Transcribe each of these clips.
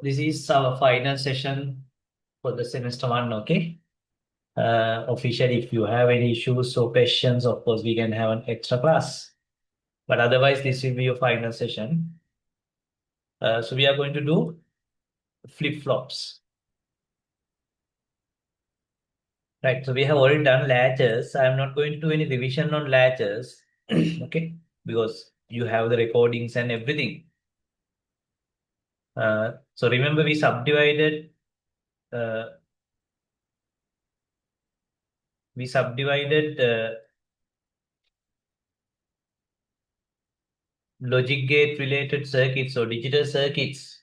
This is our final session for the semester one, okay? Officially, if you have any issues or questions, of course, we can have an extra class. But otherwise, this will be your final session. So we are going to do flip-flops. Right, so we have already done latches. I'm not going to do any revision on latches, okay? Because you have the recordings and everything. So remember we subdivided uh, logic gate related circuits or digital circuits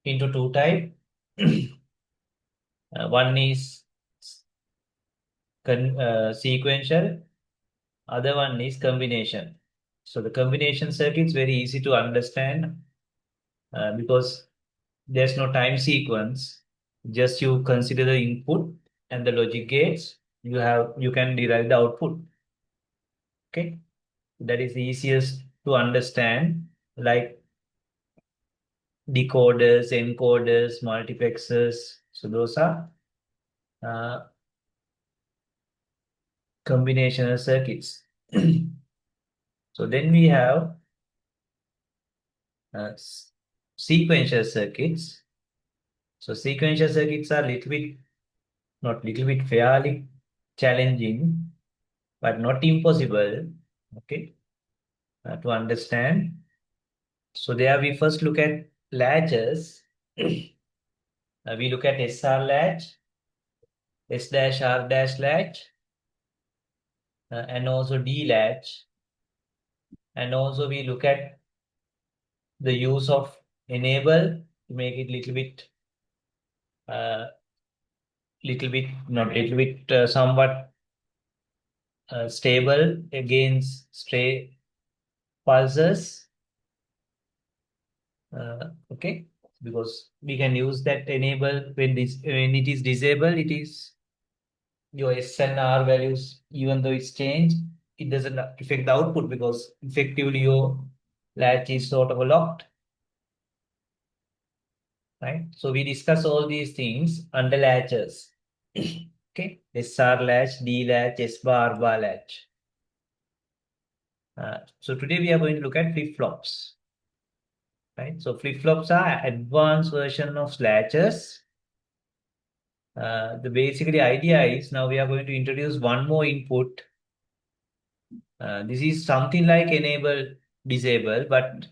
into two types. One is sequential, other one is combination. So the combination circuit is very easy to understand because there's no time sequence. Just you consider the input and the logic gates. You can derive the output. Okay, that is the easiest to understand. Like decoders, encoders, multiplexers. So those are uh, combinational circuits. So then we have uh, sequential circuits. So sequential circuits are little bit, not little bit, fairly challenging, but not impossible. Okay, to understand. So there we first look at latches. We look at SR latch, S dash R dash latch, and also D latch. And also we look at the use of enable to make it uh, somewhat stable against stray pulses. Okay, because we can use that enable when it is disabled, it is your S and R values, even though it's changed, it doesn't affect the output because effectively your latch is sort of locked, right? So we discuss all these things under latches. Okay, SR latch, D latch, S bar, R bar latch. So today we are going to look at flip-flops, right? So flip-flops are advanced version of latches. The basically idea is now we are going to introduce one more input. This is something like enable, disable, but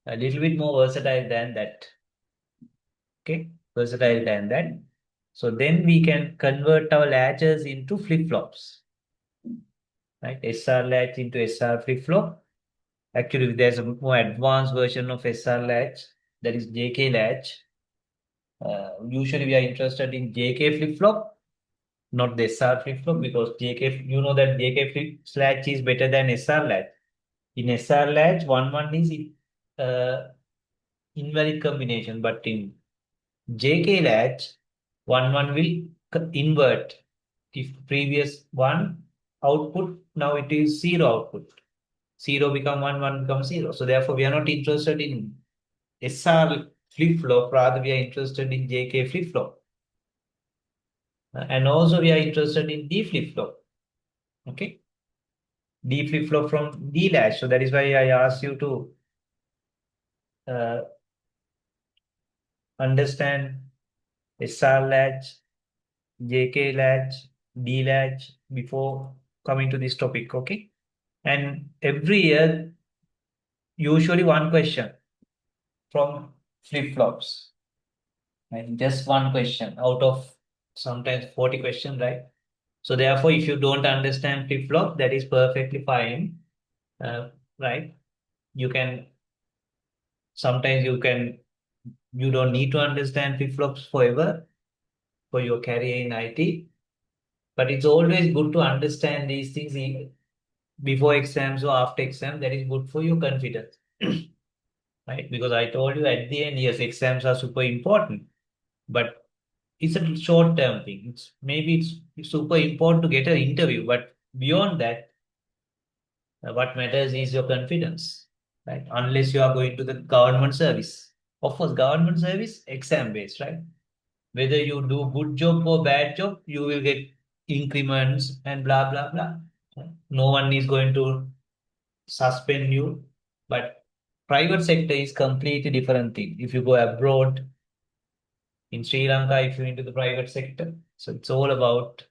a little bit more versatile than that. Okay, versatile than that. So then we can convert our latches into flip-flops, right? SR latch into SR flip-flop. Actually, there's a more advanced version of SR latch, that is JK latch. Usually we are interested in JK flip-flop, not the SR flip-flop, because JK, you know that JK flip latch is better than SR latch. In SR latch, one is invalid combination, but in JK latch, one will invert. If previous one output, now it is zero output. Zero become one become zero. So therefore, we are not interested in SR flip-flop, rather we are interested in JK flip-flop. And also we are interested in D flip-flop. Okay. D flip-flop from D latch. So that is why I asked you to uh, understand SR latch, JK latch, D latch before coming to this topic. Okay. And every year, usually one question from flip-flops. Right? Just one question out of sometimes 40 questions, right? So therefore, if you don't understand flip-flop, that is perfectly fine, right? You can sometimes you don't need to understand flip-flops forever for your career in IT, but it's always good to understand these things before exams or after exam. That is good for your confidence, right? Because I told you at the end, yes, exams are super important, but it's a short-term thing. It's super important to get an interview, but beyond that, what matters is your confidence, right? Unless you are going to the government service. Of course, government service, exam based, right? Whether you do good job or bad job, you will get increments and blah, blah, blah. No one is going to suspend you. But private sector is completely different thing. If you go abroad, in Sri Lanka, if you're into the private sector, so it's all about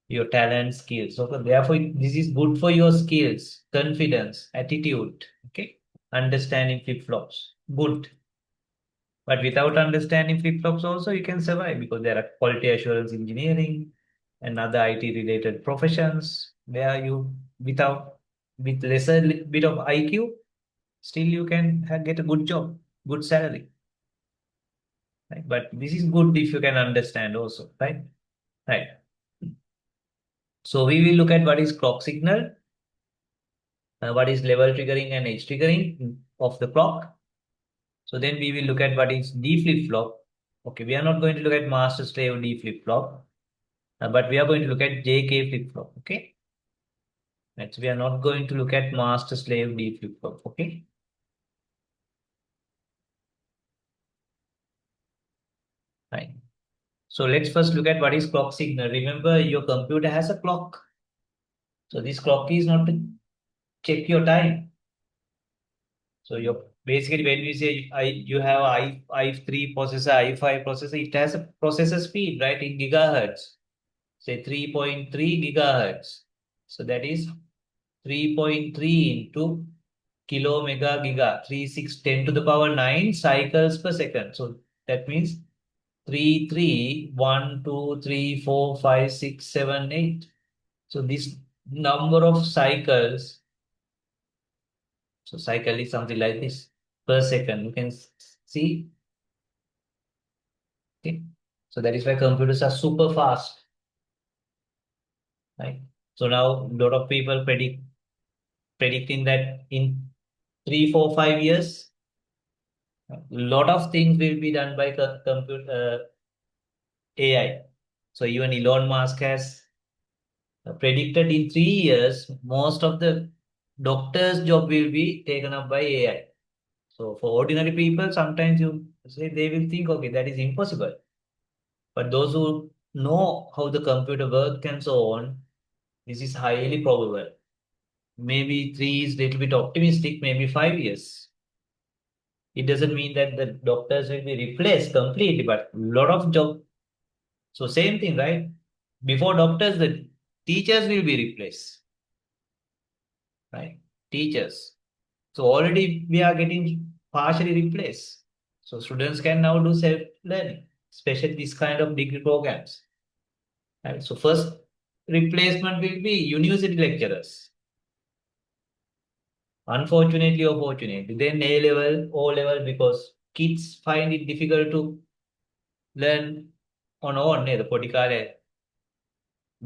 your talent, skills. So therefore, this is good for your skills, confidence, attitude, okay? Understanding flip-flops. Good. But without understanding flip-flops also, you can survive because there are quality assurance engineering and other IT related professions where you, without, with lesser bit of IQ, still you can get a good job, good salary. Right? But this is good if you can understand also, right? Right. So we will look at what is clock signal, what is level triggering and edge triggering of the clock. So then we will look at what is D flip-flop. Okay, we are not going to look at master slave D flip-flop, but we are going to look at JK flip-flop. Okay, right. So we are not going to look at master slave D flip-flop. Okay, right. So let's first look at what is clock signal. Remember, your computer has a clock. So this clock is not to check your time. So your basically when we say you have i3 processor, i5 processor, it has a processor speed, right, in gigahertz. Say 3.3 gigahertz. So that is 3.3 into kilo mega giga, 3610 to the power 9 cycles per second. So that means 3, 3, 1, 2, 3, 4, 5, 6, 7, 8. So this number of cycles, so cycle is something like this per second. You can see. Okay. So that is why computers are super fast. Right. So now a lot of people predicting that in 3, 4, 5 years, a lot of things will be done by computer AI. So even Elon Musk has predicted in 3 years, most of the doctors' job will be taken up by AI. So for ordinary people, sometimes you say they will think, okay, that is impossible. But those who know how the computer works and so on, this is highly probable. Maybe three is little bit optimistic, maybe 5 years. It doesn't mean that the doctors will be replaced completely, but a lot of job. So same thing, right? Before doctors, the teachers will be replaced, right? Teachers. So already we are getting partially replaced. So students can now do self-learning, especially this kind of degree programs. Right? So first replacement will be university lecturers. Unfortunately or fortunately, then A level, O level, because kids find it difficult to learn on own. The පොඩි කාලේ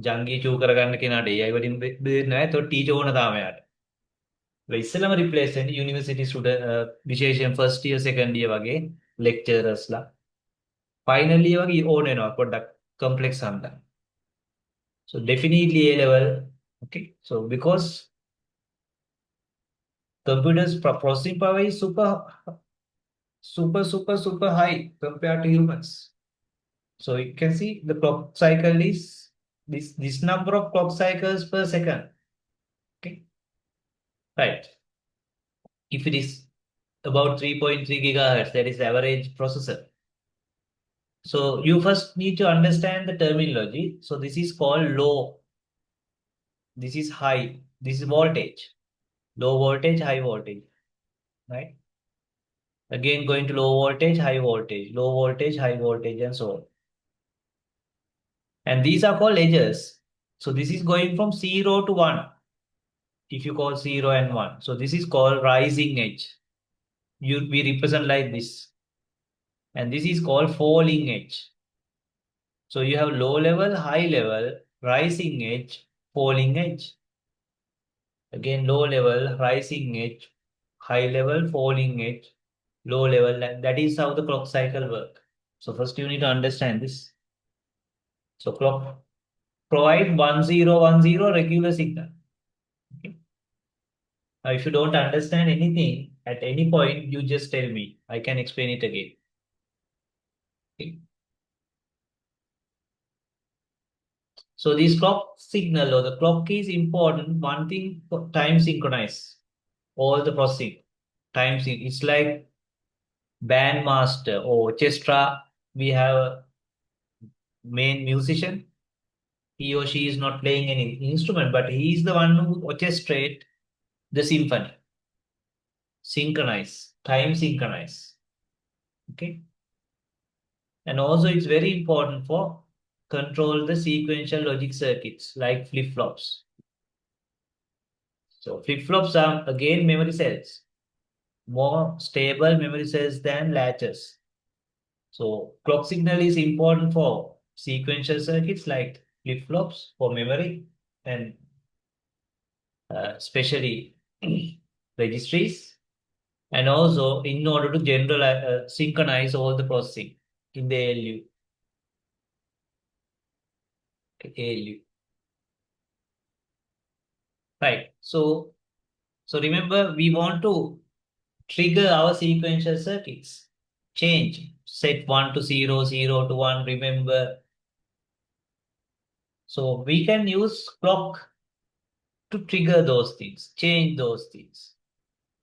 ජංගී චූ කරගන්න කෙනාට ඒ අය වලින් බේරෙන්නේ නැහැ. ඒතකොට teacher ඕන තාම යාට. ඒ ඉස්සෙල්ලම රිප්ලේස් වෙන්නේ යුනිවර්සිටි ස්ටුඩන්ට් විශේෂයෙන් ෆස්ට් ඉයර් සෙකන්ඩ් ඉයර් වගේ ලෙක්චරර්ස්ලා. ෆයිනල් ඉයර් වගේ ඕන වෙනවා පොඩ්ඩක් complex හන්දා. So definitely A level. Okay. So because computers processing power is super high compared to humans. So you can see the clock cycle is this number of clock cycles per second. Okay, right. If it is about 3.3 gigahertz, that is average processor. So you first need to understand the terminology. So this is called low. This is high. This is voltage. Low voltage, high voltage. Right. Again, going to low voltage, high voltage, low voltage, high voltage, and so on. And these are called edges. So this is going from 0 to 1. If you call 0 and 1. So this is called rising edge. We represent like this. And this is called falling edge. So you have low level, high level, rising edge, falling edge. Again, low level, rising edge, high level, falling edge, low level. That is how the clock cycle works. So first you need to understand this. So clock provide 1010 regular signal. Okay. Now, if you don't understand anything at any point, you just tell me. I can explain it again. Okay. So this clock signal or the clock is important. One thing, time synchronize all the processing. It's like bandmaster or orchestra. We have a main musician. He or she is not playing any instrument, but he is the one who orchestrate the symphony. Synchronize, time synchronize. Okay. And also it's very important for control the sequential logic circuits like flip-flops. So flip-flops are again memory cells, more stable memory cells than latches. So clock signal is important for sequential circuits like flip-flops for memory and especially registries, and also in order to generalize, synchronize all the processing in the ALU. ALU. Right. So remember, we want to trigger our sequential circuits. Change. Set 1 to 0, 0 to 1, remember. So we can use clock to trigger those things, change those things.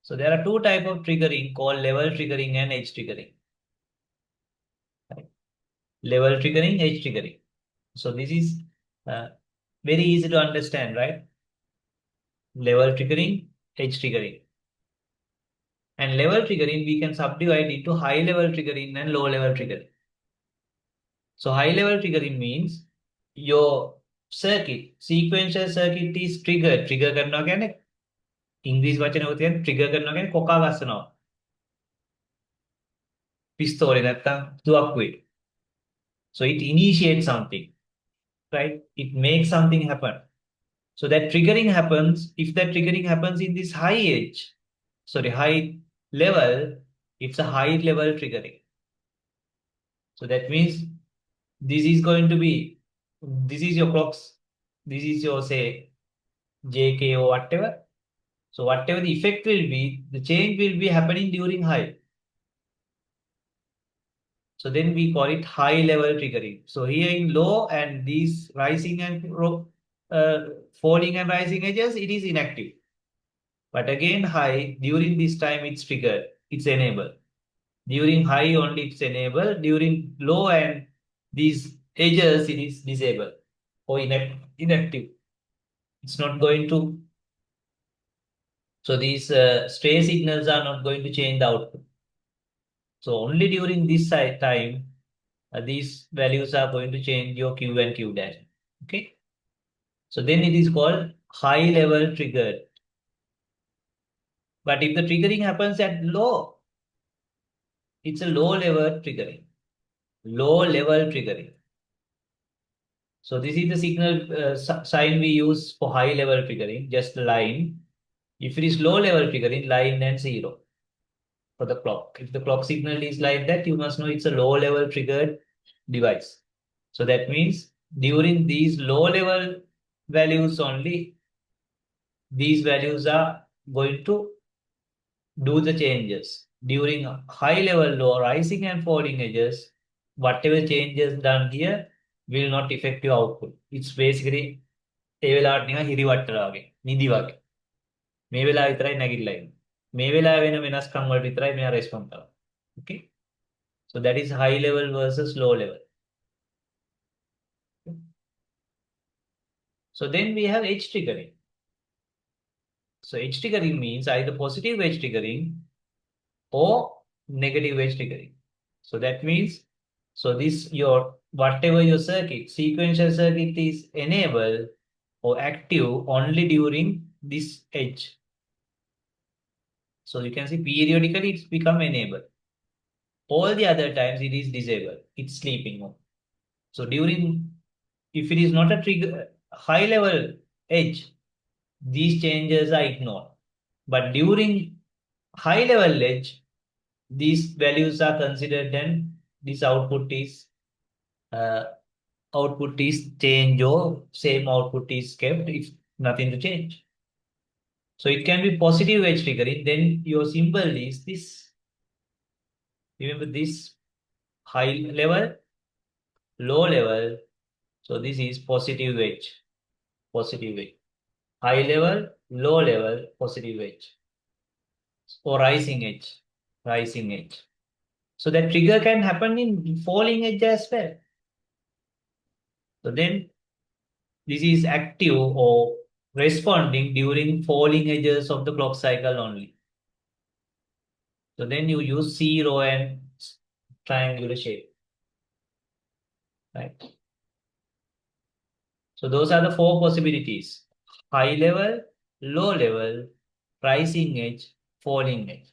So there are two types of triggering called level triggering and edge triggering. Right? Level triggering, edge triggering. So this is uh, very easy to understand, right? Level triggering, edge triggering. And level triggering, we can subdivide into high level triggering and low level triggering. So high level triggering means your circuit, sequential circuit is triggered. Trigger කරනවා කියන්නේ ඉංග්‍රීසි වචනේ ඔය තියෙන trigger කරනවා කියන්නේ කොකා ගස්සනවා. පිස්තෝලේ නැත්තම් තුවක්කුවේ. So it initiates something, right? It makes something happen. So that triggering happens, if that triggering happens in this high level, it's a high level triggering. So that means this is going to be, this is your clocks, this is your say JK or whatever. So whatever the effect will be, the change will be happening during high. So then we call it high level triggering. So here in low and these rising and falling and rising edges, it is inactive. But again high, during this time it's triggered, it's enabled. During high only it's enabled. During low and these edges it is disabled or inactive. It's not going to. So these stray signals are not going to change the output. So only during this time, these values are going to change your Q and Q dash. Okay. So then it is called high level triggered. But if the triggering happens at low, it's a low level triggering. Low level triggering. So this is the signal sign we use for high level triggering, just the line. If it is low level triggering, line and 0 for the clock. If the clock signal is like that, you must know it's a low level triggered device. So that means during these low level values only, these values are going to do the changes. During high level low rising and falling edges, whatever changes done here will not affect your output. It's basically ඒ වෙලාවට නිකන් හිරිවට්ටලා වගේ නිදි වගේ. මේ වෙලාව විතරයි නැගිටලා ඉන්නේ. මේ වෙලාව වෙන වෙනස්කම් වලට විතරයි මෙයා රෙස්පොන්ඩ් කරන්නේ. Okay? So that is high level versus low level. So then we have edge triggering. So edge triggering means either positive edge triggering or negative edge triggering. So that means, so this your whatever your circuit, sequential circuit is enabled or active only during this edge. So you can see periodically it's become enabled. All the other times it is disabled. It's sleeping mode. So during, if it is not a trigger, high level edge, these changes are ignored. But during high level edge, these values are considered and this uh, output is change or same output is kept if nothing to change. So it can be positive edge triggering. Then your symbol is this. Remember this high level, low level. So this is positive edge, positive edge. High level, low level, positive edge. Or rising edge, rising edge. So that trigger can happen in falling edge as well. So then this is active or responding during falling edges of the clock cycle only. So then you use zero and triangular shape, right? So those are the four possibilities: high level, low level, rising edge, falling edge.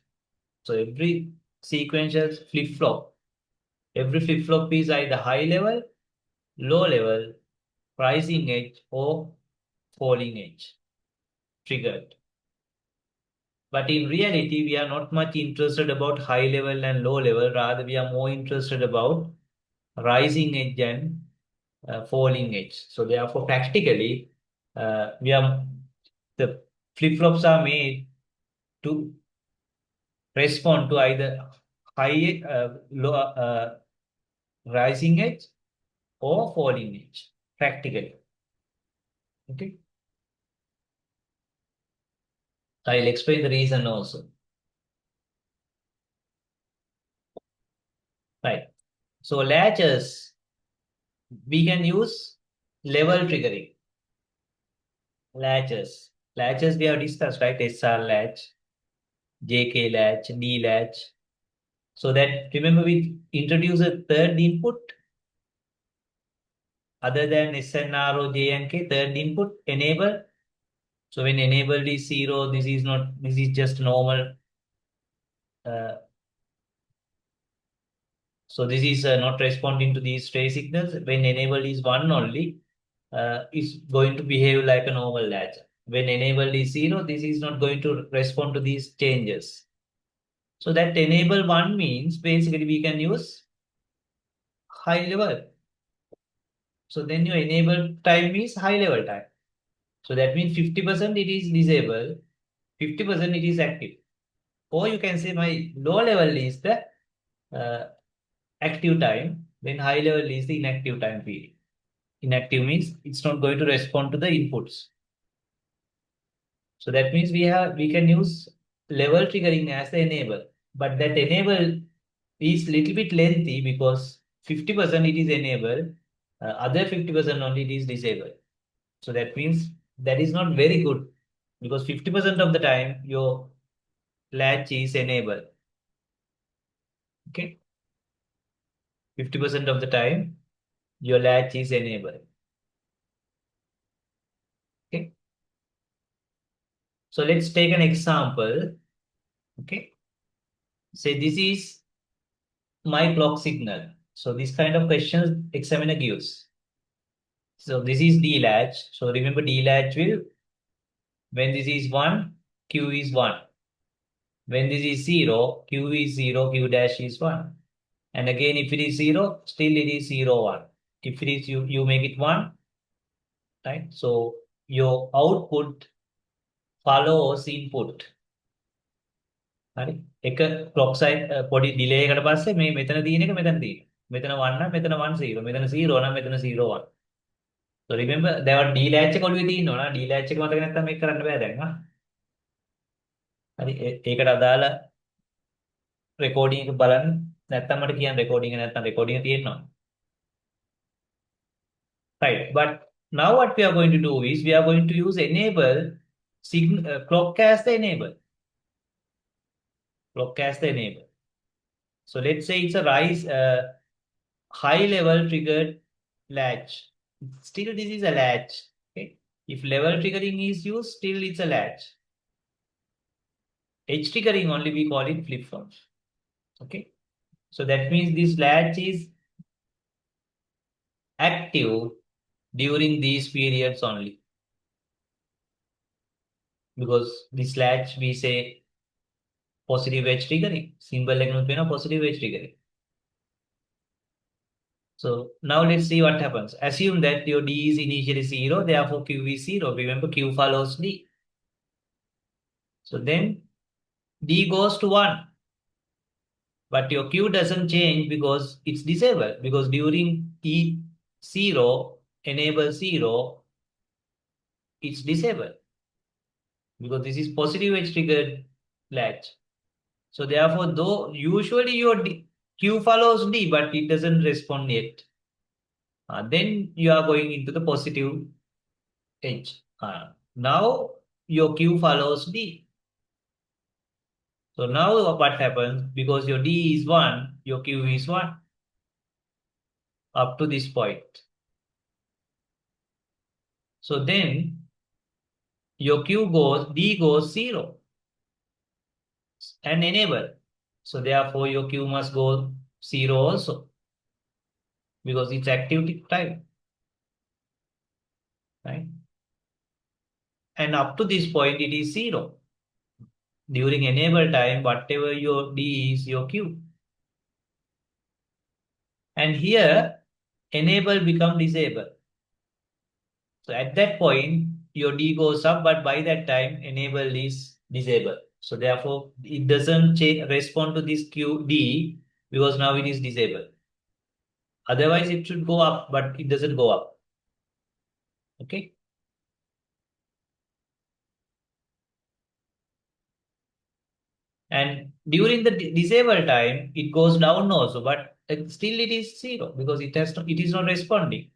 So every sequential flip-flop, every flip-flop is either high level, low level, rising edge, or falling edge triggered. But in reality, we are not much interested about high level and low level. Rather, we are more interested about rising edge and falling edge. So therefore, practically, we are the flip-flops are made to respond to either high, low, rising edge or falling edge. Practically, okay. I'll explain the reason also. Right. So latches, we can use level triggering. Latches. Latches we have discussed, right? SR latch, JK latch, D latch. So that remember we introduce a third input other than SNR or J and K, third input enable. So when enabled is zero, this is not, this is just normal. Uh, so this is not responding to these stray signals. When enabled is one only, is going to behave like a normal latch. When enabled is zero, this is not going to respond to these changes. So that enable one means basically we can use high level. So then your enable time is high level time. So that means 50% it is disabled, 50% it is active. Or you can say my low level is the uh, active time, then high level is the inactive time period. Inactive means it's not going to respond to the inputs. So that means we can use level triggering as the enable. But that enable is little bit lengthy because 50% it is enabled, other 50% only it is disabled. So that means that is not very good because 50% of the time your latch is enabled. Okay. 50% of the time your latch is enabled. Okay. So let's take an example. Okay. Say this is my clock signal. So this kind of questions examiner gives. So this is D latch. So remember D latch will, when this is 1, Q is 1. When this is 0, Q is 0, Q dash is 1. And again, if it is 0, still it is 0, 1. If it is you make it 1, right? So your output follows input. හරි එක clock side පොඩි delay එකකට පස්සේ මේ මෙතන තියෙන එක මෙතන තියෙනවා. මෙතන 1 නම් මෙතන 1 0. මෙතන 0 නම් මෙතන 0 1. So remember there D latch එක ඔළුවේ තියෙනවා නා. D latch එක මතක නැත්නම් මේක කරන්න බෑ දැන් හා. හරි ඒකට අදාළ රෙකෝඩින් එක බලන්න නැත්නම් මට කියන්න රෙකෝඩින් එක නැත්නම් රෙකෝඩින් එක තියෙනවා. Right. But now what we are going to do is we are going to use enable clock as the enable. Clock as the enable. So let's say it's a rise high level triggered latch. Still this is a latch. Okay. If level triggering is used, still it's a latch. Edge triggering only we call it flip flop. Okay. So that means this latch is active during these periods only. Because this latch we say positive edge triggering. Symbol like positive edge triggering. So now let's see what happens. Assume that your D is initially 0, therefore Q is 0. Remember Q follows D. So then D goes to 1. But your Q doesn't change because it's disabled. Because during E0, enable 0, it's disabled. Because this is positive edge triggered latch. So therefore, though usually your Q follows D, but it doesn't respond yet. Then you are going into the positive edge. Now your Q follows D. So now what happens? Because your D is 1, your Q is 1 up to this point. So then your D goes 0 and enable. So therefore your Q must go 0 also because it's activity time, right? And up to this point it is 0. During enable time, whatever your D is your Q. And here enable become disable. So at that point, your D goes up, but by that time, enable is disabled. So therefore, it doesn't respond to this QD because now it is disabled. Otherwise, it should go up, but it doesn't go up. Okay. And during the disable time, it goes down also, but still it is 0 because it is not responding.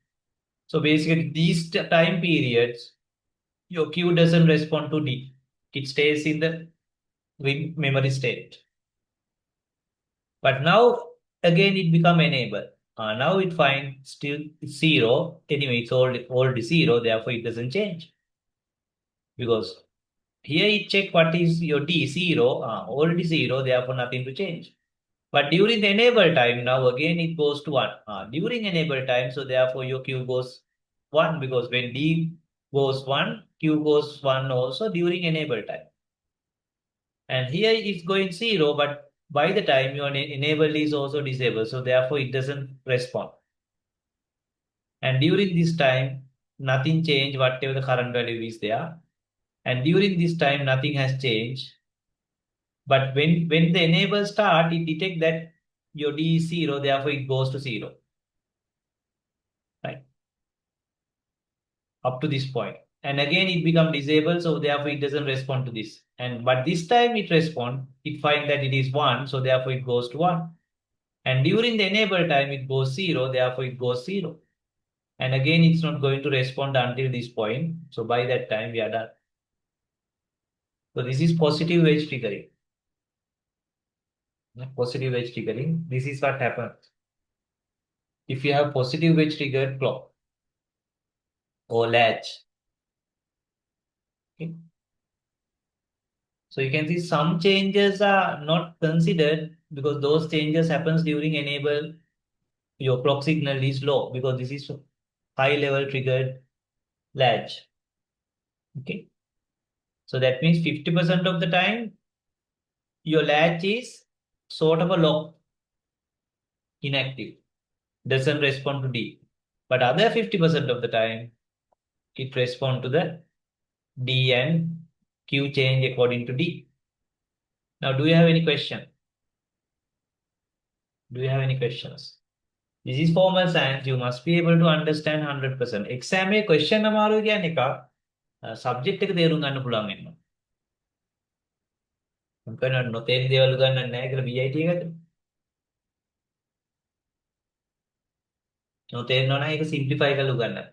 So basically, these time periods, your Q doesn't respond to D. It stays in the memory state. But now again it become enable. Now it finds still 0. Anyway, it's old 0, therefore it doesn't change. Because here it check what is your D 0, old 0, therefore nothing to change. But during the enable time, now again it goes to 1. During enable time, so therefore your Q goes 1 because when D goes 1, Q goes 1 also during enable time. And here it's going 0, but by the time your enable is also disabled, so therefore it doesn't respond. And during this time, nothing changed, whatever the current value is there. And during this time, nothing has changed. But when the enable start, it detect that your D is 0, therefore it goes to 0. Right? Up to this point. And again it become disabled, so therefore it doesn't respond to this. And but this time it respond, it find that it is 1, so therefore it goes to 1. And during the enable time, it goes 0, therefore it goes 0. And again, it's not going to respond until this point. So by that time, we are done. So this is positive edge triggering. Positive edge triggering. This is what happens. If you have positive edge triggered clock or latch. Okay. So you can see some changes are not considered because those changes happens during enable. Your clock signal is low because this is high level triggered latch. Okay. So that means 50% of the time your latch is sort of a lock, inactive, doesn't respond to D. But other 50% of the time, it responds to the D and Q change according to D. Now, do you have any question? Do you have any questions? This is formal science. You must be able to understand 100%. Exam में question අමාරු කියන්නේ එක subject එක තේරුම් ගන්න පුළුවන් වෙනවා. මම කියනවා නොතේරි දේවල් උගන්වන්නේ නැහැ කියලා BIT එකට. නොතේරෙනවා නම් ඒක simplify කරලා උගන්වන්න.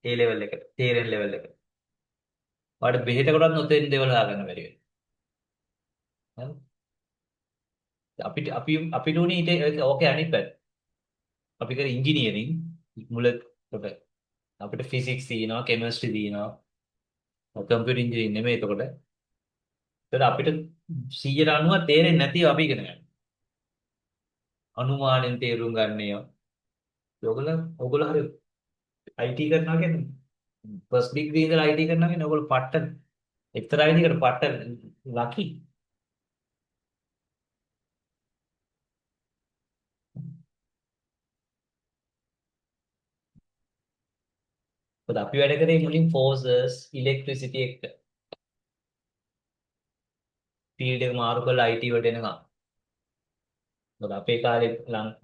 A level එකට, තේරෙන level එකට. ඔයාලට බෙහෙතකටවත් නොතේරෙන දේවල් හොයාගන්න බැරි වෙනවා. අපිට උනේ ඊට ඕකේ අනිත් පැත්ත. අපි කර ඉංජිනියරින් මුලට අපිට ෆිසික්ස් තියෙනවා, කෙමිස්ට්‍රි තියෙනවා. කම්පියුටර් ඉංජිනේරින් නෙමෙයි එතකොට. ඒතර අපිට 190 තේරෙන්නේ නැතිව අපි ඉගෙන ගන්නවා. අනුමානෙන් තේරුම් ගන්න ඒවා. ඔයගොල්ලෝ හරි IT කරනවා කියන්නේ ෆස්ට් ඩිග්‍රී ඉඳලා IT කරනවා කියන්නේ ඔයගොල්ලෝ පට්ට එක්තරා විදිහකට පට්ට ලකි. මොකද අපි වැඩ කරේ මුලින් ෆෝර්සස් ඉලෙක්ට්‍රිසිටි එක්ක. ෆීල්ඩ් එක මාරු කරලා IT වලට එනකම්. මොකද අපේ කාලේ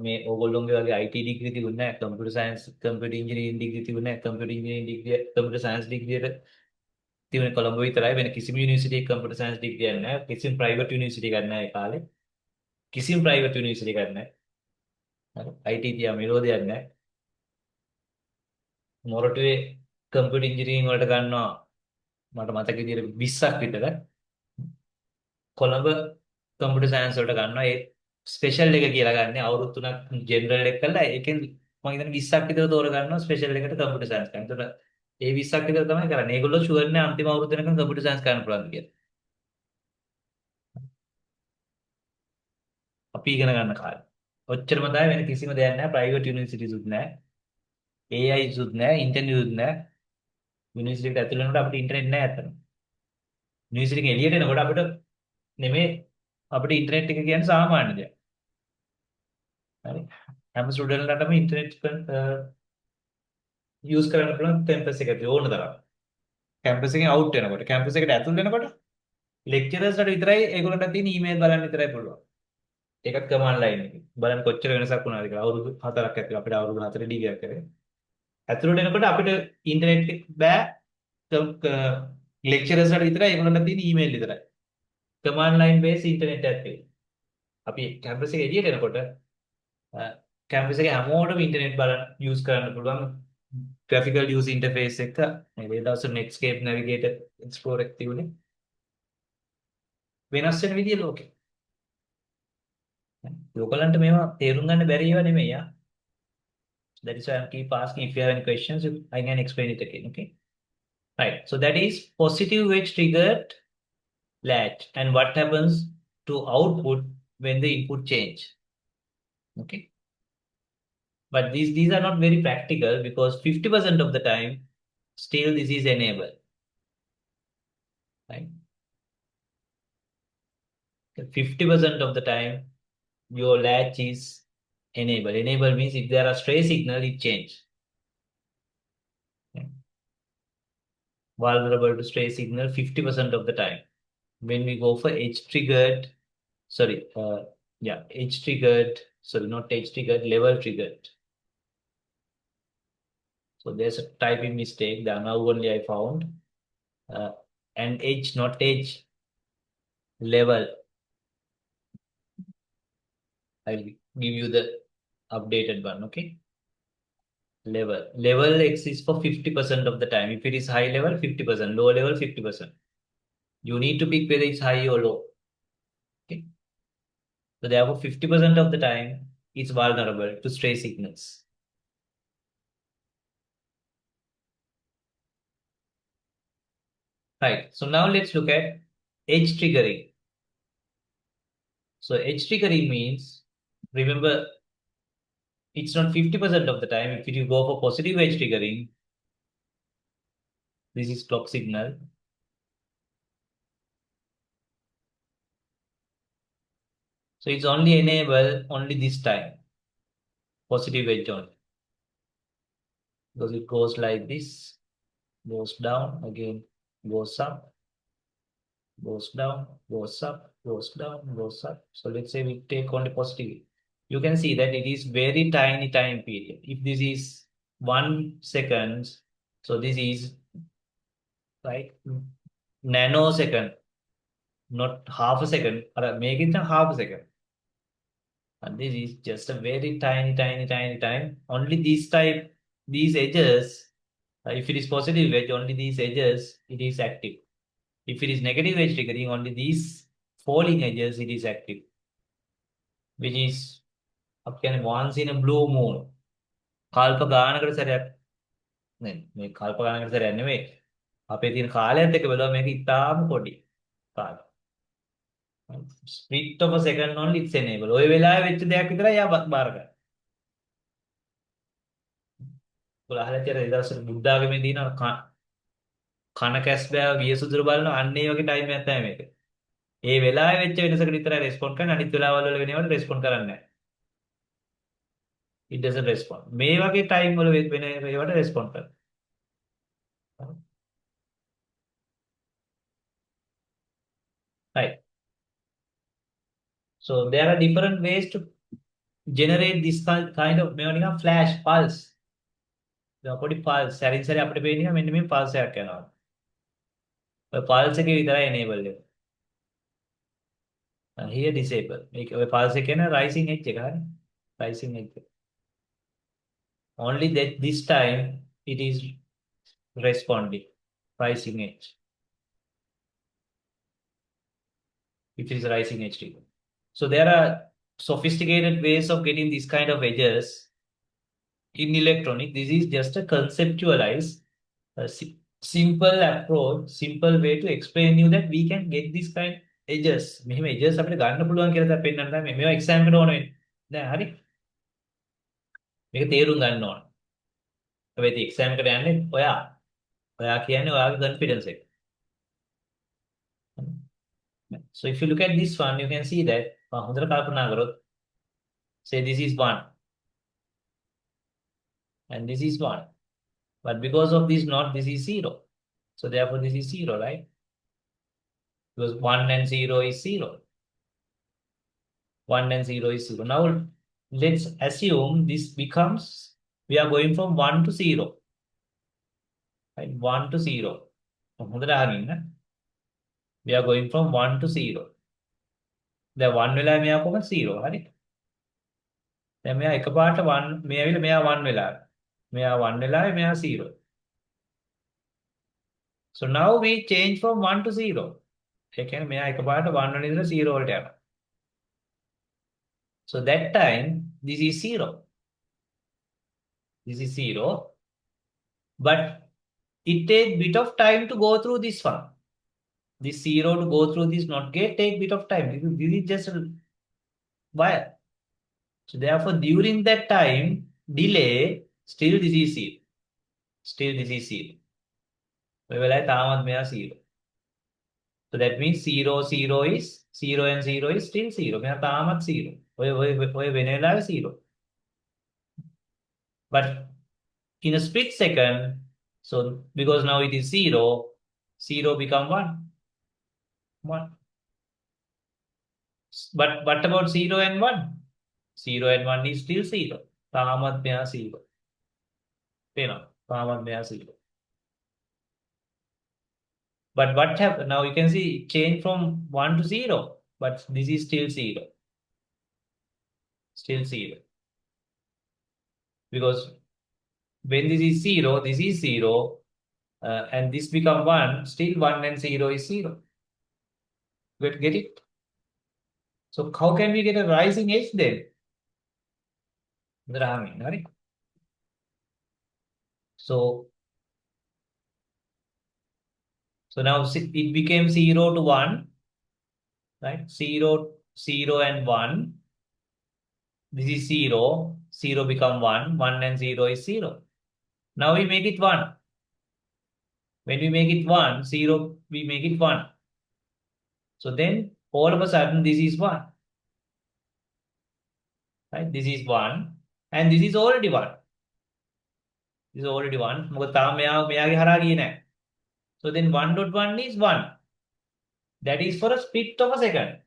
මේ ඕගොල්ලෝගේ වගේ IT ඩිග්‍රී තිබුණේ නැහැ. Computer science, computer engineering degree තිබුණේ නැහැ. කම්පියුටර් ඉංජිනේරින් ඩිග්‍රිය, කම්පියුටර් සයන්ස් ඩිග්‍රියට තිබුණේ කොළඹ විතරයි. වෙන කිසිම යුනිවර්සිටි එකක කම්පියුටර් සයන්ස් ඩිග්‍රියක් නැහැ. කිසිම ප්‍රයිවට් යුනිවර්සිටි එකක් නැහැ ඒ කාලේ. කිසිම ප්‍රයිවට් යුනිවර්සිටි එකක් නැහැ. හරි. IT තියා විරෝධයක් නැහැ. මොරටුවේ කම්පියුටර් ඉංජිනේරින් වලට ගන්නවා මට මතක විදිහට 20ක් විතර. කොළඹ කම්පියුටර් සයන්ස් වලට ගන්නවා ඒ ස්පෙෂල් එක කියලා ගන්න අවුරුදු 3ක් ජෙනරල් එක කළා ඒකෙන් මම හිතන්නේ 20ක් විතර තෝර ගන්නවා ස්පෙෂල් එකට කම්පියුටර් සයන්ස් ගන්න. ඒතකොට ඒ 20ක් විතර තමයි කරන්නේ. ඒගොල්ලෝ ෂුවර් නේ අන්තිම අවුරුද්ද වෙනකන් කම්පියුටර් සයන්ස් කරන්න පුළුවන් කියලා. අපි ඉගෙන ගන්න කාලේ. ඔච්චරම තමයි වෙන කිසිම දෙයක් නැහැ. ප්‍රයිවට් යුනිවර්සිටිස් උත් නැහැ. AI උත් නැහැ. ඉන්ටර්නෙට් උත් නැහැ. යුනිවර්සිටි එකට ඇතුල් වෙනකොට අපිට ඉන්ටර්නෙට් නැහැ අතන. යුනිවර්සිටි එකෙන් එළියට එනකොට අපිට නෙමෙයි අපිට ඉන්ටර්නෙට් එක කියන්නේ සාමාන්‍ය දෙයක්. හරි. හැම ස්ටුඩන්ට්ලටම ඉන්ටර්නෙට් යූස් කරන්න පුළුවන් කැම්පස් එක ඇතුලේ ඕන තරම්. කැම්පස් එකෙන් අවුට් වෙනකොට කැම්පස් එකට ඇතුල් වෙනකොට ලෙක්චරර්ස්ලට විතරයි ඒගොල්ලන්ට තියෙන ඊමේල් බලන්න විතරයි පුළුවන්. ඒකත් කමාන්ඩ් ලයින් එකේ. බලන්න කොච්චර වෙනසක් වුණාද කියලා. අවුරුදු 4ක් ඇතුළේ අපිට අවුරුදු 4 ඩිග්‍රියක් කරේ. ඇතුළට එනකොට අපිට ඉන්ටර්නෙට් එක බෑ. ලෙක්චරර්ස්ලට විතරයි ඒගොල්ලන්ට තියෙන ඊමේල් විතරයි. කමාන්ඩ් ලයින් බේස් ඉන්ටර්නෙට් එකේ. අපි කැම්පස් එකේ එළියට එනකොට කැම්පස් එකේ හැමෝටම ඉන්ටර්නෙට් බලන්න යූස් කරන්න පුළුවන්. graphical user interface එක මේ දවස්වල Netscape Navigator Explorer එක තිබුණේ වෙනස් වෙන විදිය ලෝකේ. ඔයගලන්ට මේවා තේරුම් ගන්න බැරි ඒවා නෙමෙයි යා. That is why I keep asking if you have any questions, I can explain it again, okay? Right. So that is positive edge triggered latch and what happens to output when the input change. Okay. But these are not very practical because 50% of the time still this is enabled. Right? 50% of the time your latch is enabled. Enable means if there are stray signal, it change. Okay. Vulnerable to stray signal 50% of the time. When we go for edge triggered, edge triggered, not edge triggered, level triggered. So there's a typing mistake that now only I found. And edge, not edge, level. I will give you the updated one, okay? Level. Level exists for 50% of the time. If it is high level, 50%, low level, 50%. You need to pick whether it's high or low. Okay. So therefore, 50% of the time it's vulnerable to stray signals. Right. So now let's look at edge triggering. So edge triggering means, remember, it's not 50% of the time. If you go for positive edge triggering, this is clock signal. So it's only enable only this time. Positive edge only. Because it goes like this, goes down, again goes up, goes down, goes up, goes down, goes up. So let's say we take only positive. You can see that it is very tiny time period. If this is 1 second, so this is like nanosecond, not half a second, or make it a half a second. And this is just a very tiny time. Only these edges, if it is positive edge, only these edges, it is active. If it is negative edge triggering, only these falling edges, it is active. Which is once in a blue moon. කල්ප ගානකට සැරයක් මේ කල්ප ගානකට සැරයක් නෙමෙයි. අපේ තියෙන කාලයත් එක්ක බලුවා මේක ඉතාම පොඩි කාලය. Split of a second only it's enable. ඔය වෙලාවේ වෙච්ච දෙයක් විතරයි යා බාර ගන්න. ඔයාලා අහලා තියෙන ඉදර්ශන බුද්ධාගමේ දින කන කැස් බෑව වියසුදුර බලන අන්න ඒ වගේ ටයිම් එකක් තමයි මේක. ඒ වෙලාවේ වෙච්ච වෙනසකට විතරයි රෙස්පොන්ඩ් කරන්නේ අනිත් වෙලාවල් වල වෙනවට රෙස්පොන්ඩ් කරන්නේ නැහැ. It doesn't respond. මේ වගේ ටයිම් වල වෙන ඒවට රෙස්පොන්ඩ් කරනවා. Right. So there are different ways to generate this kind of flash pulse. පොඩි pulse සැරින් සැරේ අපිට පේන්නේ මෙන්න මේ pulse එකක් යනවා. ඔය pulse එකේ විතරයි enable එක. Here disable. මේක ඔය pulse එක කියන rising edge එක හරි. Rising edge. Only that this time it is responding. Rising edge. If it is rising edge trigger. So there are sophisticated ways of getting this kind of edges in electronic. This is just a conceptualized simple approach, simple way to explain you that we can get this kind edges. මෙහෙම edges අපිට ගන්න පුළුවන් කියලා තමයි පෙන්නන්න තමයි මේවා exam එකට ඕන වෙන්නේ. දැන් හරි. මේක තේරුම් ගන්න ඕන. හැබැයි exam එකට යන්නේ ඔයා. ඔයා කියන්නේ ඔයාගේ confidence එක. So if you look at this one, you can see that හොඳට කල්පනා කරොත් say this is 1 and this is 1. But because of this not, this is 0. So therefore this is 0, right? Because 1 and 0 is 0. 1 and 0 is 0. Now let's assume this becomes, we are going from 1 to 0. Right? 1 to 0. We are going from 1 to 0. The 1 වෙලා මෙයා කොහොමද 0 හරි. දැන් මෙයා එකපාරට 1 මේ ඇවිල්ලා මෙයා 1 වෙලා. මෙයා 1 වෙලාවේ මෙයා 0. So now we change from 1 to 0. ඒ කියන්නේ මෙයා එකපාරට 1 වල ඉඳලා 0 වලට යනවා. So that time this is 0. This is 0. But it takes bit of time to go through this one. This 0 to go through this not gate take bit of time. This is just a wire. So therefore during that time delay still this is 0. Still this is 0. ඔය වෙලාවේ තාමත් මෙයා 0. So that means 0 0 is 0 and 0 is still 0. මෙයා තාමත් 0. ඔය වෙන වෙලාවේ 0. But in a split second, so because now it is 0, 0 become 1. 1. But what about 0 and 1? 0 and 1 is still 0. තාමත් මෙයා 0. පේනවා. තාමත් මෙයා 0. But what happened? Now you can see change from 1 to 0. But this is still 0. Still 0. Because when this is 0, this is 0. And this become 1. Still 1 and 0 is 0. Get it? So how can we get a rising edge then? Right? So now it became 0 to 1, right? 0, 0 and 1. This is 0, 0 become 1, 1 and 0 is 0. Now we make it 1. When we make it 1, 0, we make it 1. So then all of a sudden this is 1. Right? This is 1 and this is already 1. This is already 1. මොකද තාම මෙයාගේ හරහා ගියේ නැහැ. So then 1.1 is 1. That is for a split of a second.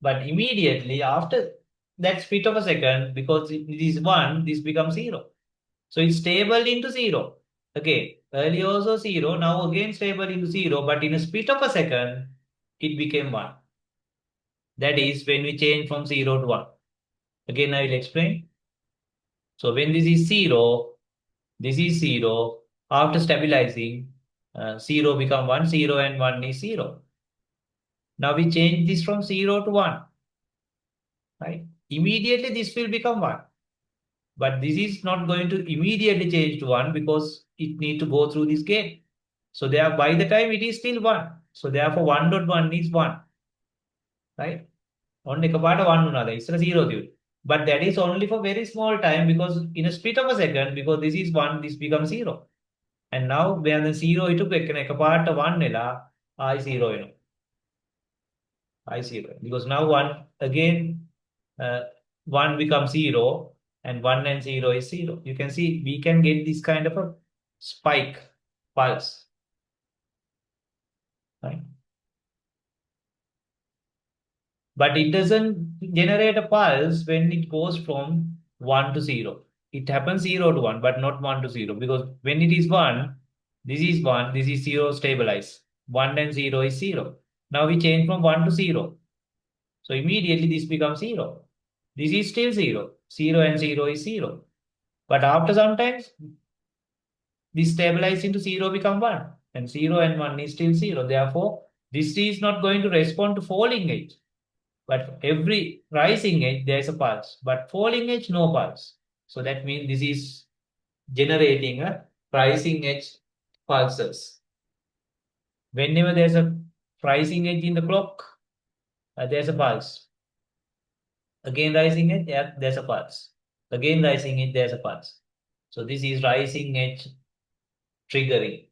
But immediately after that split of a second, because it is 1, this becomes 0. So it's stable into 0. Okay, earlier also 0, now again stable into 0, but in a split of a second, it became 1. That is when we change from 0 to 1. Again, I will explain. So when this is 0, this is 0. After stabilizing, 0 become 1, 0 and 1 is 0. Now we change this from 0 to 1. Right? Immediately this will become 1. But this is not going to immediately change to 1 because it needs to go through this gate. So there, by the time it is still 1. So therefore 1.1 is 1. Right? Only එකපාරට 1 වුණාද? ඉස්සර 0 තියුනේ. But that is only for very small time because in a split of a second, because this is 1, this becomes 0. And now where the 0 it took එකපාරට 1 වෙලා I 0 වෙනවා. I 0. Because now 1 again 1 becomes 0 and 1 and 0 is 0. You can see we can get this kind of a spike pulse. Right? But it doesn't generate a pulse when it goes from 1 to 0. It happens 0 to 1, but not 1 to 0, because when it is 1, this is 1, this is 0 stabilized. 1 and 0 is 0. Now we change from 1 to 0. So immediately this becomes 0. This is still 0. 0 and 0 is 0. But after some time, this stabilizes into 0 become 1. And 0 and 1 is still 0. Therefore, this is not going to respond to falling edge. But every rising edge, there's a pulse. But falling edge, no pulse. So that means this is generating a rising edge pulses. Whenever there's a rising edge in the clock, there's a pulse. Again rising edge, yeah, there's a pulse. Again rising edge, there's a pulse. So this is rising edge triggering.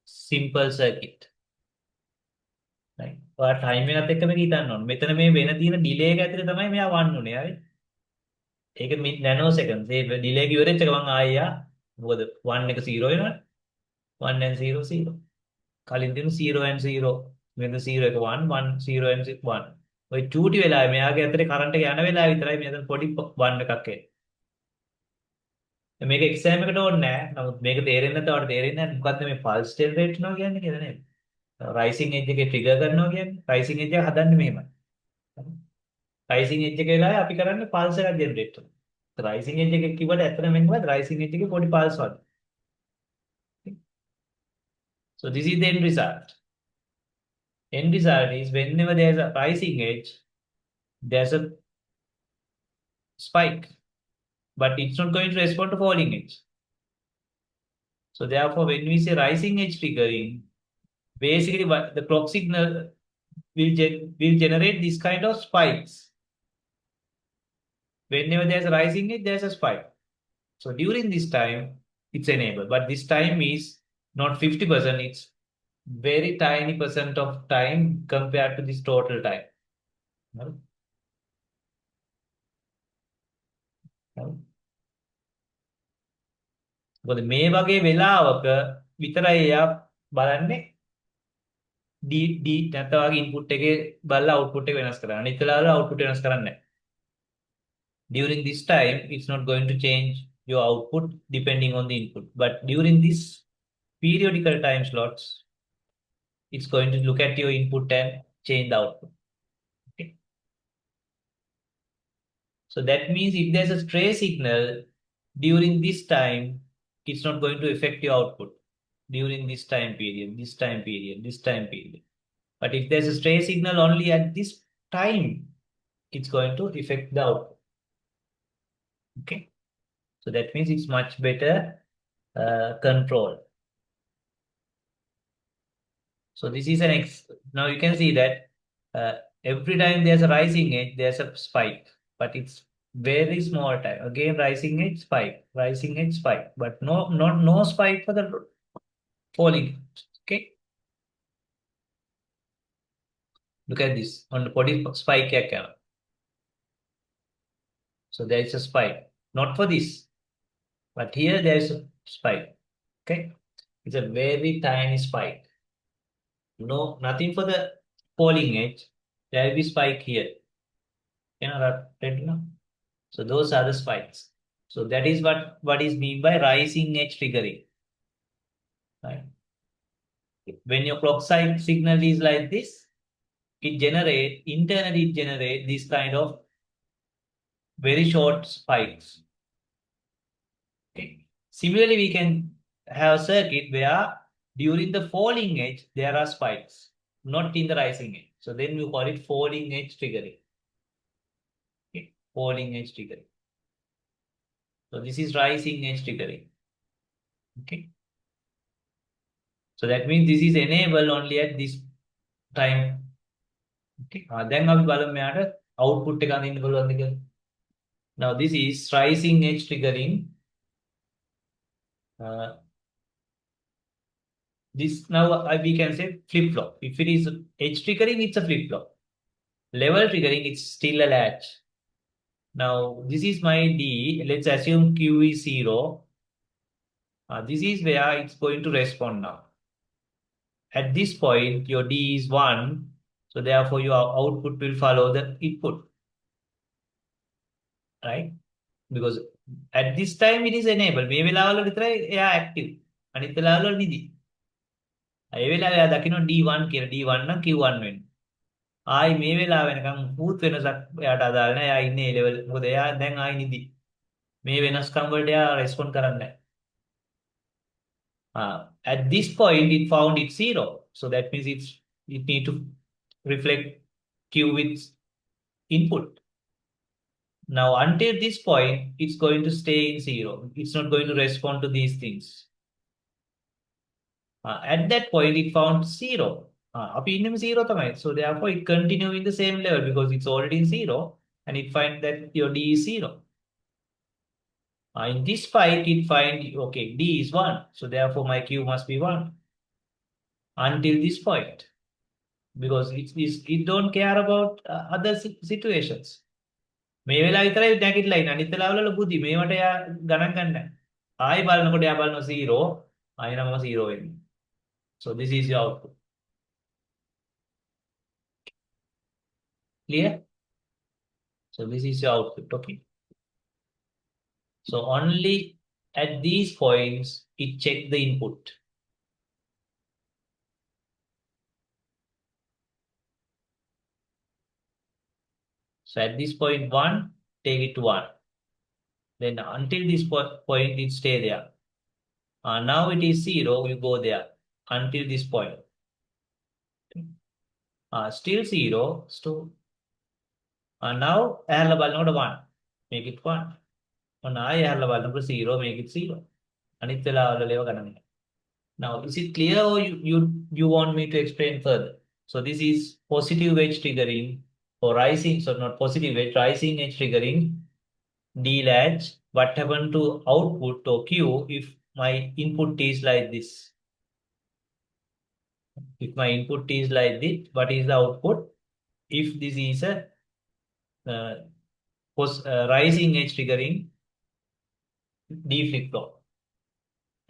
Simple circuit. Right. ඔයා time එකත් එක්ක මේක හිතන්න ඕනේ. මෙතන මේ වෙන තියෙන ඩිලේ එක ඇතුලේ තමයි මෙයා වන්න උනේ. හරි. ඒක නැනෝ සෙකන්ඩ්ස්. ඒ ඩිලේ එක ඉවරෙච්ච ගමන් ආයෙ මොකද 1 එක 0 වෙනවනේ. 1 and 0 0. කලින් දිනු 0 and 0. මෙතන 0 එක 1 1 0 and 1. ඔය චූටි වෙලාවේ මෙයාගේ ඇතුලේ කරන්ට් එක යන වෙලාව විතරයි මෙතන පොඩි 1 එකක් එන්නේ. මේක එක්සෑම් එකට ඕනේ නැහැ. නමුත් මේක තේරෙන්නේ නැතවට තේරෙන්නේ නැහැ. මොකද්ද මේ පල්ස් ජෙනරේට් කරනවා කියන්නේ කියලා නේද? රයිසිං එජ් එකේ ට්‍රිගර් කරනවා කියන්නේ රයිසිං එජ් එක හදන්නේ මෙහෙමයි. රයිසිං එජ් එක වෙලාවේ අපි කරන්නේ පල්ස් එකක් ජෙනරේට් කරනවා. රයිසිං එජ් එක කිව්වට ඇත්තටම වෙන්නේ මොකද්ද? රයිසිං එජ් එකේ පොඩි පල්ස් වගේ. So this is the end result. End result is whenever there's a rising edge, there's a spike, but it's not going to respond to falling edge. So therefore, when we say rising edge triggering, basically what the clock signal will generate this kind of spikes. Whenever there's a rising edge, there's a spike. So during this time, it's enabled, but this time is not 50%, it's very tiny percent of time compared to this total time. No? No? මොකද මේ වගේ වෙලාවක විතරයි එයා බලන්නේ D නැත්නම් වගේ input එකේ බලලා අවුට්පුට් එක වෙනස් කරනවා. අනිත් වෙලාවල අවුට්පුට් වෙනස් කරන්නේ නැහැ. During this time, it's not going to change your output depending on the input. But during this periodical time slots, it's going to look at your input and change the output. Okay. So that means if there's a stray signal during this time, it's not going to affect your output during this time period, this time period, this time period. But if there's a stray signal only at this time, it's going to affect the output. Okay. So that means it's much better control. So this is now you can see that every time there's a rising edge, there's a spike, but it's very small time. Again, rising edge, spike, rising edge, spike, but no spike for the falling. Okay. Look at this on the body spike here. So there is a spike, not for this, but here there is a spike. Okay. It's a very tiny spike. No, nothing for the falling edge. There will be spike here. You know, right now. So those are the spikes. So that is what is mean by rising edge triggering. Right. When your clock signal is like this, internally it generate this kind of very short spikes. Okay. Similarly, we can have a circuit where during the falling edge, there are spikes, not in the rising edge. So then we call it falling edge triggering. Okay. Falling edge triggering. So this is rising edge triggering. Okay. So that means this is enabled only at this time. Okay. Then අපි බලමු මෙයාට output එක අඳින්න බලවන්ද කියලා. Now this is rising edge triggering. This now we can say flip-flop. If it is edge triggering, it's a flip-flop. Level triggering, it's still a latch. Now this is my D. Let's assume Q is 0. This is where it's going to respond now. At this point, your D is 1. So therefore your output will follow the input, right? Because at this time it is enabled. මේ වෙලාවල විතරයි එයා active. අනිත් වෙලාවල නිදි. ඒ වෙලාවේ එයා දකින්න D1 කියලා. D1 නම් Q1 වෙන්නේ. ආයි මේ වෙලාව වෙනකම් පුත් වෙනසක් එයාට අදාළ නැහැ. එයා ඉන්නේ ඒ level. මොකද එයා දැන් ආයි නිදි. මේ වෙනස්කම් වලට එයා respond කරන්නේ නැහැ. At this point it found it's zero. So that means it need to reflect Q with input. Now, until this point, it's going to stay in zero. It's not going to respond to these things. At that point, it found zero. අපි ඉන්නෙම zero තමයි. So therefore, it continue in the same level because it's already in zero, and it find that your D is zero. In this fight, it find okay, D is 1. So therefore, my Q must be 1 until this point because it don't care about other situations. මේ වෙලාව විතරයි නැගිටලා ඉන්නේ. අනිත් වෙලාවවල බුද්ධි මේවට එයා ගණන් ගන්නෑ. ආයි බලනකොට එයා බලනවා 0. ආයි නම 0 වෙන්නේ. So this is your output. Clear? So this is your output. Okay. So only at these points it check the input. So at this point 1, take it to 1. Then until this point it stay there. Now it is 0, you go there until this point. Still 0, so now ඇහැල්ලා බලනකොට 1, make it 1. ආයෙ ඇහැල්ලා බලනකොට 0, make it 0. අනිත් වෙලාවවල ඒව ගණන් ගන්න. Now is it clear or you want me to explain further? So this is positive edge triggering or rising, so not positive edge, rising edge triggering D latch. What happened to output or Q if my input is like this? If my input is like this, what is the output? If this is a rising edge triggering D flip flop,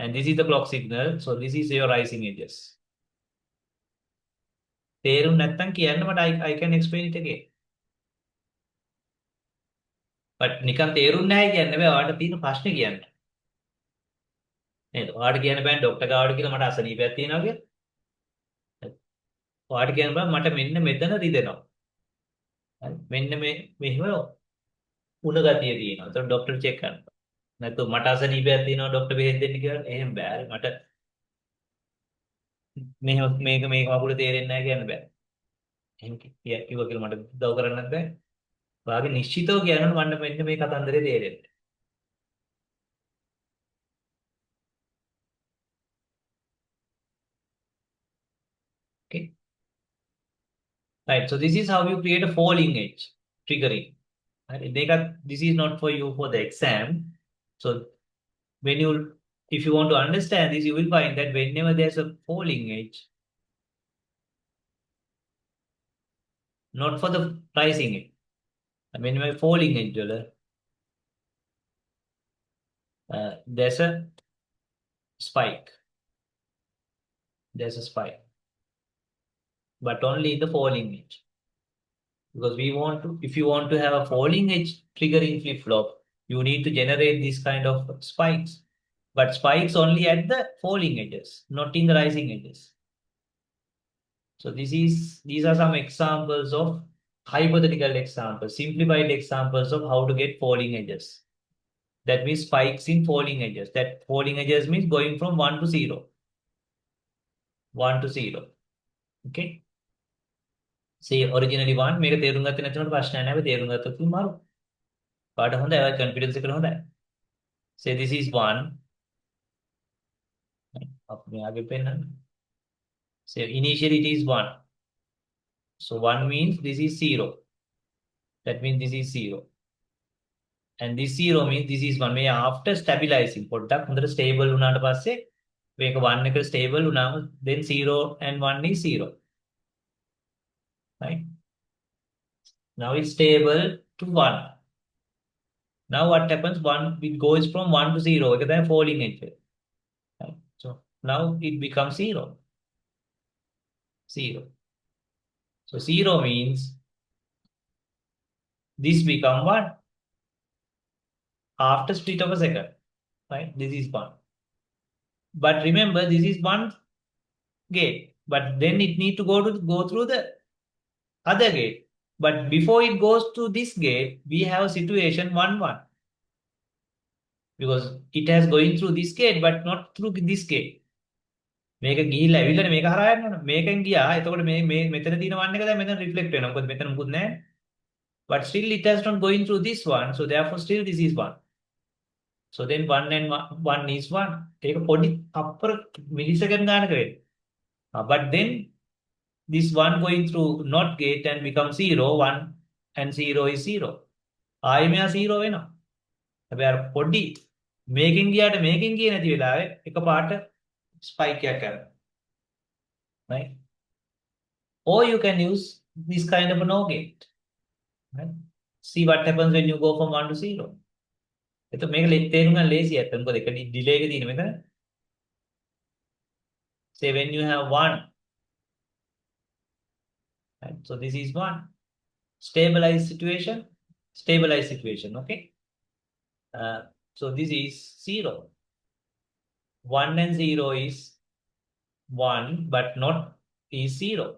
and this is the clock signal, so this is your rising edges. තේරුම් නැත්තම් කියන්න මට I can explain it again. But නිකන් තේරුම් නැහැ කියන්න බෑ. ඔයාලට තියෙන ප්‍රශ්නේ කියන්න. නේද? ඔයාලට කියන්න බෑ ડોක්ටර් ගාවට කියලා මට අසනීපයක් තියෙනවා කියලා. ඔයාලට කියන්න බෑ මට මෙන්න මෙතන රිදෙනවා. හරි. මෙන්න මෙහෙම උණ ගතිය තියෙනවා. ඒතකොට ડોක්ටර් චෙක් කරනවා. නැත්නම් මට අසනීපයක් තියෙනවා ડોක්ටර් බෙහෙත් දෙන්න කියලා. එහෙම බෑ. මට මේක මකුල තේරෙන්නේ නැහැ කියන්න බෑ. එහෙම කිව්වා කියලා මට උදව් කරන්නත් බෑ. ඔයාගේ නිශ්චිතව කියනොත් මන්න මෙන්න මේ කතන්දරේ තේරෙන්නේ. Okay. Right. So this is how you create a falling edge triggering. Right? This is not for you for the exam. So if you want to understand this, you will find that whenever there's a falling edge, not for the rising edge. When we're falling edge, there's a spike. There's a spike, but only in the falling edge. Because if you want to have a falling edge triggering flip flop, you need to generate this kind of spikes. But spikes only at the falling edges, not in the rising edges. So these are some examples of hypothetical examples, simplified examples of how to get falling edges. That means spikes in falling edges. That falling edges means going from 1 to 0. 1 to 0. Okay. Say originally 1, මේක තේරුම් ගත්තේ නැතිවට ප්‍රශ්නයක් නැහැ. තේරුම් ගත්තොත් මාරු. පාඩ හොඳයි. ඔය confidence එක හොඳයි. Say this is 1. අපි ආගේ පෙන්නන්න. Say initially it is 1. So 1 means this is 0. That means this is 0. And this 0 means this is 1. මේ after stabilizing පොඩ්ඩක් හොඳට stable වුණාට පස්සේ මේක 1 එක stable වුණාම then 0 and 1 is 0. Right? Now it's stable to 1. Now what happens? It goes from 1 to 0. Okay, then falling edge. Right? So now it becomes 0. 0. So So 0 means this become 1 after split of a second, right? This is 1. But remember, this is one gate, but then it need to go through the other gate. But before it goes to this gate, we have situation 1 1 because it has going through this gate, but not through this gate. මේක ගිහිල්ලා ඇවිල්ලානේ මේක හරහා යන්න ඕන. මේකෙන් ගියා. එතකොට මේ මෙතන තියෙන වන් එක දැන් මෙතන රිෆ්ලෙක්ට් වෙනවා. මොකද මෙතන මුකුත් නැහැ. But still it has not going through this one. So therefore still this is 1. So then 1 and 1 is 1. ඒක පොඩි අපර මිලිසෙකන්ඩ් ගානක වෙන්නේ. But then this 1 going through not gate and become 0, 1 and 0 is 0. ආයෙ මෙයා 0 වෙනවා. හැබැයි අර පොඩි මේකෙන් ගියාට මේකෙන් ගියේ නැති වෙලාවේ එකපාරට ස්පයික් එකක් කරනවා. Right? Or you can use this kind of a no gate. Right? See what happens when you go from 1 to 0. එතකොට මේක තේරුම් ගන්න ලේසියි අතන. මොකද එක ඩිලේ එක තියෙන මෙතන. Say when you have 1. Right? So this is 1. Stabilized situation, okay? So this is 0. 1 and 0 is 1, but not is 0.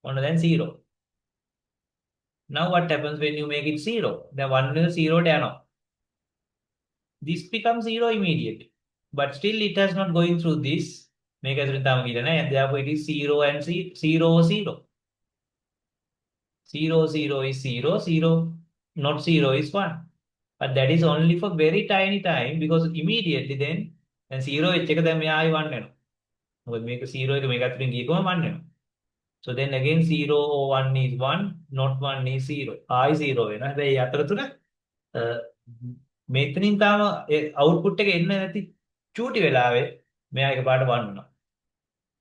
1 and then 0. Now what happens when you make it 0? The 1 is 0 down. This becomes 0 immediately. But still it has not going through this. Make as and therefore it is 0 and 0, 0. 0, 0 is 0, 0, not 0 is 1. But that is only for very tiny time because immediately then 0 එක දැන් මෙයා ආයි 1 වෙනවා. මොකද මේක 0 එක මේක අතරින් ගියකම 1 වෙනවා. So then again 0 or 1 is 1, not 1 is 0. ආයි 0 වෙනවා. හැබැයි අතරතුර මෙතනින් තාම output එක එන්නේ නැති චූටි වෙලාවේ මෙයා එකපාරට 1 වෙනවා.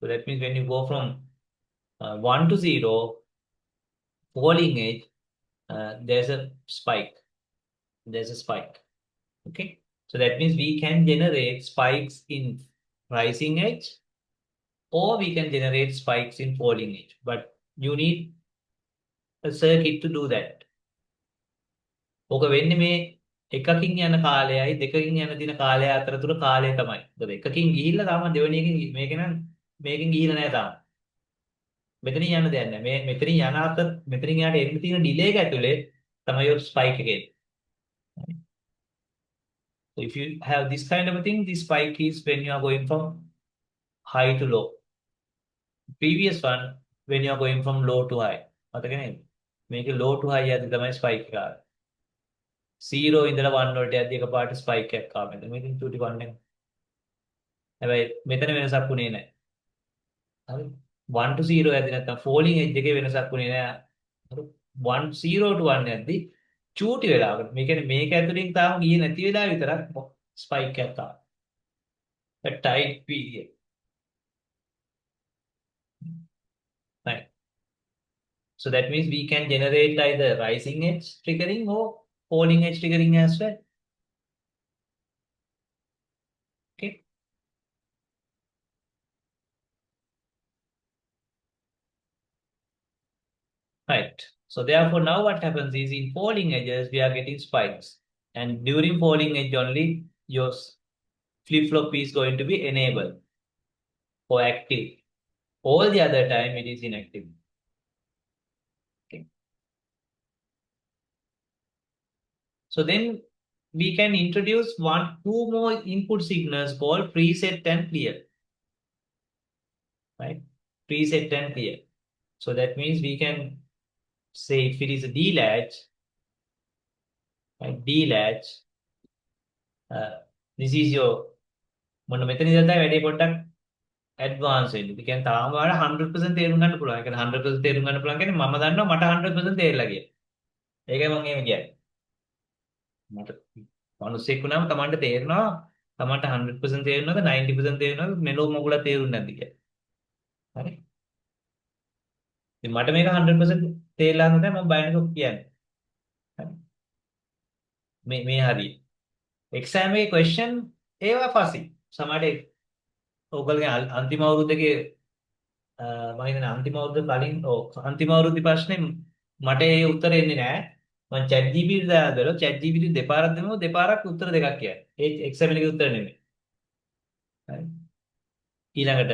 So that means when you go from 1 to 0 falling edge, there's a spike. Okay, so that means we can generate spikes in rising edge or we can generate spikes in falling edge, but you need a circuit to do that. ඕක වෙන්නේ මේ එකකින් යන කාලයයි දෙකකින් යන දින කාලය අතරතුර කාලය තමයි. මොකද එකකින් ගිහිල්ලා තාම දෙවෙනි එකකින් මේකෙන් ගිහිල්ලා නැහැ තාම. මෙතනින් යන්න දෙයක් නැහැ. මෙතනින් යන අතර මෙතනින් යාට එන්න තියෙන ඩිලේ එක ඇතුලේ තමයි ඔය ස්පයික් එක එන්නේ. So if you have this kind of a thing, this spike is when you are going from high to low. Previous one, when you are going from low to high. මතක නේද? මේක low to high යද්දි තමයි spike එක ආවේ. 0 ඉඳලා 1 වලට යද්දි එකපාරට spike එකක් ආවා. මෙතන චූටි 1 එක. හැබැයි මෙතන වෙනසක් වුණේ නැහැ. හරි? 1 to 0 යද්දි නැත්තම් falling edge එකේ වෙනසක් වුණේ නැහැ. හරි? 1 0 to 1 යද්දි චූටි වෙලාවකට මේ කියන්නේ මේක ඇතුලින් තාම ගියේ නැති වෙලාව විතරක් ස්පයික් එකක් ආවා. A tight period. Right. So that means we can generate either rising edge triggering or falling edge triggering as well. Okay. Right. So therefore now what happens is in falling edges we are getting spikes, and during falling edge only your flip-flop is going to be enabled or active. All the other time it is inactive. Okay. So then we can introduce two more input signals called preset and clear. Right? Preset and clear. So that means we can say if it is a D latch, right? D latch, this is your මොන මෙතන ඉඳලා වැඩි පොඩ්ඩක් advance වෙන්න. ඒ කියන්නේ තාම වල 100% තේරුම් ගන්න පුළුවන්. ඒ කියන්නේ 100% තේරුම් ගන්න පුළුවන් කියන්නේ මම දන්නවා මට 100% තේරෙලා ගියා. ඒකයි මම එහෙම කියන්නේ. මට මිනිස්සෙක් වුණාම Tamanට තේරෙනවා Tamanට 100% තේරෙනවද 90% තේරෙනවද මෙලෝ මොකලා තේරුන්නේ නැද්ද කියලා. හරි? ඉතින් මට මේක 100% තේරලා නැහැ මම බයනක කියන්නේ. හරි? මේ හරිය. එක්සෑම් එකේ question ඒවා ෆසි. සමහරට ඔයගොල්ලෝගේ අන්තිම අවුරුද්දේ මම හිතන්නේ අන්තිම අවුරුද්ද කලින් අන්තිම අවුරුද්දේ ප්‍රශ්නේ මට ඒ උත්තර එන්නේ නැහැ. මම chat GPT දාලා බලුවා chat GPT දෙපාරක් දෙනවා දෙපාරක් උත්තර දෙකක් කියන්නේ. ඒ එක්සැම් එකේ උත්තර නෙමෙයි. හරි. ඊළඟට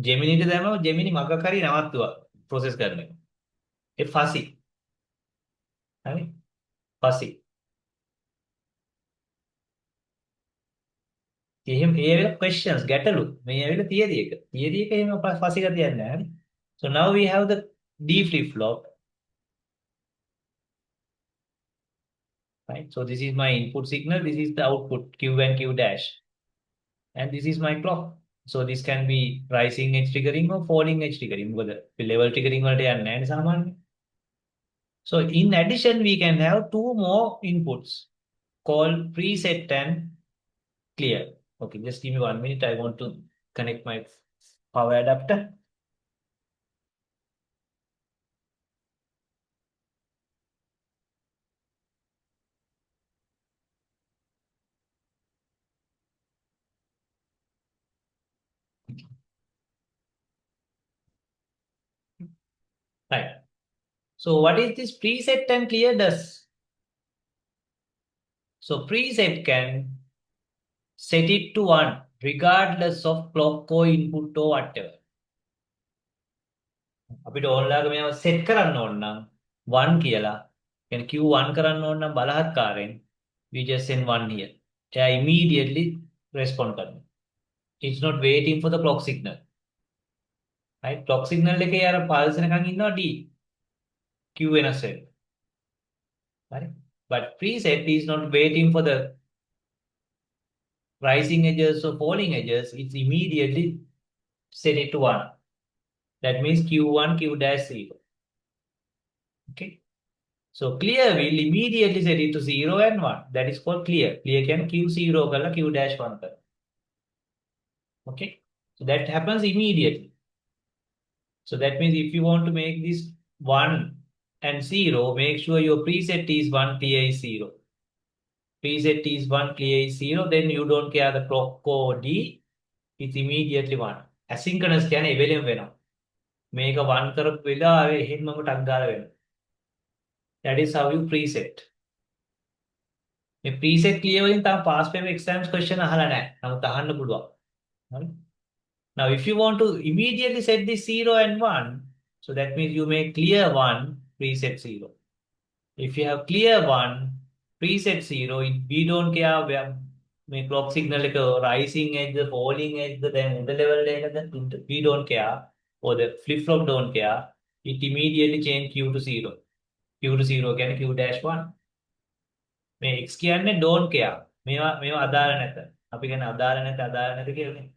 ජෙමිනිට දැම්මම ජෙමිනි මගක් හරි නවත්තුවා ප්‍රොසෙස් කරන එක. ඒ ෆසි. හරි. ෆසි. එහෙම ඒ වෙලාව questions ගැටලු මේ ඇවිල්ලා තියදී එක. තියදී එක එහෙම ෆසි ගතියක් නැහැ. හරි. So now we have the D flip flop. Right. So this is my input signal. This is the output Q and Q dash. And this is my clock. So this can be rising edge triggering or falling edge triggering. මොකද level triggering වලට යන්නේ නැහැ සාමාන්‍යයෙන්. So in addition, we can have two more inputs called preset and clear. Okay, just give me 1 minute. I want to connect my power adapter. Right. So what is this preset and clear does? So preset can set it to 1 regardless of clock or input or whatever. අපිට ඕන්ලාගේ මේව set කරන්න ඕන නම් 1 කියලා. يعني Q1 කරන්න ඕන නම් බලහත්කාරයෙන් we just send 1 here. එයා immediately respond කරනවා. It's not waiting for the clock signal. Right? Clock signal එකේ අර pulse එකකින් ඉන්නවා D. Q වෙනස් වෙනවා. Right? But preset is not waiting for the rising edges or falling edges. It's immediately set it to 1. That means Q1, Q dash 0. Okay. So clear will immediately set it to 0 and 1. That is called clear. Clear can Q0 kala Q dash 1 kala. Okay. So that happens immediately. So that means if you want to make this 1 and 0, make sure your preset is 1, clear is 0. Preset is 1, clear is 0. Then you don't care the clock code D. It's immediately 1. Asynchronous can එවෙලෙම වෙනවා. මේක 1 කරපු වෙලාවේ එහෙමම ටක් ගාලා වෙනවා. That is how you preset. මේ preset clear වලින් තාම pass paper exams question අහලා නැහැ. නමුත් අහන්න පුළුවන්. හරි? Now if you want to immediately set this 0 and 1, so that means you make clear 1, preset 0. If you have clear 1, preset 0, we don't care where මේ clock signal එක rising edge, falling edge, then the level එකද, we don't care, or the flip flop don't care. It immediately change Q to 0. Q to 0 කියන්නේ Q dash 1. මේ X කියන්නේ don't care. මේවා අදාළ නැත. අපි කියන්නේ අදාළ නැත කියන්නේ.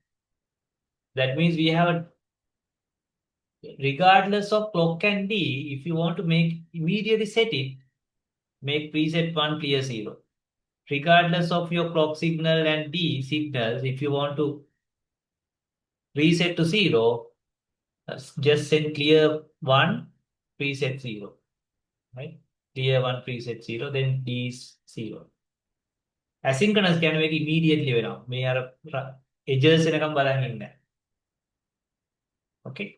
That means we have a, regardless of clock and D, if you want to make immediately set it, make preset 1 clear 0. Regardless of your clock signal and D signals, if you want to reset to 0, just send clear 1 preset 0. Right? Clear 1 preset 0, then D is 0. Asynchronous can make immediately වෙනවා. මේ අර edges එනකම් බලන් ඉන්න. Okay.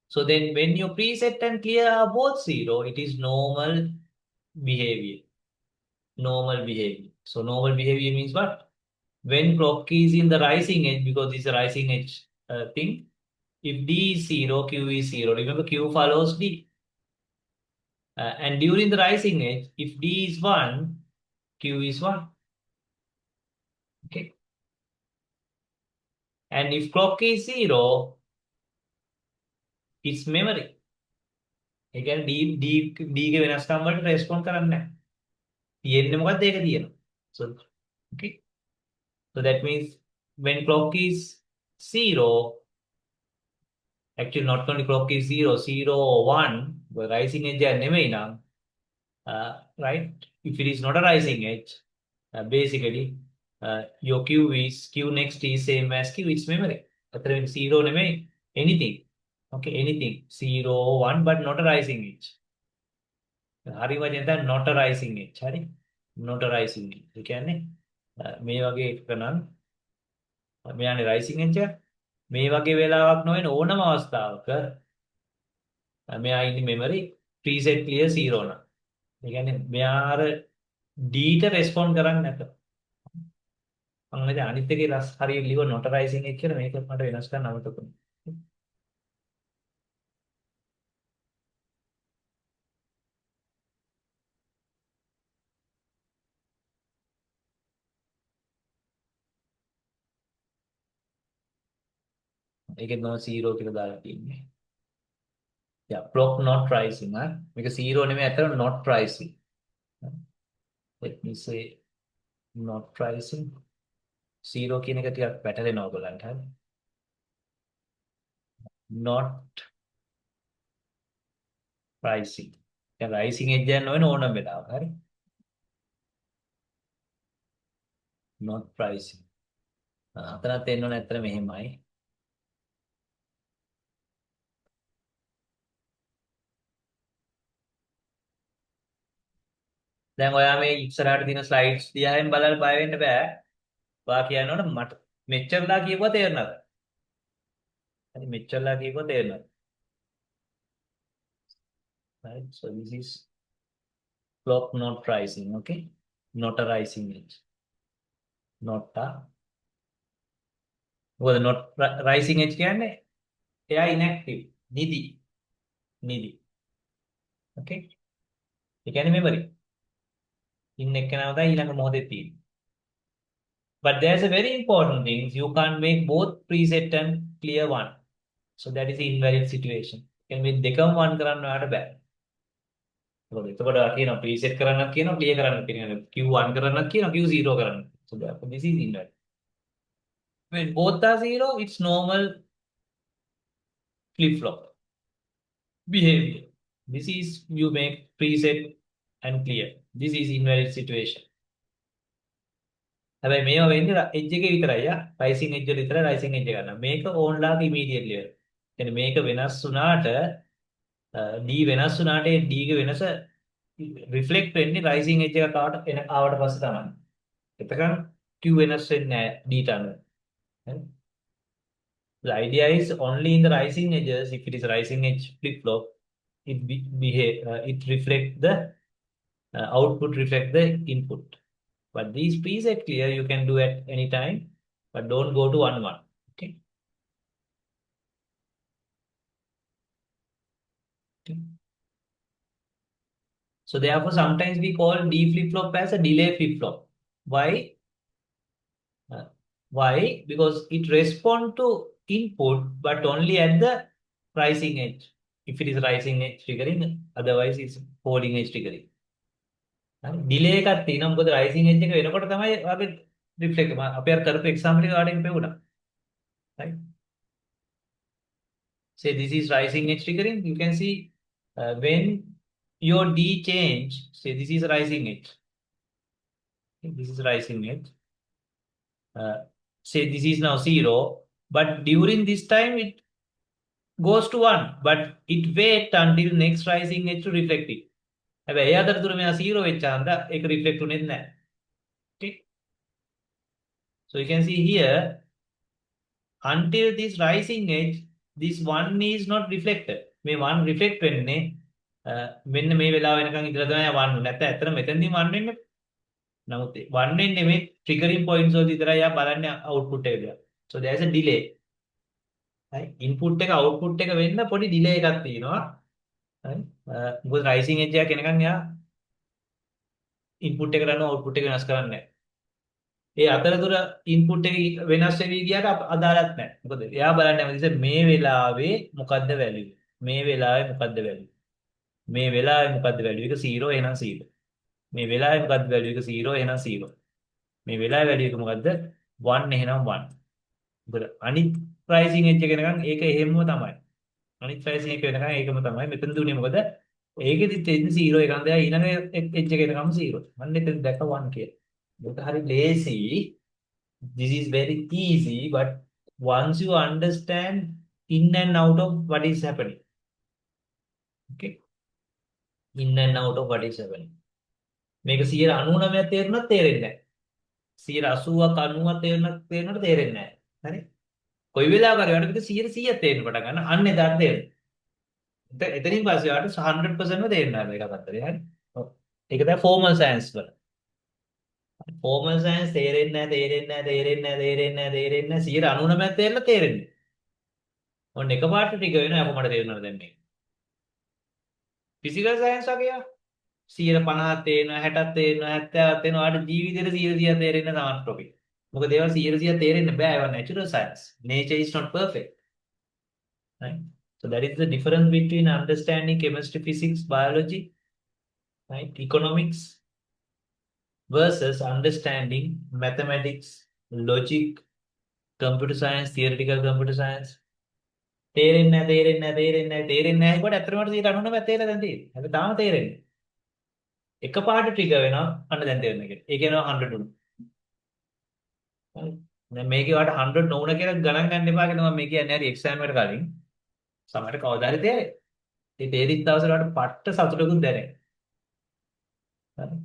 So then when your preset and clear are both 0, it is normal behavior. Normal behavior. So normal behavior means what? When clock is in the rising edge, because this is a rising edge thing, if D is 0, Q is 0. Remember Q follows D. And during the rising edge, if D is 1, Q is 1. Okay. And if clock is 0, it's memory. ඒ කියන්නේ D ගේ වෙනස්කම් වලට respond කරන්නේ නැහැ. තියෙන්නේ මොකද්ද ඒක තියෙනවා. So okay. So that means when clock is 0, actually not only clock is 0, 0 or 1, the rising edge නෙමෙයි නම්, right? If it is not a rising edge, basically your Q next is same as Q, it's memory. අතර 0 නෙමෙයි, anything. Okay, anything 0 1 but not a rising edge. හරි වචන තමයි not a rising edge. හරි? Not a rising edge. ඒ කියන්නේ මේ වගේ එකක නම් මෙයානේ රයිසින් එජ් එක. මේ වගේ වෙලාවක් නොවන ඕනම අවස්ථාවක මෙයා ඉන්නේ මෙමරි ප්‍රීසෙට් ක්ලියර් 0 නම්. ඒ කියන්නේ මෙයා අර D ට රෙස්පොන්ඩ් කරන්නේ නැත. මම හිතන්නේ අනිත් එකේ රස් හරියට ලිව not rising එජ් කියලා මේක මට වෙනස් කරන්න අමතක වුණා. ඒකෙත් මම 0 කියලා දාලා තියෙන්නේ. Yeah, block not rising හා මේක 0 නෙමෙයි අතන not rising. Let me say not rising 0 කියන එක ටිකක් පැටලෙනවා ඔයගලන්ට හරි. not rising. දැන් rising edge එක නොවන ඕනම වෙලාවක හරි. not rising. අතනත් එන්න ඕන ඇත්තට මෙහෙමයි. දැන් ඔයා මේ ඉස්සරහට තියෙන ස්ලයිඩ්ස් දිහාෙන් බලලා බය වෙන්න බෑ. ඔයා කියනවනේ මට මෙච්චරලා කියපුවා තේරෙනවද? හරි මෙච්චරලා කියපුවා තේරෙනවද? Right, so this is clock not rising, okay? Not a rising edge. Not a. මොකද not rising edge කියන්නේ එයා inactive. නිදි. නිදි. Okay? ඒ කියන්නේ memory. ඉන්න එක්කනව තමයි ඊළඟ මොහොතේ තියෙන්නේ. But there's a very important thing. You can't make both preset and clear one. So that is the invalid situation. Can මේ දෙකම one කරන්න ඔයාලට බෑ. එතකොට කියනවා preset කරන්නත් කියනවා clear කරන්නත් කියනවා. Q1 කරන්නත් කියනවා Q0 කරන්නත්. So therefore this is invalid. When both are 0, it's normal flip-flop behavior. This is you make preset and clear. This is invalid situation. හැබැයි මේවා වෙන්නේ එජ් එකේ විතරයි රයිසින් එජ් වල විතරයි රයිසින් එජ් එක ගන්න. මේක ඕන්ලාගේ ඉමීඩියට්ලි වෙනවා. يعني මේක වෙනස් වුණාට D වෙනස් වුණාට ඒ D ගේ වෙනස රිෆ්ලෙක්ට් වෙන්නේ රයිසින් එජ් එක ආවට පස්සේ තමයි. එතකන් Q වෙනස් වෙන්නේ නැහැ D ට අනුව. හරි. The idea is only in the rising edges. If it is rising edge flip flop, it reflect the output reflect the input. But these preset clear you can do at any time, but don't go to 1-1. Okay. Okay. So therefore, sometimes we call D flip flop as a delay flip flop. Why? Why? Because it responds to input, but only at the rising edge. If it is rising edge triggering, otherwise it's falling edge triggering. Delay එකක් තියෙනවා මොකද රයිසින් edge එක වෙනකොට තමයි අපි reflect අපි අර කරපු එක්සැම්පල් එක වලින් පෙවුණා. Right? Say this is rising edge triggering. You can see when your D change, say this is rising edge. Okay, this is rising edge. Say this is now 0, but during this time it goes to 1, but it wait until next rising edge to reflect it. හැබැයි ඒ අතරතුර මෙයා 0 වෙච්චාන්ද ඒක reflect උනේ නැහැ. Okay. So you can see here until this rising edge this 1 is not reflected. මේ 1 reflect වෙන්නේ මෙන්න මේ වෙලාව වෙනකන් ඉඳලා තමයි 1 නැත්නම් ඇත්තට මෙතනදී 1 වෙන්නේ. නමුත් 1 වෙන්නේ මේ triggering points වල විතරයි යා බලන්නේ output එක දිහා. So there is a delay. right? Input එක output එක වෙන්න පොඩි delay එකක් තියෙනවා. හරි. මොකද rising edge එක එනකන් යා input එකට අනුව output එක වෙනස් කරන්නේ නැහැ. ඒ අතරතුර input එක වෙනස් වෙවි ගියාට අදාළත් නැහැ. මොකද එයා බලන්නේ හැමතිස්සෙම මේ වෙලාවේ මොකද්ද value? මේ වෙලාවේ මොකද්ද value? මේ වෙලාවේ මොකද්ද value? එක 0 එහෙනම් 0. මේ වෙලාවේ මොකද්ද value? එක 0 එහෙනම් 0. මේ වෙලාවේ value එක මොකද්ද? 1 එහෙනම් 1. මොකද අනිත් pricing edge එක එනකන් ඒක එහෙමම තමයි. අනිත් pricing එක වෙනකන් ඒකම තමයි. මෙතන දුන්නේ මොකද? ඒකෙදිත් එන්නේ 0 එකක් දෙයා ඊළඟ edge එක එනකම් 0. මම එතන දැක්ක 1 කියලා. ඒක හරි lazy. This is very easy, but once you understand in and out of what is happening, okay, in and out of what is happening. මේක 99ක් තේරුණත් තේරෙන්නේ නැහැ. 80ක් 90ක් තේරුණත් තේරෙන්නේ නැහැ. හරි. කොයි වෙලාවක හරි ඔයාලට 100% තේරෙන්න පටන් ගන්න. අන්න එදාට තේරෙනවා. එතනින් පස්සේ ඔයාලට 100%ම තේරෙනවා මේක අතරේ. හරි. ඔව්. ඒක තමයි ෆෝමල් සයන්ස් වල. ෆෝමල් සයන්ස් තේරෙන්නේ නැහැ, තේරෙන්නේ නැහැ, තේරෙන්නේ නැහැ, තේරෙන්නේ නැහැ, තේරෙන්නේ නැහැ. 99% තේරෙලා තේරෙන්නේ. ඔන්න එකපාරට ටික වෙනවා අපෝ මට තේරෙනවා දැන් මේක. ෆිසිකල් සයන්ස් වගේ 150ක් තේරෙනවා, 60ක් තේරෙනවා, 70ක් තේරෙනවා. ආට ජීවිතේට 100% තේරෙන්නේ සමහර ටොපික්. මොකද ඒවා 100% තේරෙන්න බෑ. ඒවා natural science. Nature is not perfect. Right? So that is the difference between understanding chemistry, physics, biology, right? Economics versus understanding mathematics, logic, computer science, theoretical computer science. තේරෙන්නේ නැහැ, තේරෙන්නේ නැහැ, තේරෙන්නේ නැහැ, තේරෙන්නේ නැහැ. ඒකට ඇත්තටම 99% තේරෙලා දැන් තියෙන්නේ. හැබැයි තාම තේරෙන්නේ. එකපාරට ට්‍රිගර් වෙනවා. අන්න දැන් තේරෙනවා කියන්නේ. ඒ කියනවා 100 උණු. හරි. දැන් මේකේ වාට 100 නොවුන කියලා ගණන් ගන්න එපා කියලා මම මේ කියන්නේ හරි එක්සෑම් එකට කලින්. සමහරට කවදා හරි තේරෙයි. ඒ තේරිච්ච දවසට වාට පට්ට සතුටකුත් දැනෙයි. හරි.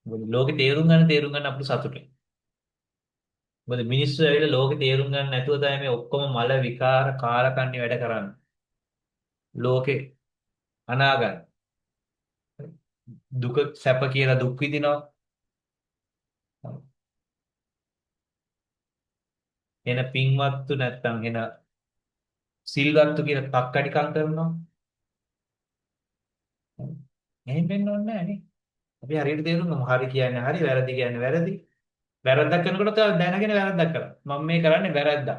මොකද ලෝකේ තේරුම් ගන්න අපිට සතුටුයි. මොකද මිනිස්සු ඇවිල්ලා ලෝකේ තේරුම් ගන්න නැතුව තමයි මේ ඔක්කොම මල විකාර කාලකන්ණි වැඩ කරන්නේ. ලෝකේ අනාගත දුක සැප කියලා දුක් විඳිනවා. එන පින්වත්තු නැත්තම් එන සිල්වත්තු කියලා තක්කඩිකම් කරනවා. එහෙම වෙන්න ඕනේ නැහැ නේ. අපි හරියට තේරුම් ගමු. හරි කියන්නේ හරි, වැරදි කියන්නේ වැරදි. වැරද්දක් කරනකොට තව දැනගෙන වැරද්දක් කරා. මම මේ කරන්නේ වැරද්දක්.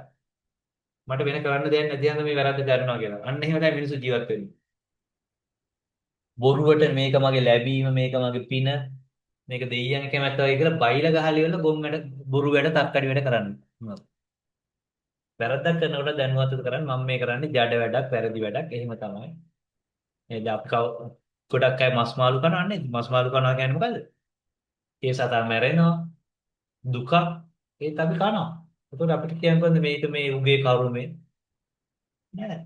මට වෙන කරන්න දෙයක් නැති හන්ද මේ වැරද්ද කරනවා කියලා. අන්න එහෙම තමයි මිනිස්සු ජීවත් වෙන්නේ. බොරුවට මේක මගේ ලැබීම, මේක මගේ පින, මේක දෙයියන්ගේ කැමැත්ත වගේ කියලා බයිලා ගහලා ඉවරලා ගොන් වැඩ, බොරු වැඩ, තක්කඩි වැඩ කරන්නේ. වැරද්දක් කරනකොට දැනුවත්ව කරන්නේ මම මේ කරන්නේ ජඩ වැඩක්, වැරදි වැඩක්. එහෙම තමයි. නේද? අපි ගොඩක් අය මස් මාළු කනවන්නේ. මස් මාළු කනවා කියන්නේ මොකද්ද? ඒ සතා මැරෙනවා, දුක ඒත් අපි කනවා. ඒකට අපිට කියන්න පුළුවන් මේක මේ උගේ කරුමේ නෑ.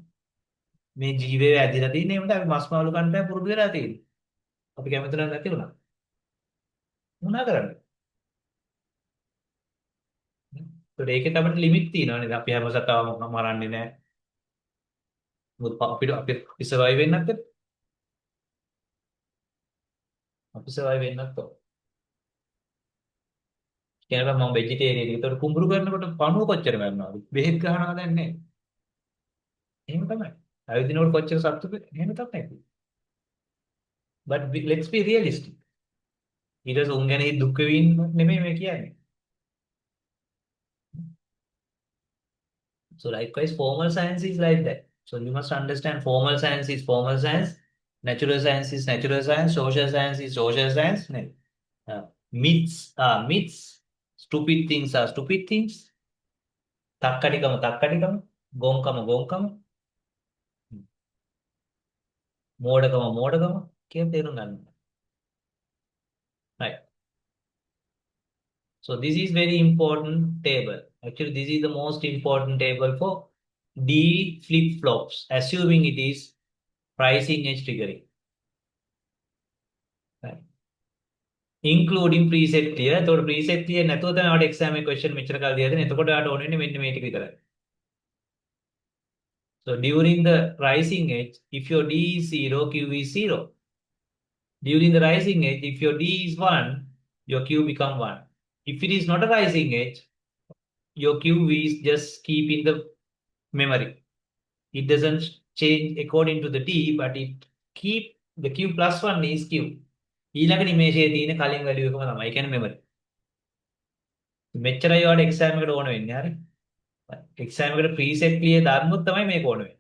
මේ ජීවය ඇදිලා තියෙන්නේ එහෙමද අපි මස් මාළු කන්න පුරුදු වෙලා තියෙන්නේ. අපි කැමති නැති වුණා. මොනා කරන්නේ? ඒකට ඒකේ අපිට ලිමිට් තියෙනවා නේද? අපි හැම සතාවම මරන්නේ නෑ. මොකද අපි සර්වයිව් වෙන්නත් එපා. අපි සර්වයිව් වෙන්නත් ඕන. කියනවා මම වෙජිටේරියන්. ඒකට කුඹුරු කරනකොට පණුව කොච්චර මරනවද? බෙහෙත් ගහනවා දැන් නේ. එහෙම තමයි. ඇවිදිනකොට කොච්චර සතුටුද? එහෙම තමයි. But let's be realistic. ඊට පස්සේ උන් ගැන දුක් වෙමින් නෙමෙයි මේ කියන්නේ. So likewise, formal science is like that. So you must understand formal science is formal science, natural science is natural science, social science is social science. Myths are myths, stupid things are stupid things, takkadikama takkadikama, ගොංකම ගොංකම, මෝඩකම මෝඩකම කියන තේරුම් ගන්න. Right. So this is very important table. Actually, this is the most important table for D flip-flops, assuming it is pricing edge triggering. Right. Including preset clear. So preset clear නැතුව තමයි ඔයාලට exam එක question මෙච්චර කාලේ දීලා තියෙන්නේ. එතකොට ඔයාලට ඕන වෙන්නේ මෙන්න මේ ටික විතරයි. So during the rising edge, if your D is 0, Q is 0. During the rising edge, if your D is 1, your Q become 1. If it is not a rising edge, your Q is just keep in the memory. It doesn't change according to the D, but it keep the Q plus 1 is Q. ඊළඟ නිමේෂයේ තියෙන කලින් value එකම තමයි. ඒ කියන්නේ memory. මෙච්චරයි ඔයාලට exam එකට ඕන වෙන්නේ. හරි. එක්සෑම් එකට ප්‍රීසෙට් ක්ලියර් දාන්නොත් තමයි මේක ඕන වෙන්නේ.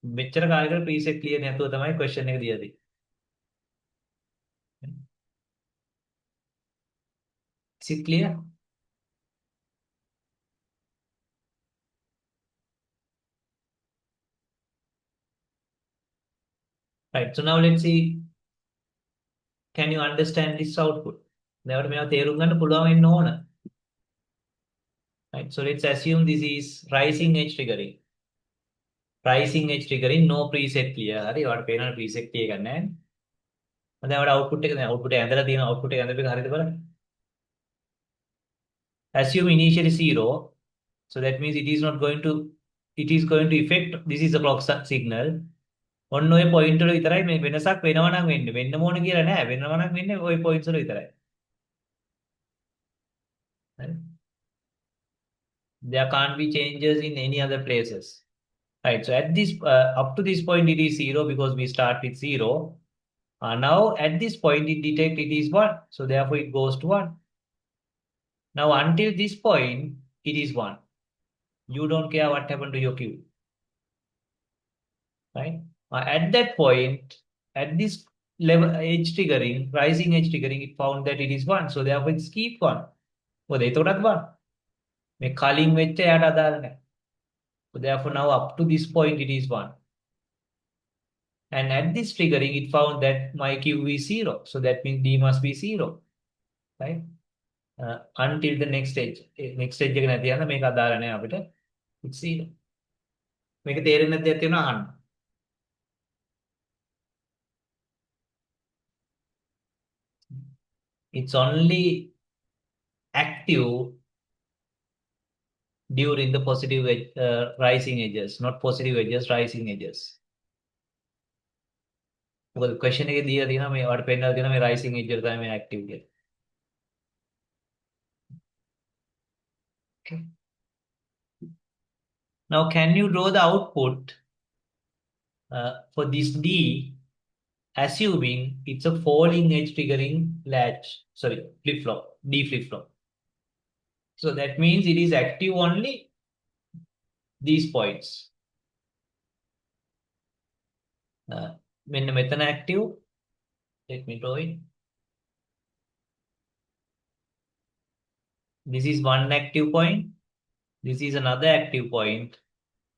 මෙච්චර කාලයකට ප්‍රීසෙට් ක්ලියර් නැතුව තමයි ක්වෙස්චන් එක දීලා තියෙන්නේ. Is it clear? Right. So now let's see. Can you understand this output? දැන් මේවා තේරුම් ගන්න පුළුවන් වෙන්න ඕන. Right. So let's assume this is rising edge triggering. Rising edge triggering, no preset clear. හරි. ඔයාලට පේනවා preset clear එකක් නැහැ. දැන් ඔයාලට output එක දැන් output එක ඇඳලා තියෙන output එක ඇඳපු එක හරියද බලන්න. assume initially 0. So that means it is not going to, it is going to affect, this is the clock signal. ඔන්න ඔය පොයින්ට් වල විතරයි මේ වෙනසක් වෙනවා නම් වෙන්නේ. වෙන්න ඕන කියලා නෑ. වෙනවා නම් වෙන්නේ ඔය පොයින්ට්ස් වල විතරයි. හරි. There can't be changes in any other places. Right. So at this up to this point it is 0 because we start with 0. Now at this point it detect it is 1. So therefore it goes to 1. Now until this point it is 1. You don't care what happened to your Q. Right. At that point, at this level edge triggering, rising edge triggering, it found that it is 1. So therefore it's keep 1. මොකද ඒතකොටත් 1. මේ කලින් වෙච්ච එයාට අදාළ නැහැ. So therefore now up to this point it is 1. And at this triggering it found that my Q is 0. So that means D must be 0. Right? Until the next stage. Next stage එක නැති යන මේක අදාළ නැහැ අපිට. It's 0. මේක තේරෙන්නේ නැති දෙයක් තියෙනවා අහන්න. It's only active during the positive rising edges, not positive edges, rising edges. මොකද question එකේ දීලා තියෙනවා මේ වට පෙන්නලා තියෙනවා මේ rising edge එක තමයි මේ active කියලා. Okay. Now can you draw the output for this D assuming it's a falling edge triggering flip-flop, D flip-flop. So that means it is active only these points. When මෙතන active, let me draw it. This is one active point. This is another active point.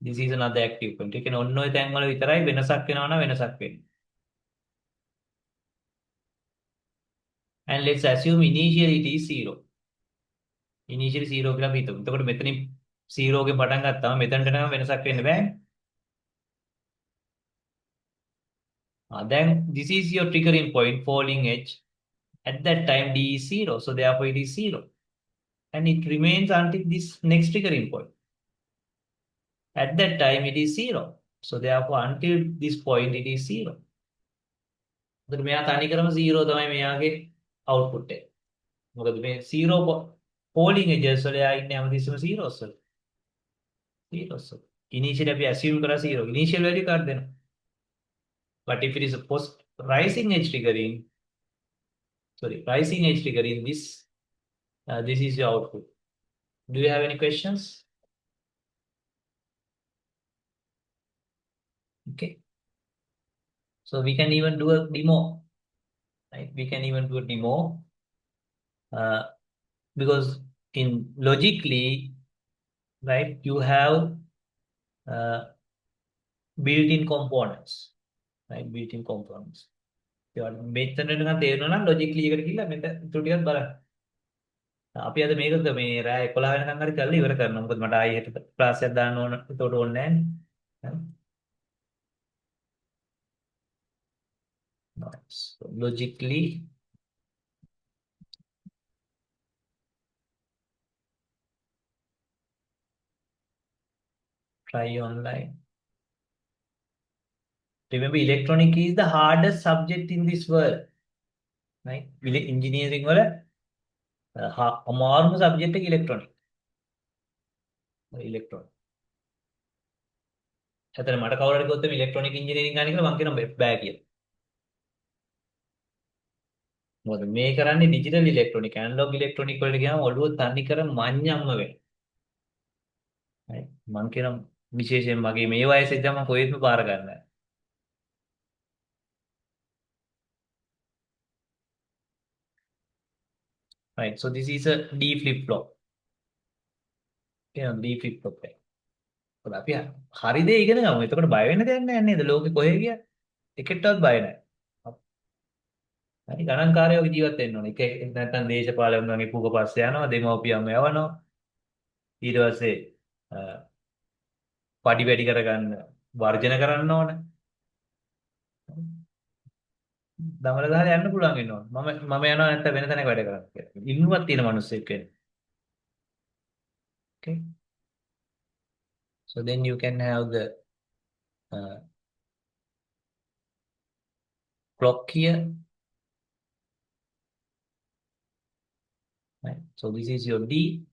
This is another active point. ඒ කියන්නේ ඔන්න ඔය තැන් වල විතරයි වෙනසක් වෙනවා නම් වෙනසක් වෙන්නේ. And let's assume initially it is 0. Initially 0 කියලා අපි හිතමු. එතකොට මෙතනින් 0 ගෙන් පටන් ගත්තාම මෙතනට නම් වෙනසක් වෙන්න බෑනේ. Then this is your triggering point, falling edge. At that time D is 0. So therefore it is 0. And it remains until this next triggering point. At that time it is 0. So therefore until this point it is 0. එතකොට මෙයා තනිකරම 0 තමයි මෙයාගේ output එක. මොකද මේ 0 falling edges වල එයා ඉන්නේ හැමතිස්සෙම 0s වල. 0s වල. Initially අපි assume කරා 0. Initial value කාට දෙනවා? But if it is a rising edge triggering, this is your output. Do you have any questions? Okay. So we can even do a demo. Right? We can even do a demo because in logically, right, you have built-in components. Right? Built-in components. මෙතන නිකන් තේරෙනවා නම් logically එකට ගිහිල්ලා මෙතන ඊට ටිකක් බලන්න. අපි අද මේක මේ රෑ 11 වෙනකන් හරි කරලා ඉවර කරනවා. මොකද මට ආයෙ හෙට ක්ලාස් එකක් දාන්න ඕන. ඒකට ඕනේ නැහැ. So logically try online. Remember, electronic is the hardest subject in this world. Right? Engineering වල අමාරුම subject එක electronic. Electronic. ඇත්තට මට කවුරු හරි කිව්වොත් මේ electronic engineering ගන්න කියලා මම කියනවා බෑ කියලා. මොකද මේ කරන්නේ digital electronic, analog electronic වලට ගියාම ඔළුව තනි කර මඤ්ඤම්ම වෙනවා. right? මම කියනවා විශේෂයෙන් මගේ මේ වයසේ ඉඳන් මම කොහෙත්ම බාර ගන්න නැහැ. Right, so this is a D flip-flop. D flip-flop එක. ඔතන අපි හරි දේ ඉගෙන ගමු. එතකොට බය වෙන්න දෙයක් නැහැ නේද? ලෝකෙ කොහෙ ගියත් එකෙක්ටවත් බය නැහැ. හරි ගණන්කාරයෝ ජීවත් වෙන්න ඕනේ. එක නැත්නම් දේශපාලනඥයන්ගේ පුක පස්සේ යනවා, දෙමව්පියන්ම යවනවා. ඊට පස්සේ පඩි වැඩි කරගන්න වර්ජන කරන්න ඕනේ. දමල දාලා යන්න පුළුවන් වෙනවා. මම යනවා නැත්නම් වෙන තැනක වැඩ කරන්න කියලා. ඉන්නවත් තියෙන මිනිස්සෙක් වෙන්නේ. Okay. So then you can have the clock here. Right. So this is your D.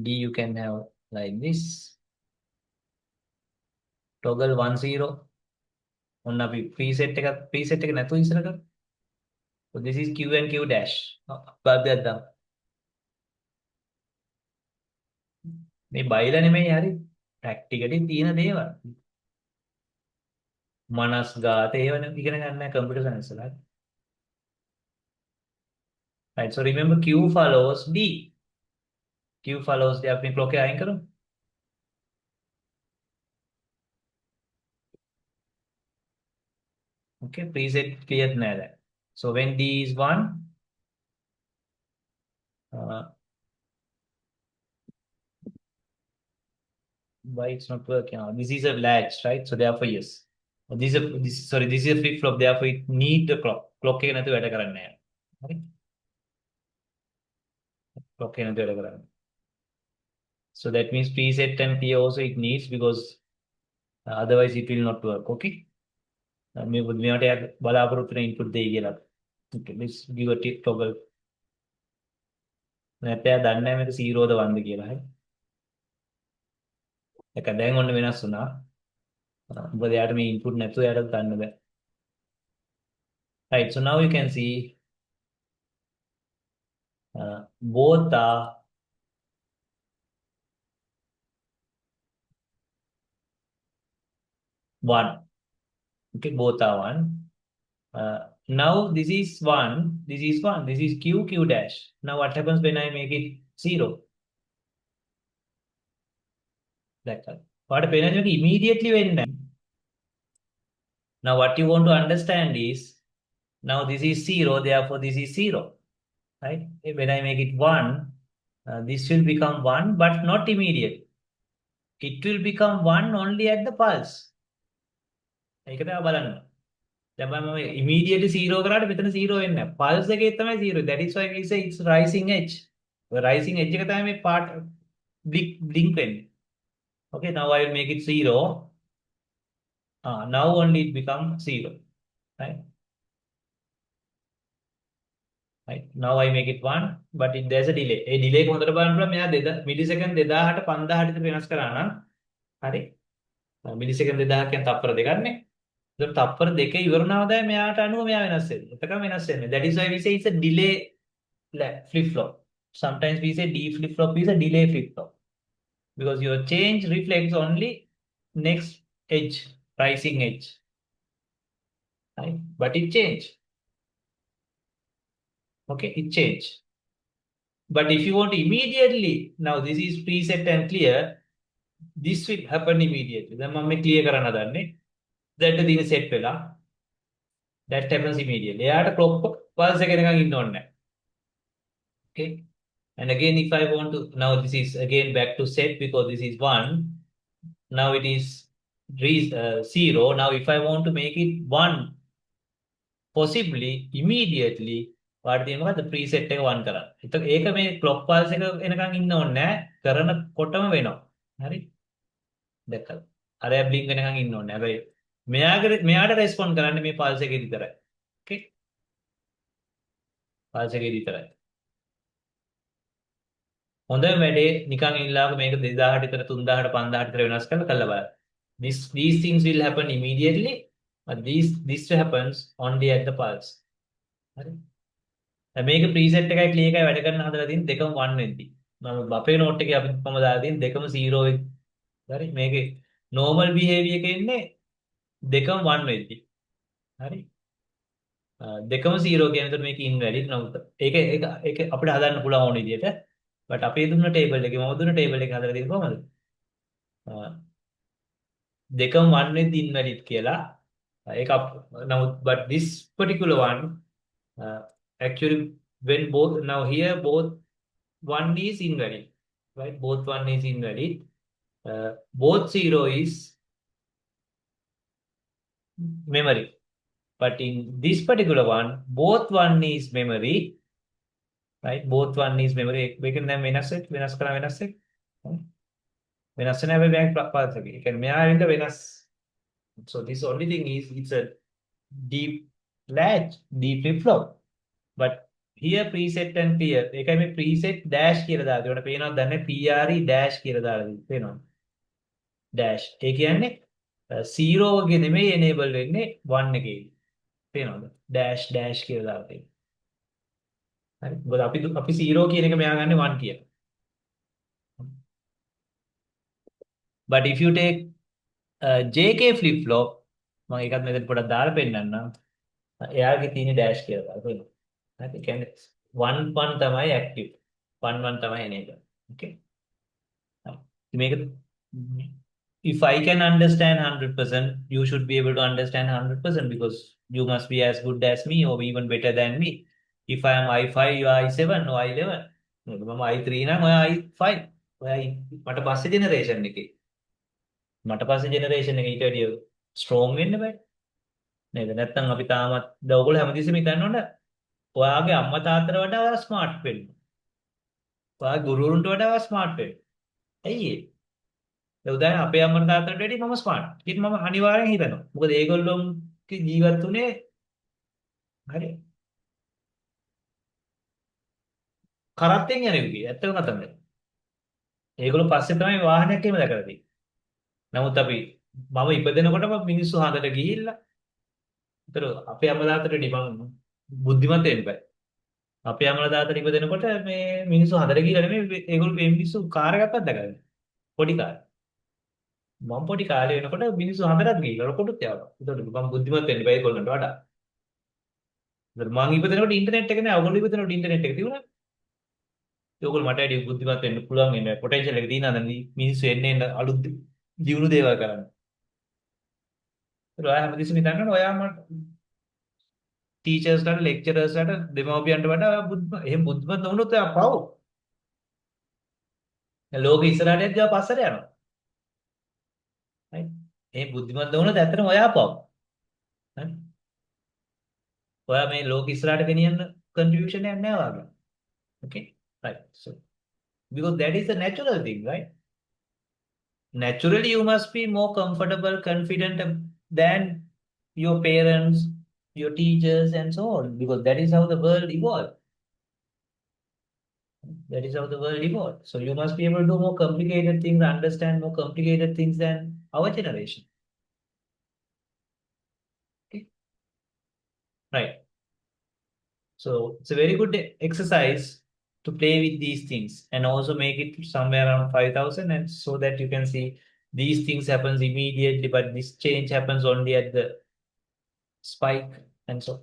D you can have like this. Toggle 1 0. ඔන්න අපි preset එක නැතුව ඉස්සර කරමු. So this is Q and Q dash. බල්බයක් දාමු. මේ බයිලා නෙමෙයි හරි. ප්‍රැක්ටිකලි තියෙන දේවල්. මනස්ගාත ඒව ඉගෙන ගන්න කම්පියුටර් සයන්ස් වල. Right. So remember Q follows D. Q follows D. अपनी clock අයින් කරමු. Okay, preset clear නෑ දැන්. So when D is 1, why it's not working out? This is a latch, right? So therefore yes. This is a flip flop. Therefore it need the clock. Clock එක නැතුව වැඩ කරන්නේ නැහැ. හරි? Clock එක නැතුව වැඩ කරන්නේ. So that means preset and clear also it needs because otherwise it will not work. Okay? මේ මෙයාට බලාපොරොත්තු වෙන input දෙයි කියලා. Okay, let's give a toggle. නැත්නම් එයා දන්නේ නැහැ මේක 0ද 1ද කියලා. හරි? ඒක දැන් ඔන්න වෙනස් වුණා. මොකද එයාට මේ input නැතුව එයාට ගන්න බෑ. Right, so now you can see both are one. Okay, both are one. Now this is one, this is one, this is Q, Q dash. Now what happens when I make it 0? That what happens immediately when now what you want to understand is now this is 0, therefore this is 0. Right? When I make it 1, this will become 1, but not immediate. It will become 1 only at the pulse. ඒක තමයි බලන්න. දැන් මම immediately 0 කරාට මෙතන 0 වෙන්නේ නැහැ. pulse එකේ තමයි 0. That is why we say it's rising edge. Rising edge එක තමයි මේ part blink වෙන්නේ. Okay, now I will make it 0. Now only it becomes 0. Right? Right. Now I make it 1, but there's a delay. A delay එක හොඳට බලන්න පුළුවන්. මෙයා millisecond 2000ට 5000ට විතර වෙනස් කරා නම් හරි. මිලිසෙකන්ඩ් 2000 කියන්නේ තප්පර දෙකක්නේ. ඒක තප්පර දෙක ඉවරනවද මෙයාට අනුව මෙයා වෙනස් වෙන්නේ. එතකම වෙනස් වෙන්නේ. That is why we say it's a delay flip flop. Sometimes we say D flip flop is a delay flip flop because your change reflects only next edge, rising edge. Right? But it changed. Okay, it changed. But if you want to immediately, now this is preset and clear, this will happen immediately. Then මම clear කරන්න හදන්නේ. That දින set වෙලා. That happens immediately. එයාට clock pulse එක එනකන් ඉන්න ඕනේ නැහැ. Okay. And again, if I want to, now this is again back to set because this is 1. Now it is 0. Now if I want to make it 1, possibly immediately, what the preset එක 1 කරන්න. ඒක මේ clock pulse එක එනකන් ඉන්න ඕනේ නැහැ. කරනකොටම වෙනවා. හරි? දැක්කද? අරයා blink වෙනකන් ඉන්න ඕනේ. හැබැයි මෙයාට respond කරන්නේ මේ pulse එකේ විතරයි. Okay? pulse එකේ විතරයි. හොඳම වැඩේ නිකන් ඉල්ලාක මේක 2000ට විතර 3000ට 5000ට විතර වෙනස් කරලා බලන්න. These things will happen immediately, but this happens only at the pulse. හරි? මේක preset එකයි clear එකයි වැඩ කරන හදලා තියෙන දෙකම 1 වෙද්දි. මම අපේ note එකේ අපි කොහමද දාලා තියෙන දෙකම 0 වෙද්දි. හරි? මේකේ normal behavior එකේ ඉන්නේ දෙකම 1 වෙද්දි. හරි? දෙකම 0 කියන එතකොට මේක invalid නමුත් ඒක අපිට හදන්න පුළුවන් ඕන විදියට. but අපේ දුන්න table එකේ මම දුන්න table එක හදලා තියෙන්නේ කොහමද? දෙකම 1 වෙද්දි invalid කියලා. ඒක නමුත් but this particular one actually when both now here both 1 is invalid, right? Both 1 is invalid. Both 0 is memory. But in this particular one, both 1 is memory, right? Both one is memory. එකෙන් දැන් වෙනස් කරා වෙනස් එක. වෙනස් වෙන හැබැයි bag pass එකේ. ඒ කියන්නේ මෙහා වෙන්න වෙනස්. So this only thing is it's a deep latch, deep flip flop. But here preset and clear. ඒකයි මේ preset dash කියලා දාලා. ඒකට පේනවද දන්නේ PRE dash කියලා දාලා තියෙනවා. dash. ඒ කියන්නේ 0 වගේ නෙමෙයි enable වෙන්නේ 1 එකේ. පේනවද? dash dash කියලා දාලා තියෙනවා. හරි. මොකද අපි 0 කියන එක මෙයා ගන්නේ 1 කියලා. But if you take JK flip flop මම ඒකත් මෙතන පොඩ්ඩක් දාලා පෙන්නන්නම්. එයාගේ තියෙන dash කියලා දාලා පෙන්නනවා. හරි. ඒ කියන්නේ 1 1 තමයි active. 1 1 තමයි enable. Okay. Make it, if I can understand 100%, you should be able to understand 100% because you must be as good as me or even better than me. If I am I5, you are I7 or I11. මම I3 නම් ඔයා I5. ඔයා මට පස්සේ generation එකේ. මට පස්සේ generation එකේ ඊට වැඩිය ස්ට්‍රෝං වෙන්න බෑ. නේද? නැත්තම් අපි තාමත් ඔයගොල්ලෝ හැමතිස්සෙම හිතන්න ඕන ඔයාගේ අම්මා තාත්තට වඩා ඔයා ස්මාර්ට් වෙන්න. ඔයාගේ ගුරුවරුන්ට වඩා ඔයා ස්මාර්ට් වෙන්න. ඇයි ඒ? උදාහරණ අපේ අම්මලා තාත්තට වැඩිය මම ස්මාර්ට්. ඉතින් මම අනිවාර්යෙන් හිතනවා. මොකද ඒගොල්ලෝගේ ජීවත් උනේ හරි කරත්තෙන් යන විදිය. ඇත්තම කතන්දර. ඒගොල්ලෝ පස්සේ තමයි වාහනයක් එහෙම දැකලා තියෙන්නේ. නමුත් අපි මම ඉපදෙනකොටම මිනිස්සු හදට ගිහිල්ලා. ඒතර අපේ අම්මලා තාත්තට වැඩිය මම බුද්ධිමත් වෙන්න බෑ. අපේ අම්මලා තාත්තට ඉපදෙනකොට මේ මිනිස්සු හදට ගිහිල්ලා නෙමෙයි ඒගොල්ලෝ මේ මිනිස්සු කාර් එකක්වත් දැකලා නැහැ. පොඩි කාර්. මම පොඩි කාලේ වෙනකොට මිනිස්සු හදටත් ගිහිල්ලා රොකොටුත් යවනවා. ඒතකොට මම බුද්ධිමත් වෙන්න බෑ ඒගොල්ලන්ට වඩා. ඒතර මං ඉපදෙනකොට ඉන්ටර්නෙට් එක නෑ. ඔයගොල්ලෝ ඉපදෙනකොට ඉන්ටර්නෙට් එක තිබුණා. ඒගොල්ලෝ මට වැඩි බුද්ධිමත් වෙන්න පුළුවන් වෙන පොටෙන්ෂල් එක තියෙනවා නම් මිනිස්සු එන්න අලුත් දියුණු දේවල් කරන්න. ඒතර ඔයා හැමදෙස්සම හිතන්න ඔයා මට ටීචර්ස්ලාට ලෙක්චරර්ස්ලාට දෙමව්පියන්ට වඩා ඔයා එහෙම බුද්ධිමත් නොවුනොත් ඔයා පව්. ලෝකෙ ඉස්සරහට යද්දී ඔයා පස්සට යනවා. right? මේ බුද්ධිමත් නොවුනොත් ඇත්තටම ඔයා පව්. හරි? ඔයා මේ ලෝකෙ ඉස්සරහට ගෙනියන්න contribution එකක් නෑ ඔයාගේ. Okay? Right. So because that is the natural thing, right? Naturally, you must be more comfortable, confident than your parents, your teachers, and so on, because that is how the world evolved. That is how the world evolved. So you must be able to do more complicated things, understand more complicated things than our generation. Okay? Right. So it's a very good exercise to play with these things and also make it somewhere around 5,000 and so that you can see these things happens immediately, but this change happens only at the spike and so.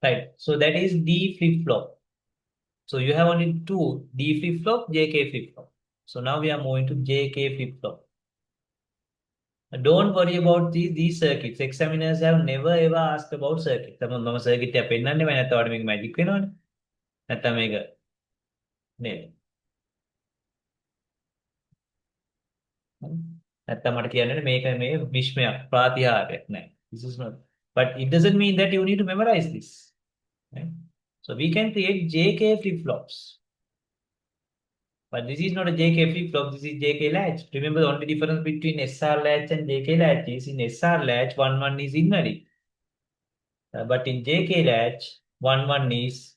Right. So that is D flip-flop. So you have only two, D flip-flop, JK flip-flop. So now we are moving to JK flip-flop. Don't worry about these circuits. Examiners have never ever asked about circuit. මම circuit එක පෙන්නන්නේ නැහැ නැත්නම් මේක magic වෙනවනේ. නැත්නම් මේක නේද? නැත්නම් මට කියන්න මේක මේ විශ්මයක් ප්‍රාතිහාර්යයක් නෑ. This is not. But it doesn't mean that you need to memorize this. Right? So we can create JK flip-flops. But this is not a JK flip-flop, this is JK latch. Remember the only difference between SR latch and JK latch is in SR latch, 1 1 is invalid. But in JK latch, 1 1 is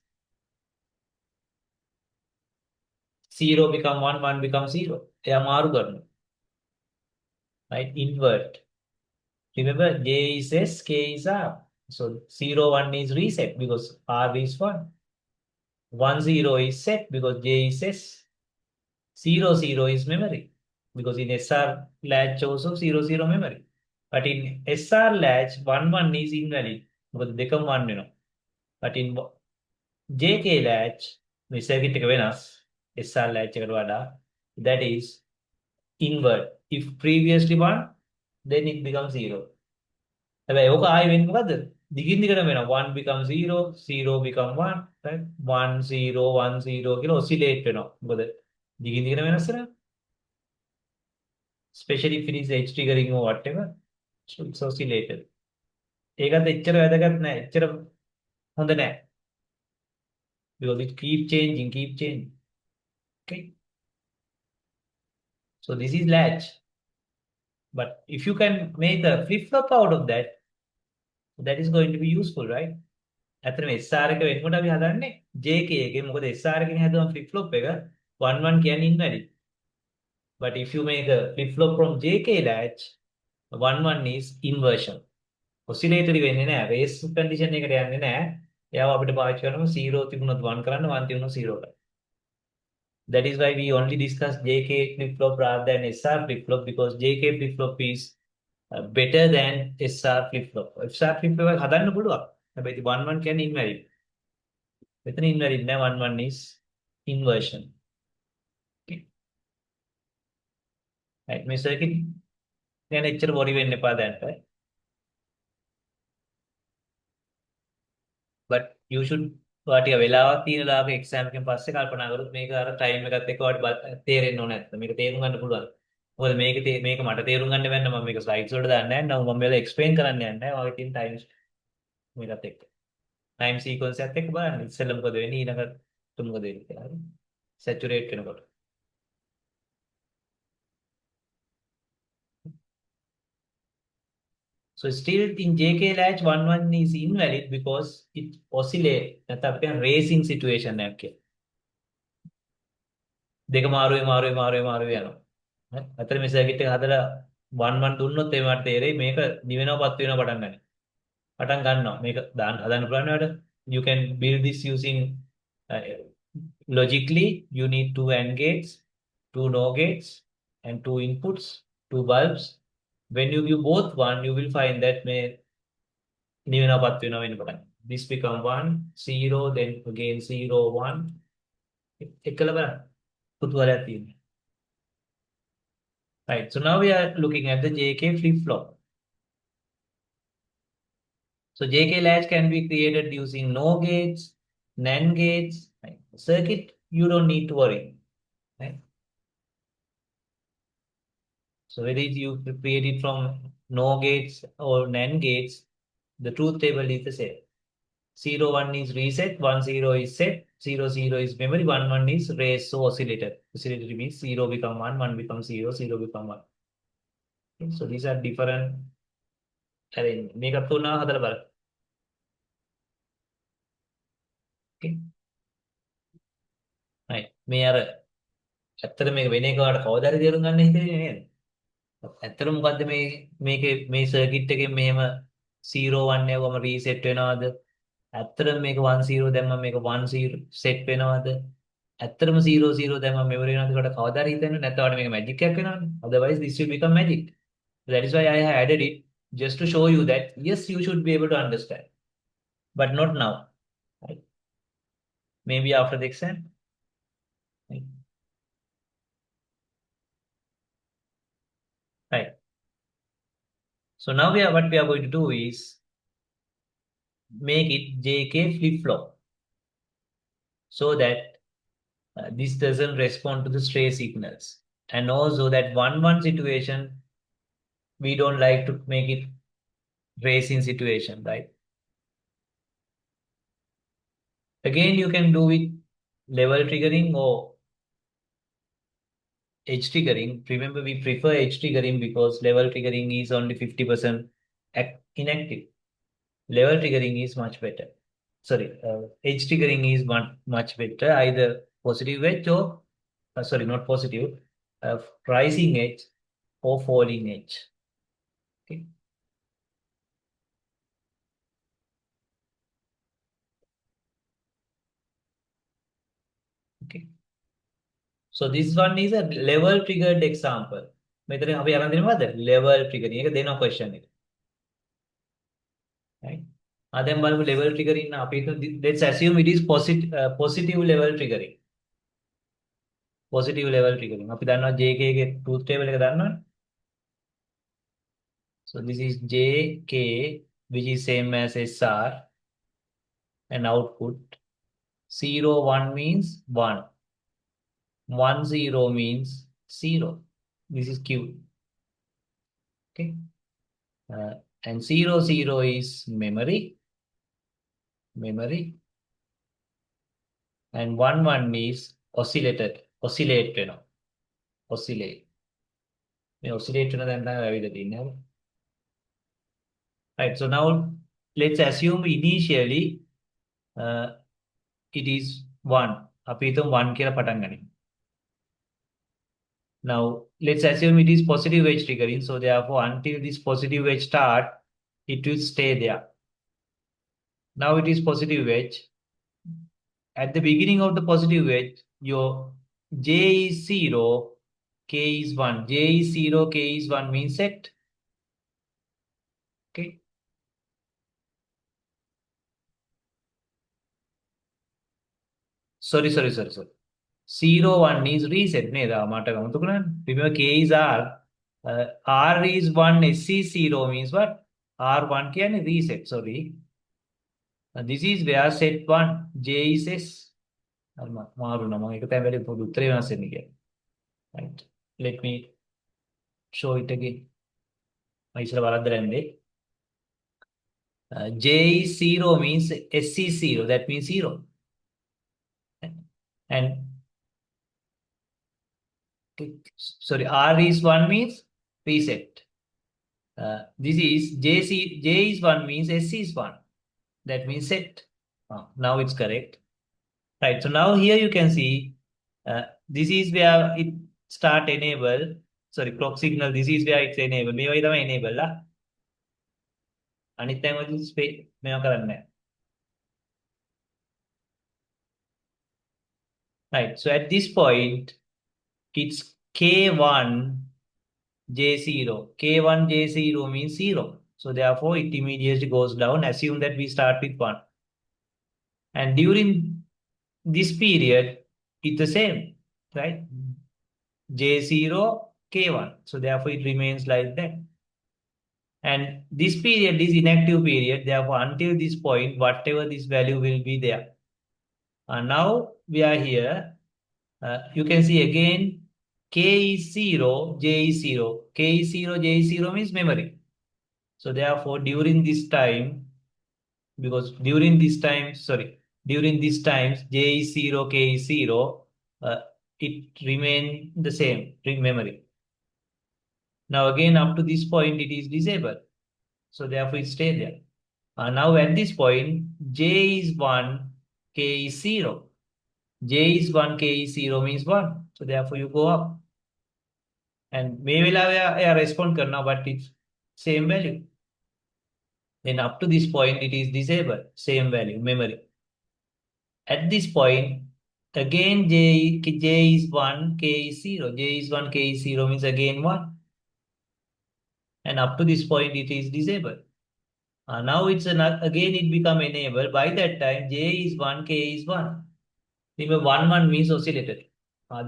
0 become 1, 1 become 0. එයා මාරු කරනවා. Right? Invert. Remember, J is S, K is R. So 0 1 is reset because R is 1. 1 0 is set because J is S. 0 0 is memory because in SR latch also 0 0 memory. But in SR latch 1 1 is invalid because become 1 you know. But in JK latch මේ circuit එක වෙනස් SR latch එකට වඩා that is invert. If previously 1 then it becomes 0. හැබැයි ඕක ආයෙ වෙන්නේ මොකද්ද? දිගින් දිගටම වෙනවා 1 becomes 0 0 become 1 right 1 0 1 0 කියලා oscillate වෙනවා. මොකද දිගින් දිගට වෙනස් වෙනවා. Especially if it is edge triggering or whatever. So it's oscillated. ඒකත් එච්චර වැදගත් නෑ. එච්චර on the net because it keep changing, keep changing. Okay. So this is latch. But if you can make a flip-flop out of that, that is going to be useful, right? ඇත්තටම SR එක වෙනකොට අපි හදන්නේ JK එකේ. මොකද SR එකෙන් හැදුවම flip flop එක 1 1 කියන්නේ invalid. But if you make a flip flop from JK latch, 1 1 is inversion. oscillatory වෙන්නේ නැහැ. race condition එකට යන්නේ නැහැ. එයාව අපිට පාවිච්චි කරනවා 0 තිබුණොත් 1 කරන්න 1 තිබුණොත් 0 කරන්න. That is why we only discuss JK flip flop rather than SR flip flop because JK flip flop is better than SR flip flop. SR flip flop එක හදන්න පුළුවන්. හැබැයි 1 1 කියන්නේ invalid. මෙතන invalid නෑ 1 1 is inversion. Okay. Right. මේ circuit ගැන එච්චර worry වෙන්න එපා දැන්ට. But you should වාටික වෙලාවක් තියෙන ලාභ exam එකෙන් පස්සේ කල්පනා කරොත් මේක අර time එකත් එක්ක වාට තේරෙන්න ඕනේ නැත්නම් මේක තේරුම් ගන්න පුළුවන්. මොකද මේක මට තේරුම් ගන්න වෙන්න මම මේක slides වලට දාන්නේ නැහැ. මම මේක explain කරන්න යන්නේ නැහැ. ඔයාගේ තියෙන time මේකත් එක්ක. Time sequence එකත් එක්ක බලන්න. ඉස්සෙල්ලා මොකද වෙන්නේ ඊළඟට මොකද වෙන්නේ කියලා. හරි. saturate වෙනකොට. So still in JK latch 1 1 is invalid because it oscillate නැත්නම් අපිට racing situation එකක් කියලා. දෙක මාරුවේ යනවා. අතර මේ සර්කිට් එක හදලා 1 1 දුන්නොත් ඒ මට තේරෙයි මේක නිවෙනවපත් වෙනව පටන් ගන්න. පටන් ගන්නවා. මේක හදන්න පුළුවන් නේද? You can build this using logically you need two AND gates, two NOR gates and two inputs, two bulbs. When you give both one, you will find that may නිවෙනවපත් වෙනවා වෙන පටන්. This become 1 0 then again 0 1 එකල බලන්න. පුතුවලයක් තියෙනවා. Right, so now we are looking at the JK flip-flop. So JK latch can be created using NOR gates, NAND gates. Right? Circuit, you don't need to worry. Right? So whether you create it from NOR gates or NAND gates, the truth table is the same. 0 1 is reset, 1 0 is set, 0 0 is memory, 1 1 is race, so oscillator. Oscillator means 0 become 1, 1 becomes 0, 0 become 1. Okay? So these are different arrangements. Make up to now, okay. Right. මේ අර ඇත්තට මේක වෙන එකකට කවදාද තේරුම් ගන්න හිතෙන්නේ නේද? ඇත්තට මොකද්ද මේකේ මේ සර්කිට් එකෙන් මෙහෙම 0 1 යවම රීසෙට් වෙනවද? ඇත්තටම මේක 1 0 දැම්මම මේක 1 0 සෙට් වෙනවද? ඇත්තටම 0 0 දැම්මම මෙමරි වෙනවද කියලා කවදාද හිතන්නේ? නැත්නම් මේක මැජික් එකක් වෙනවනේ. Otherwise this will become magic. That is why I have added it just to show you that yes you should be able to understand. But not now. Right? Maybe after the exam. Right? Right. So now what we are going to do is make it JK flip-flop so that this doesn't respond to the stray signals. And also that 1 1 situation, we don't like to make it racing situation, right? Again, you can do it level triggering or edge triggering. Remember, we prefer edge triggering because level triggering is only 50% inactive. Level triggering is much better. Sorry, edge triggering is much better, either positive edge or, sorry, not positive, rising edge or falling edge. Okay. Okay. So this one is a level triggered example. මෙතන අපි අරන් දෙන්නේ මොකද්ද? level triggering. ඒක දෙනවා question එක. Right? දැන් බලමු level triggering න අපි let's assume it is positive level triggering. Positive level triggering. අපි දන්නවා JK ගේ truth table එක දන්නවනේ. So this is JK which is same as SR and output 0 1 means 1. 1 0 means 0. This is Q. Okay. And 0 0 is memory. memory. And 1-1 is oscillate oscillate. Oscillate right. So now let's assume initially uh, it is 1. අපි හිතමු 1 කියලා පටන් ගනිමු. Now let's assume it is positive edge triggering. So therefore until this positive edge start, it will stay there. Now it is positive edge. At the beginning of the positive edge, your J is 0, K is 1. J is 0, K is 1 means set. Okay. Sorry. 0, 1 is reset. Remember K is R. R is 1, SC 0 means what? R1 can reset. Sorry. This is where set 1, J is S. Right. Let me show it again. J is 0 means S is 0. That means 0. And sorry, R is 1 means reset. This is J is 1 means S is 1. That means set. Now it's correct. Right. So now here you can see this is where it start enable. Sorry, clock signal. This is where it's enable. මේවා තමයි enable ලා. අනිත් තැන් වලදී මේවා කරන්නේ නැහැ. Right. So at this point, it's K1 J0. K1 J0 means 0. So therefore, it immediately goes down. Assume that we start with 1. And during this period, it's the same, right? J0, K1. So therefore, it remains like that. And this period is inactive period. Therefore, until this point, whatever this value will be there. Now we are here. You can see again, K is 0, J is 0. K is 0, J is 0 means memory. So therefore, during this time, during this time, J is 0, K is 0, it remain the same memory. Now again, up to this point, it is disabled. So therefore, it stay there. Now at this point, J is 1, K is 0. J is 1, K is 0 means 1. So therefore, you go up. And may will respond karna, but it's same value. Then up to this point, it is disabled. Same value, memory. At this point, again J is 1, K is 0. J is 1, K is 0 means again 1. And up to this point, it is disabled. Now it's again it become enabled. By that time, J is 1, K is 1. Remember 1 means oscillated.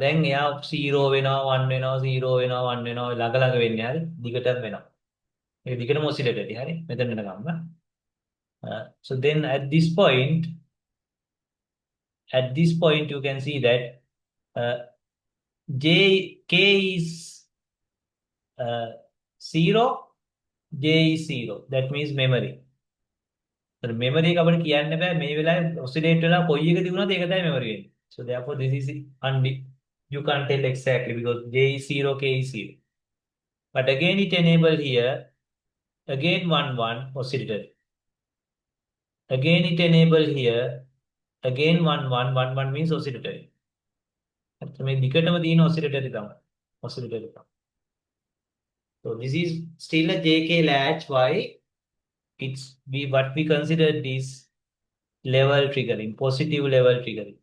Then එයා 0 වෙනවා 1 වෙනවා 0 වෙනවා 1 වෙනවා ළඟ ළඟ වෙන්නේ හරි දිගටම වෙනවා. ඒක දිගටම oscillated හරි මෙතන එනකම්ම. So then at this point you can see that K is 0, J is 0. That means memory. So memory එක අපිට කියන්න බෑ මේ වෙලාවේ oscillate වෙලා කොයි එක තිබුණාද ඒක තමයි memory වෙන්නේ. So therefore this is you can't tell exactly because J is 0, K is 0. But again it enable here. Again 1 oscillated. Again it enable here. Again 1 means oscillated. මේ දිගටම තියෙන oscillated තමයි. Oscillated තමයි. So this is still a JK latch. Why? It's what we consider this level triggering, positive level triggering.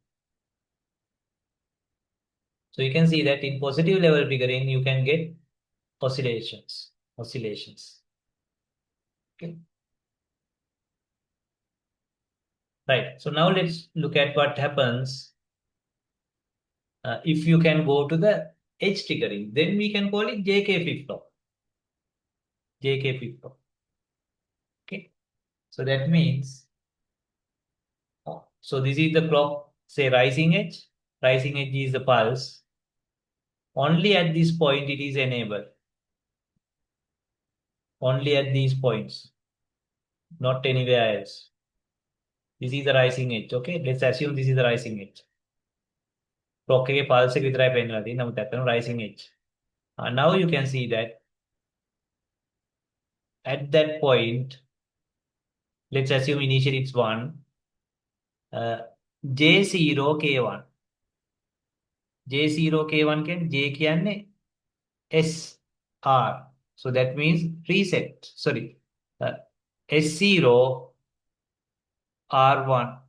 So you can see that in positive level triggering, you can get oscillations. Okay. Right. So now let's look at what happens if you can go to the edge triggering. Then we can call it JK flip-flop. JK flip-flop. Okay. So that means, so this is the clock, say rising edge. Rising edge is the pulse. Only at this point it is enabled. Only at these points, not anywhere else. This is the rising edge. Okay, let's assume this is the rising edge. Clock එකේ pulse එක විතරයි පෙන්නලා තියෙන්නේ. නමුත් ඇත්තටම rising edge. Now you can see that at that point, let's assume initially it's 1. J0 K1. J0 K1 J කියන්නේ SR. So that means reset. Sorry. S0 R1.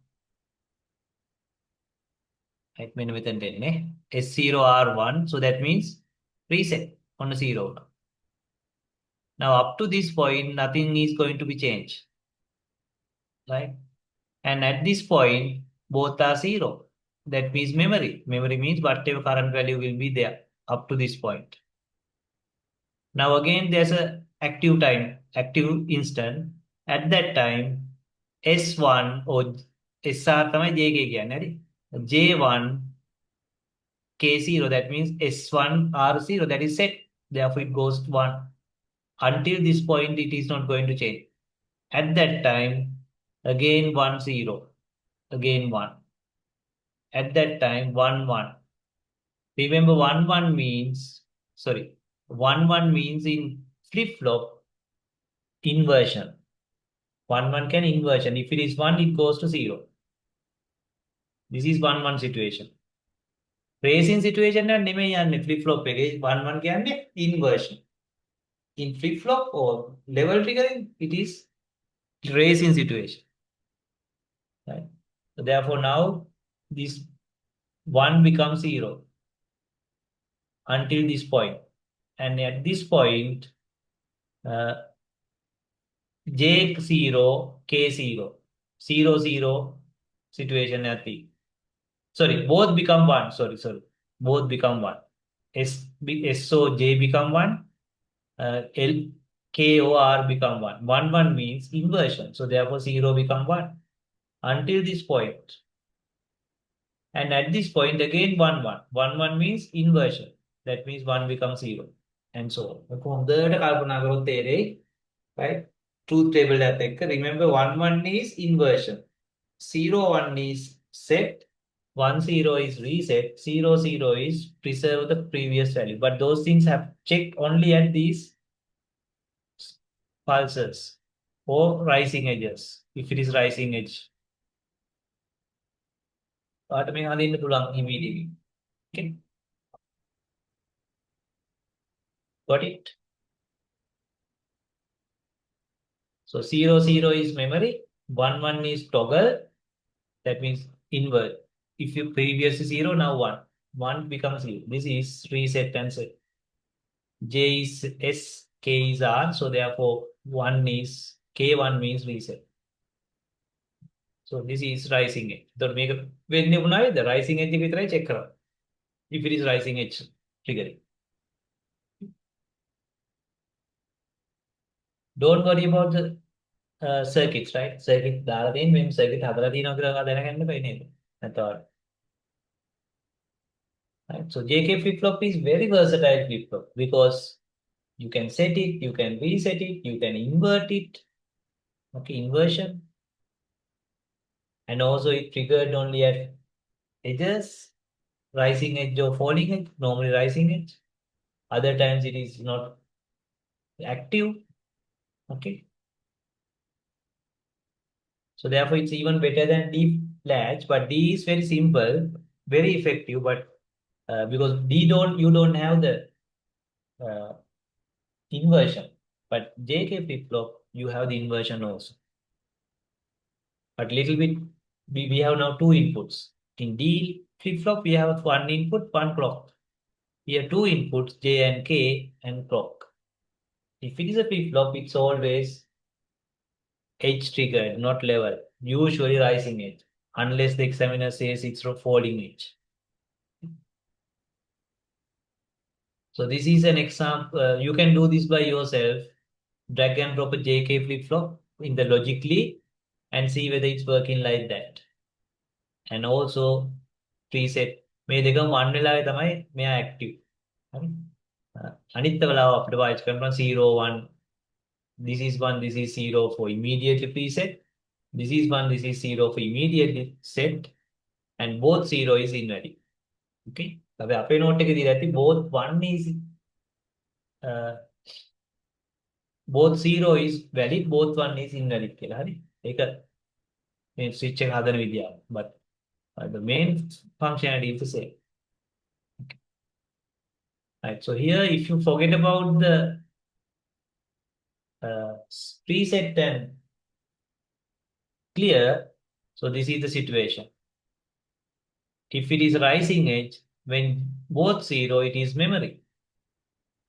Right, මෙන්න මෙතනට එන්නේ. S0 R1. So that means reset on a 0. Now up to this point, nothing is going to be changed. Right? And at this point, both are 0. That means memory. Memory means whatever current value will be there up to this point. Now again, there's a active time, active instant. At that time, S1 or SR තමයි JK කියන්නේ හරි. J1 K0, that means S1 R0, that is set. Therefore, it goes to 1. Until this point, it is not going to change. At that time, again 1 0, again 1. At that time, 1 1. Remember, 1 1 means, sorry, 1 1 means in flip-flop inversion. 1 1 can inversion. If it is 1, it goes to 0. This is 1 1 situation. Racing situation and flip-flop 1 1 කියන්නේ inversion. In flip-flop or level triggering, it is racing situation. Right? So therefore, now this 1 becomes 0 until this point. And at this point, J0, K0, 0 0 situation at the. Sorry, both become 1. Sorry. Both become 1. So J become 1. L, K, O, R become 1. 1 1 means inversion. So therefore 0 become 1. Until this point. And at this point again 1 1. 1 1 means inversion. That means 1 becomes 0. And so on. Right? Truth table remember 1 1 is inversion. 0 1 is set. 1 0 is reset. 0 0 is preserve the previous value. But those things have checked only at these pulses or rising edges. If it is rising edge. Immediately. Okay. Got it? So 0 0 is memory. 1 1 is toggle. That means invert. If you previous is 0, now 1. 1 becomes 0. This is reset and set. J is S, K is R. So therefore 1 is K1 means reset. So this is rising edge. Don't make when the rising edge check if it is rising edge triggering. Don't worry about the circuits, right? Circuit circuit I thought. Right? So JK flip-flop is very versatile flip-flop because you can set it, you can reset it, you can invert it. Okay, inversion. And also it triggered only at edges, rising edge or falling edge, normally rising edge. Other times it is not active. Okay. So therefore it's even better than D latch, but D is very simple, very effective, but because you don't have the inversion, but JK flip-flop, you have the inversion also. But little bit, we have now 2 inputs. In D flip-flop, we have 1 input, 1 clock. We have 2 inputs, J and K and clock. If it is a flip-flop, it's always edge triggered, not level, usually rising edge, unless the examiner says it's a falling edge. So this is an example. You can do this by yourself. Drag and drop a JK flip-flop in the logically and see whether it's working like that. And also preset. මේ දෙකම 1 වෙලාවේ තමයි මෙයා active. හරි. අනිත් වෙලාව අපිට පාවිච්චි කරනවා 0 1. This is 1, this is 0 for immediately preset. This is 1, this is 0 for immediately set, and both 0 is invalid. Okay. අපි අපේ note එකේ දීලා ඇති both 1 is both 0 is valid, both 1 is invalid කියලා. හරි. ඒක මේ switch එක හදන විදියාව. But the main functionality is the same. Okay. Right. So here, if you forget about the preset and clear, so this is the situation. If it is rising edge, when both 0, it is memory.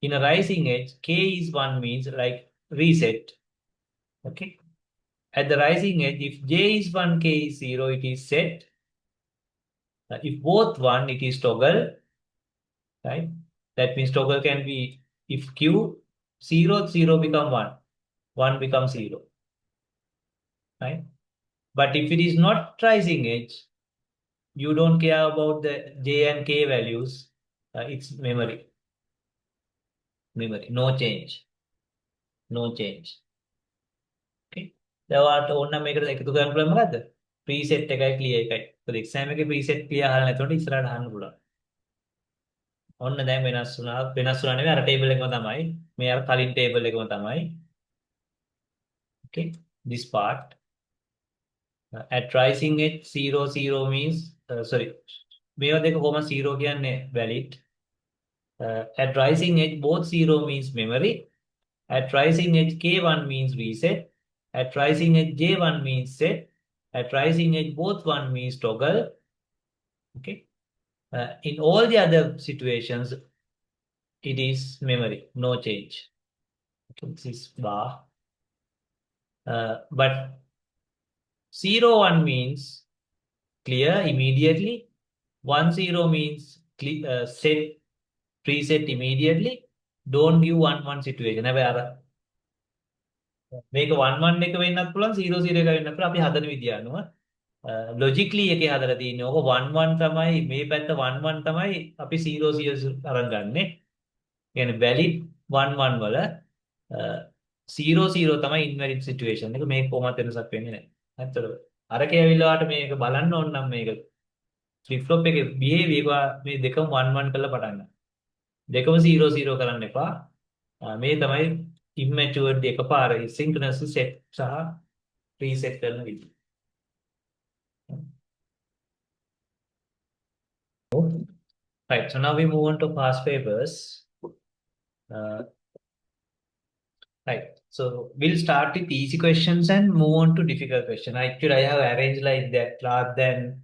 In a rising edge, k is 1 means like reset. Okay. At the rising edge, if j is 1, k is 0, it is set. If both 1, it is toggle. Right? That means toggle can be, if q 0, 0 become 1, 1 becomes 0. Right? But if it is not rising edge, you don't care about the j and k values. It's memory. Memory. No change. No change. Okay. දැන් ඕන්න මේකට එකතු කරන්න පුළුවන් මොකද්ද? preset එකයි clear එකයි. මොකද exam එකේ preset clear අහලා නැතකොට ඉස්සරහට අහන්න පුළුවන්. ඔන්න දැන් වෙනස් වුණා නෙවෙයි අර table එකම තමයි. මේ අර කලින් table එකම තමයි. Okay. This part. At rising edge 0 0 means sorry. මේවා දෙක කොහොම 0 කියන්නේ valid. At rising edge both 0 means memory. At rising edge K1 means reset. At rising edge J1 means set. At rising edge both 1 means toggle. Okay. In all the other situations, it is memory, no change. Okay, this is bar. But 0 1 means clear immediately. 1 0 means set preset immediately. Don't give 1 1 situation. මේක 1 1 එක වෙන්නත් පුළුවන් 0 0 එක වෙන්නත් පුළුවන් අපි හදන විදිය අනුව logically එකේ හදලා තියෙන්නේ ඕක 1 1 තමයි මේ පැත්ත 1 1 තමයි අපි 0 0 අරන් ගන්නෙ. කියන්නේ valid 1 1 වල 0 0 තමයි invalid situation එක මේක කොහොමද වෙනසක් වෙන්නේ නැහැ. ඇත්තටම අරකේ ඇවිල්ලා වාට මේක බලන්න ඕන නම් මේක flip flop එකේ behavior මේ දෙකම 1 1 කරලා පටන් ගන්න. දෙකම 0 0 කරන්න එපා. මේ තමයි immaturity එකපාර synchronous set සහ preset කරන විදිහ. Right, so now we move on to past papers. Right, so we'll start with easy questions and move on to difficult questions. Actually, I have arranged like that rather than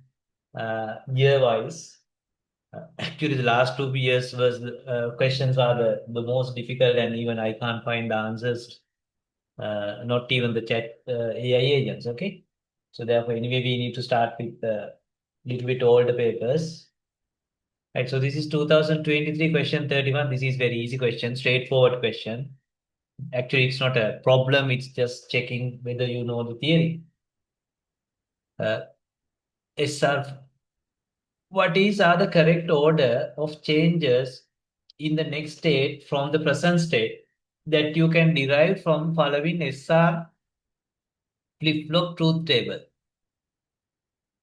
year-wise. Actually, the last 2 years was questions are the most difficult, and even I can't find the answers. Not even the chat AI agents. Okay, so therefore, anyway, we need to start with a little bit older papers. Right, so this is 2023 question 31. This is very easy question, straightforward question. Actually, it's not a problem. It's just checking whether you know the theory. SR, what are the correct order of changes in the next state from the present state that you can derive from following SR flip-flop truth table?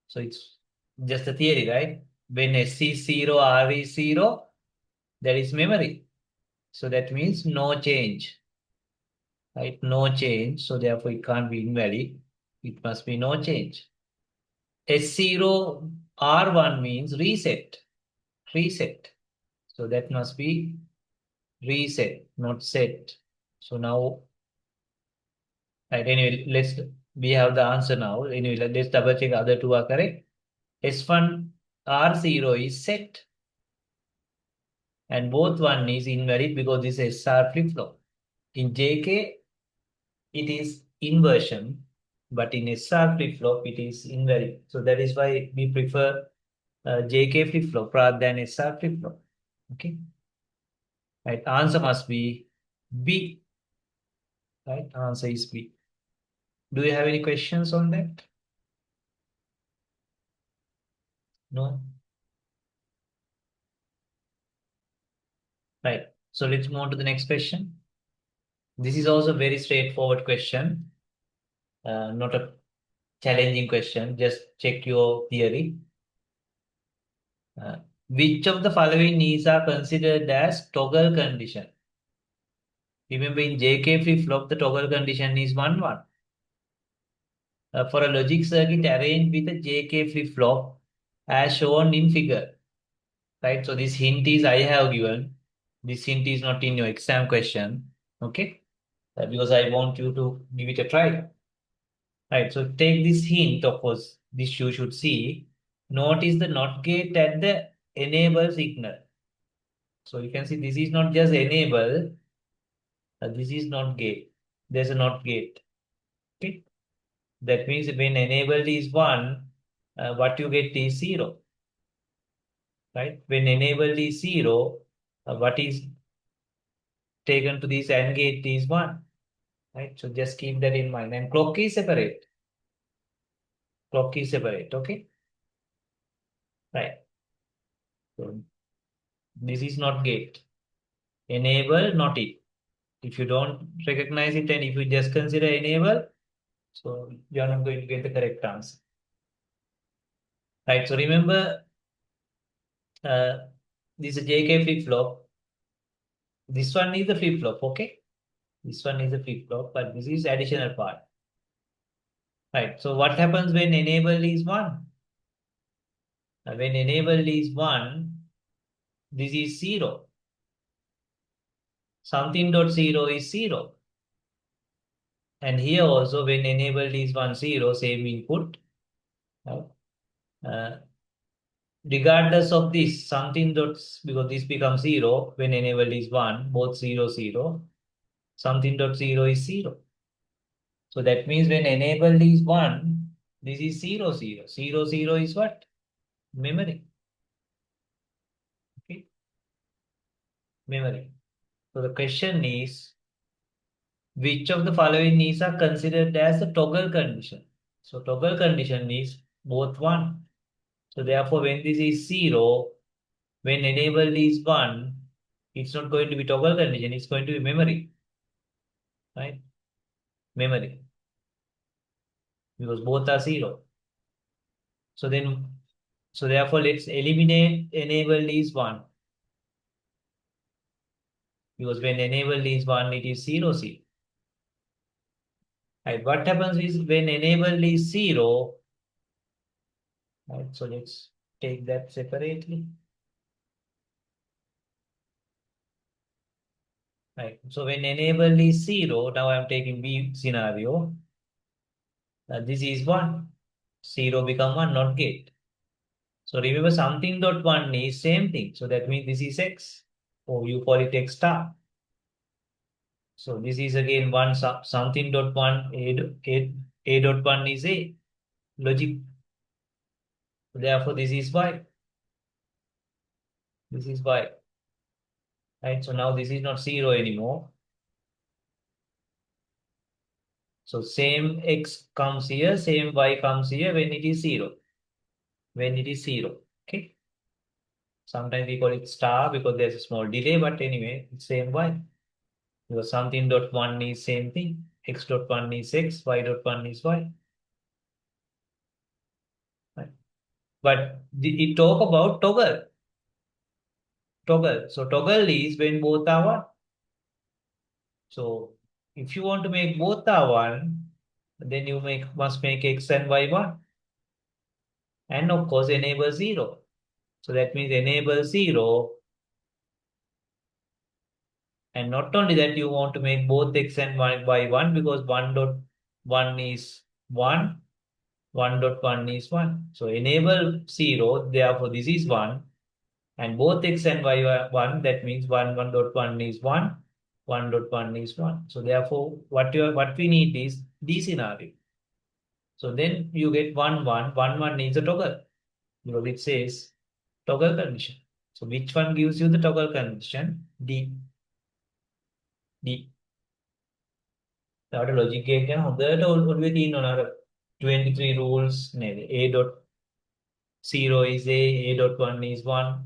So it's just a theory, right? When S is 0, R is 0, that is memory. So that means no change. Right? No change. So therefore it can't be invalid. It must be no change. S0 R1 means reset. Reset. So that must be reset, not set. So now, right, anyway, we have the answer now. Anyway, let's double check other two are correct. S1 R0 is set. And both 1 is invalid because this is SR flip-flop. In JK, it is inversion, but in SR flip-flop, it is invalid. So that is why we prefer JK flip-flop rather than SR flip-flop. Okay. Right. Answer must be B. Right. Answer is B. Do you have any questions on that? No. Right. So let's move on to the next question. This is also a very straightforward question. Not a challenging question. Just check your theory. Which of the following is are considered as toggle condition? Remember in JK flip-flop, the toggle condition is 1, 1. For a logic circuit arranged with a JK flip-flop as shown in figure. Right, so this hint is I have given. This hint is not in your exam question. Okay, because I want you to give it a try. Right, so take this hint, of course, this you should see. Notice the NOT gate at the enable signal. So you can see this is not just enable, this is not gate. There's a NOT gate. Okay, that means when enabled is 1, what you get is 0. Right, when enabled is 0, what is taken to this AND gate is 1. Right, so just keep that in mind. And clock is separate. Clock is separate. Okay, right. So this is not gate. Enable, not it. If you don't recognize it and if you just consider enable, so you are not going to get the correct answer. Right, so remember, uh, this is JK flip-flop. This one is the flip-flop, okay? This one is the flip-flop, but this is additional part. Right, so what happens when enable is 1? When enable is 1, this is 0. Something dot 0 is 0. And here also when enabled is 1, 0, same input. Right? Uh, Regardless of this, something dots, because this becomes 0, when enabled is 1, both 0, 0, something dot 0 is 0. So that means when enabled is 1, this is 0, 0. 0, 0 is what? Memory. Okay, memory. So the question is, which of the following is are considered as a toggle condition? So toggle condition is both 1. So therefore, when this is 0, when enabled is 1, it's not going to be toggle condition, it's going to be memory. Right? Memory. Because both are 0. So then, so therefore, let's eliminate enabled is 1. Because when enabled is 1, it is 0, 0. Right? What happens is when enabled is 0, right? So let's take that separately. Right. So when enabled is 0, now I'm taking B scenario. This is 1. 0 become 1, not gate. So remember something dot 1 is same thing. So that means this is X. Or you call it X star. So this is again 1 something dot 1, A dot 1 is A. Logic. Therefore this is Y. This is Y. Right. So now this is not 0 anymore. So same X comes here, same Y comes here when it is 0. When it is 0. Okay. Sometimes we call it star because there's a small delay, but anyway, it's same Y. Because something dot 1 is same thing. X dot 1 is X, Y dot 1 is Y. Right? But it talk about toggle. Toggle. So toggle is when both are 1. So if you want to make both are 1, then you must make X and Y 1. And of course enable 0. So that means enable 0. And not only that, you want to make both X and Y 1 because 1 dot 1 is 1. 1 dot 1 is 1. So enable 0, therefore this is 1. And both X and Y are 1, that means 1 dot 1 is 1. 1 dot 1 is 1. So therefore, what we need is D scenario. So then you get 1, 1. 1, 1 needs a toggle. Because it says toggle condition. So which one gives you the toggle condition? D. D. තවට logic එක ගැන හොඳට ඔළුවේ තියෙනවා අර 23 rules නේද? A dot 0 is A dot 1 is 1.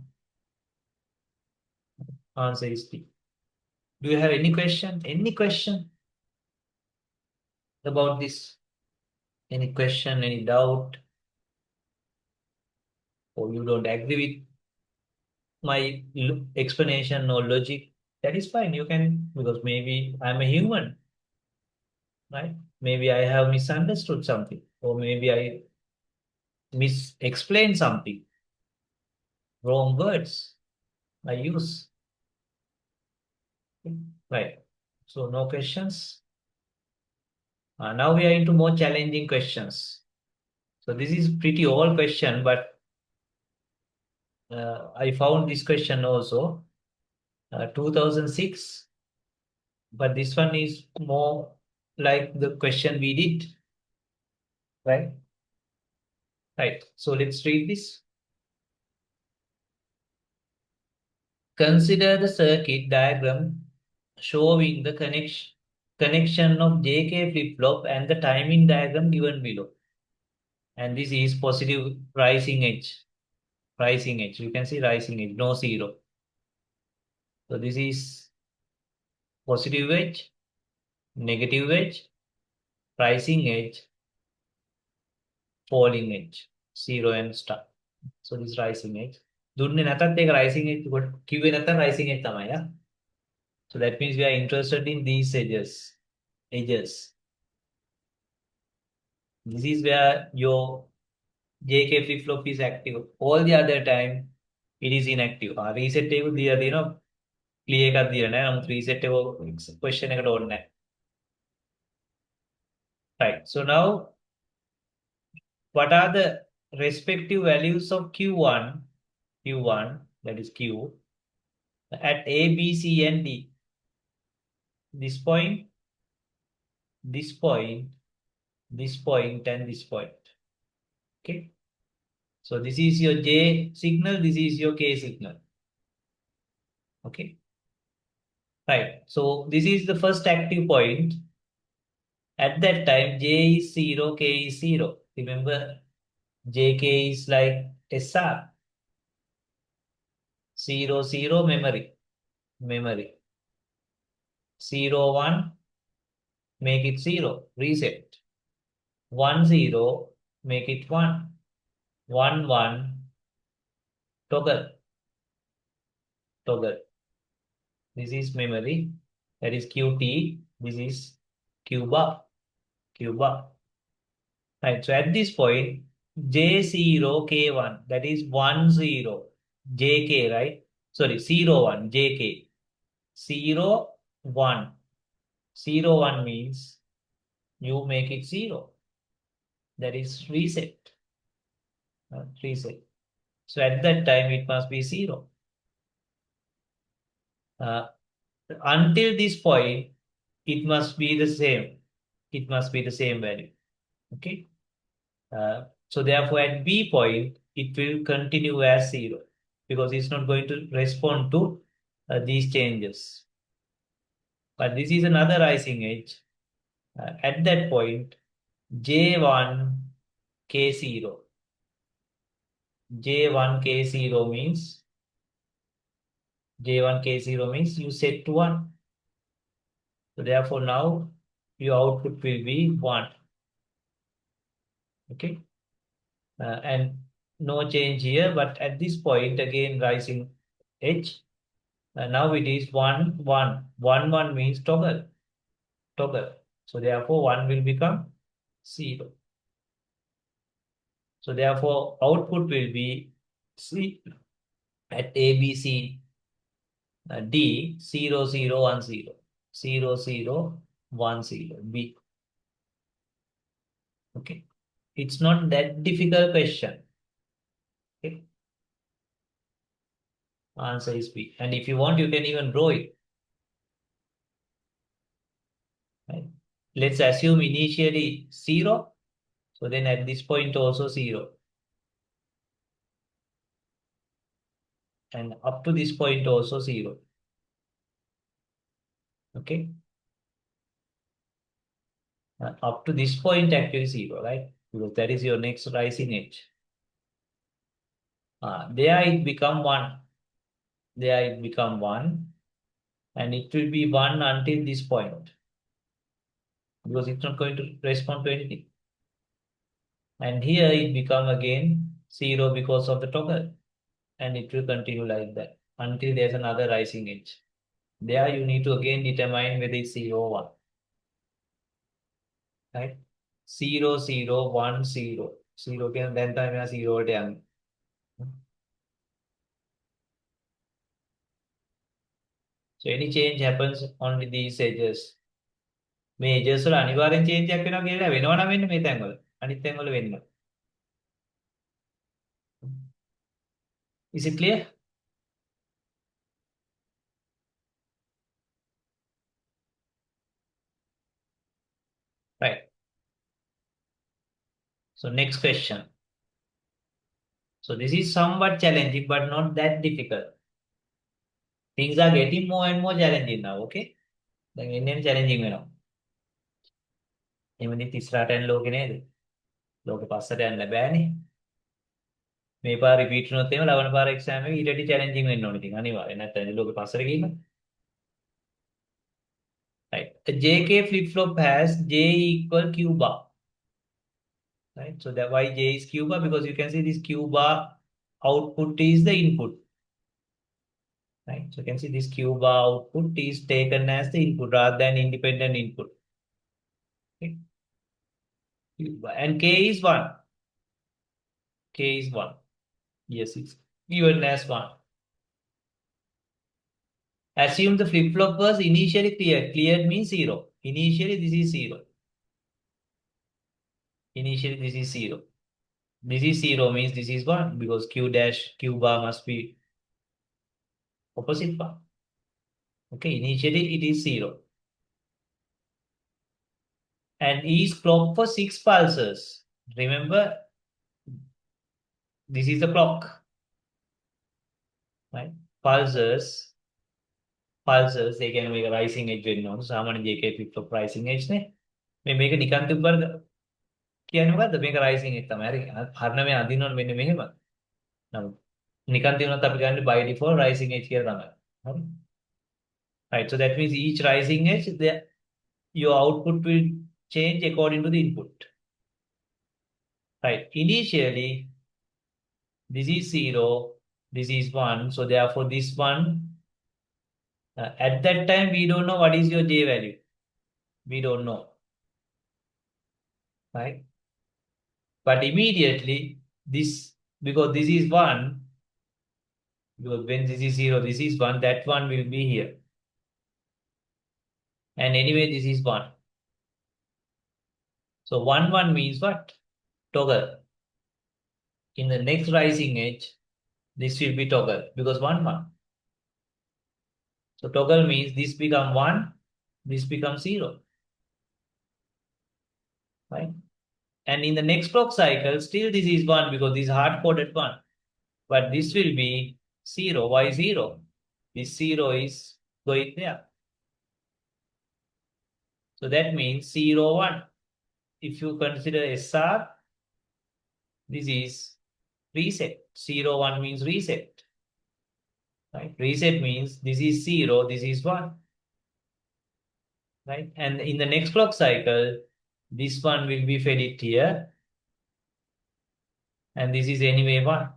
Answer is D. Do you have any question? Any question about this? Any question, any doubt, or you don't agree with my explanation or logic, that is fine. You can, because maybe I'm a human, right? Maybe I have misunderstood something, or maybe I mis-explained something, wrong words I use, right? So no questions. Now we are into more challenging questions. So this is pretty old question, but I found this question also, 2006, but this one is more like the question we did, right? Right. So let's read this. Consider the circuit diagram showing the connection of JK flip-flop and the timing diagram given below. And this is positive rising edge. Rising edge. You can see rising edge, no zero. So this is positive edge, negative edge, rising edge, falling edge, zero and star. So this rising edge. දුන්නේ නැතත් ඒක rising edge කිව්වේ නැත්නම් rising edge තමයි යා. So that means we are interested in these edges. Edges. This is where your JK flip flop is active. All the other time it is inactive. Reset එක දියලා තියෙනවා clear එකක් දියලා නැහැ. නමුත් reset එක question එකට ඕනේ නැහැ. Right. So now what are the respective values of Q1, Q1, that is Q, at A, B, C, and D? This point, this point, this point, and this point. Okay. So this is your J signal, this is your K signal. Okay. Right. So this is the first active point. At that time, J is 0, K is 0. Remember, JK is like SR. 0, 0, memory. Memory. 0, 1, make it 0, reset. 1, 0, make it 1. 1, 1, toggle. Toggle. This is memory. That is QT. This is Q bar. Q bar. Right. So at this point, J0, K1, that is 1, 0. JK, right? Sorry, 0, 1, JK. 0, 1. 0, 1 means you make it 0. That is reset. Reset. So at that time, it must be 0. Until this point, it must be the same. It must be the same value. Okay. So therefore, at B point, it will continue as 0 because it's not going to respond to these changes. But this is another rising edge. At that point, J1 K0. J1 K0 means J1 K0 means you set to 1. So therefore now your output will be 1. Okay. And no change here, but at this point again rising edge. Now it is 1, 1. 1, 1 means toggle. Toggle. So therefore 1 will become 0. So therefore output will be C at A, B, C, D 0, 0, 1, 0. 0, 0, 1, 0. B. Okay. It's not that difficult question. Okay. Answer is B. And if you want, you can even draw it. Right? Let's assume initially 0. So then at this point also 0. And up to this point also 0. Okay. Up to this point actually 0, right? Because that is your next rising edge. There it become 1. There it become 1. And it will be 1 until this point. Because it's not going to respond to anything. And here it become again 0 because of the toggle. And it will continue like that until there's another rising edge. There you need to again determine whether it's 0 or 1. Right? 0, 0, 1, 0. 0 can then time 0 down. So any change happens only these edges. මේ edges වල අනිවාර්යෙන් change එකක් වෙනවා කියලා වෙනවා නම් වෙන්නේ මේ තැන් වල. අනිත් තැන් වල වෙන්නේ. Is it clear? Right. So next question. So this is somewhat challenging but not that difficult. Things are getting more and more challenging now, okay? දැන් එන්නේ challenging වෙනවා. එමුණිත් ඉස්සරහට යන ලෝකේ නේද? ලෝකෙ පස්සට යන්න බෑනේ. මේ පාර රිපීට් වුණොත් එහෙම ලබන පාර එක්සෑම් එක ඊට වඩා challenging වෙන්න ඕනේ ඉතින් අනිවාර්යෙන්. නැත්නම් ලෝකෙ පස්සට ගිහින්. Right. A JK flip-flop has J equal Q bar. Right. So that why J is Q bar because you can see this Q bar output is the input. Right. So you can see this Q bar output is taken as the input rather than independent input. Okay. And K is 1. K is 1. Yes, it's given as 1. Assume the flip-flop was initially cleared. Cleared means 0. Initially this is 0. Initially this is 0. This is 0 means this is 1 because Q dash Q bar must be opposite bar. Okay, initially it is 0. And is clock for 6 pulses. Remember, this is the clock. Right? Pulses, they can make a rising edge වෙන්න ඕන. සාමාන්‍ය JK flip-flop rising edge නේ. මේක නිකන් තිබ්බද කියන්නේ මොකද්ද? මේක rising edge තමයි. හරි. හරින මේ අදිනවනේ මෙන්න මෙහෙම. නමුත් නිකන් තියුණත් අපි ගන්නේ by default rising edge කියලා තමයි. හරි. Right. So that means each rising edge, your output will change according to the input. Right. Initially, this is 0, this is 1. So therefore, this one, at that time, we don't know what is your J value. We don't know. Right. But immediately, this, because this is 1, because when this is 0, this is 1, that one will be here. And anyway, this is 1. So 1, 1 means what? Toggle. In the next rising edge, this will be toggle because 1, 1. So toggle means this become 1, this becomes 0. Right? And in the next clock cycle, still this is 1 because this is hard-coded 1. But this will be 0. Why 0? This 0 is going there. So that means 0, 1. If you consider SR, this is reset. 0, 1 means reset. Right? Reset means this is 0, this is 1. Right? And in the next clock cycle, this one will be fed it here. And this is anyway 1.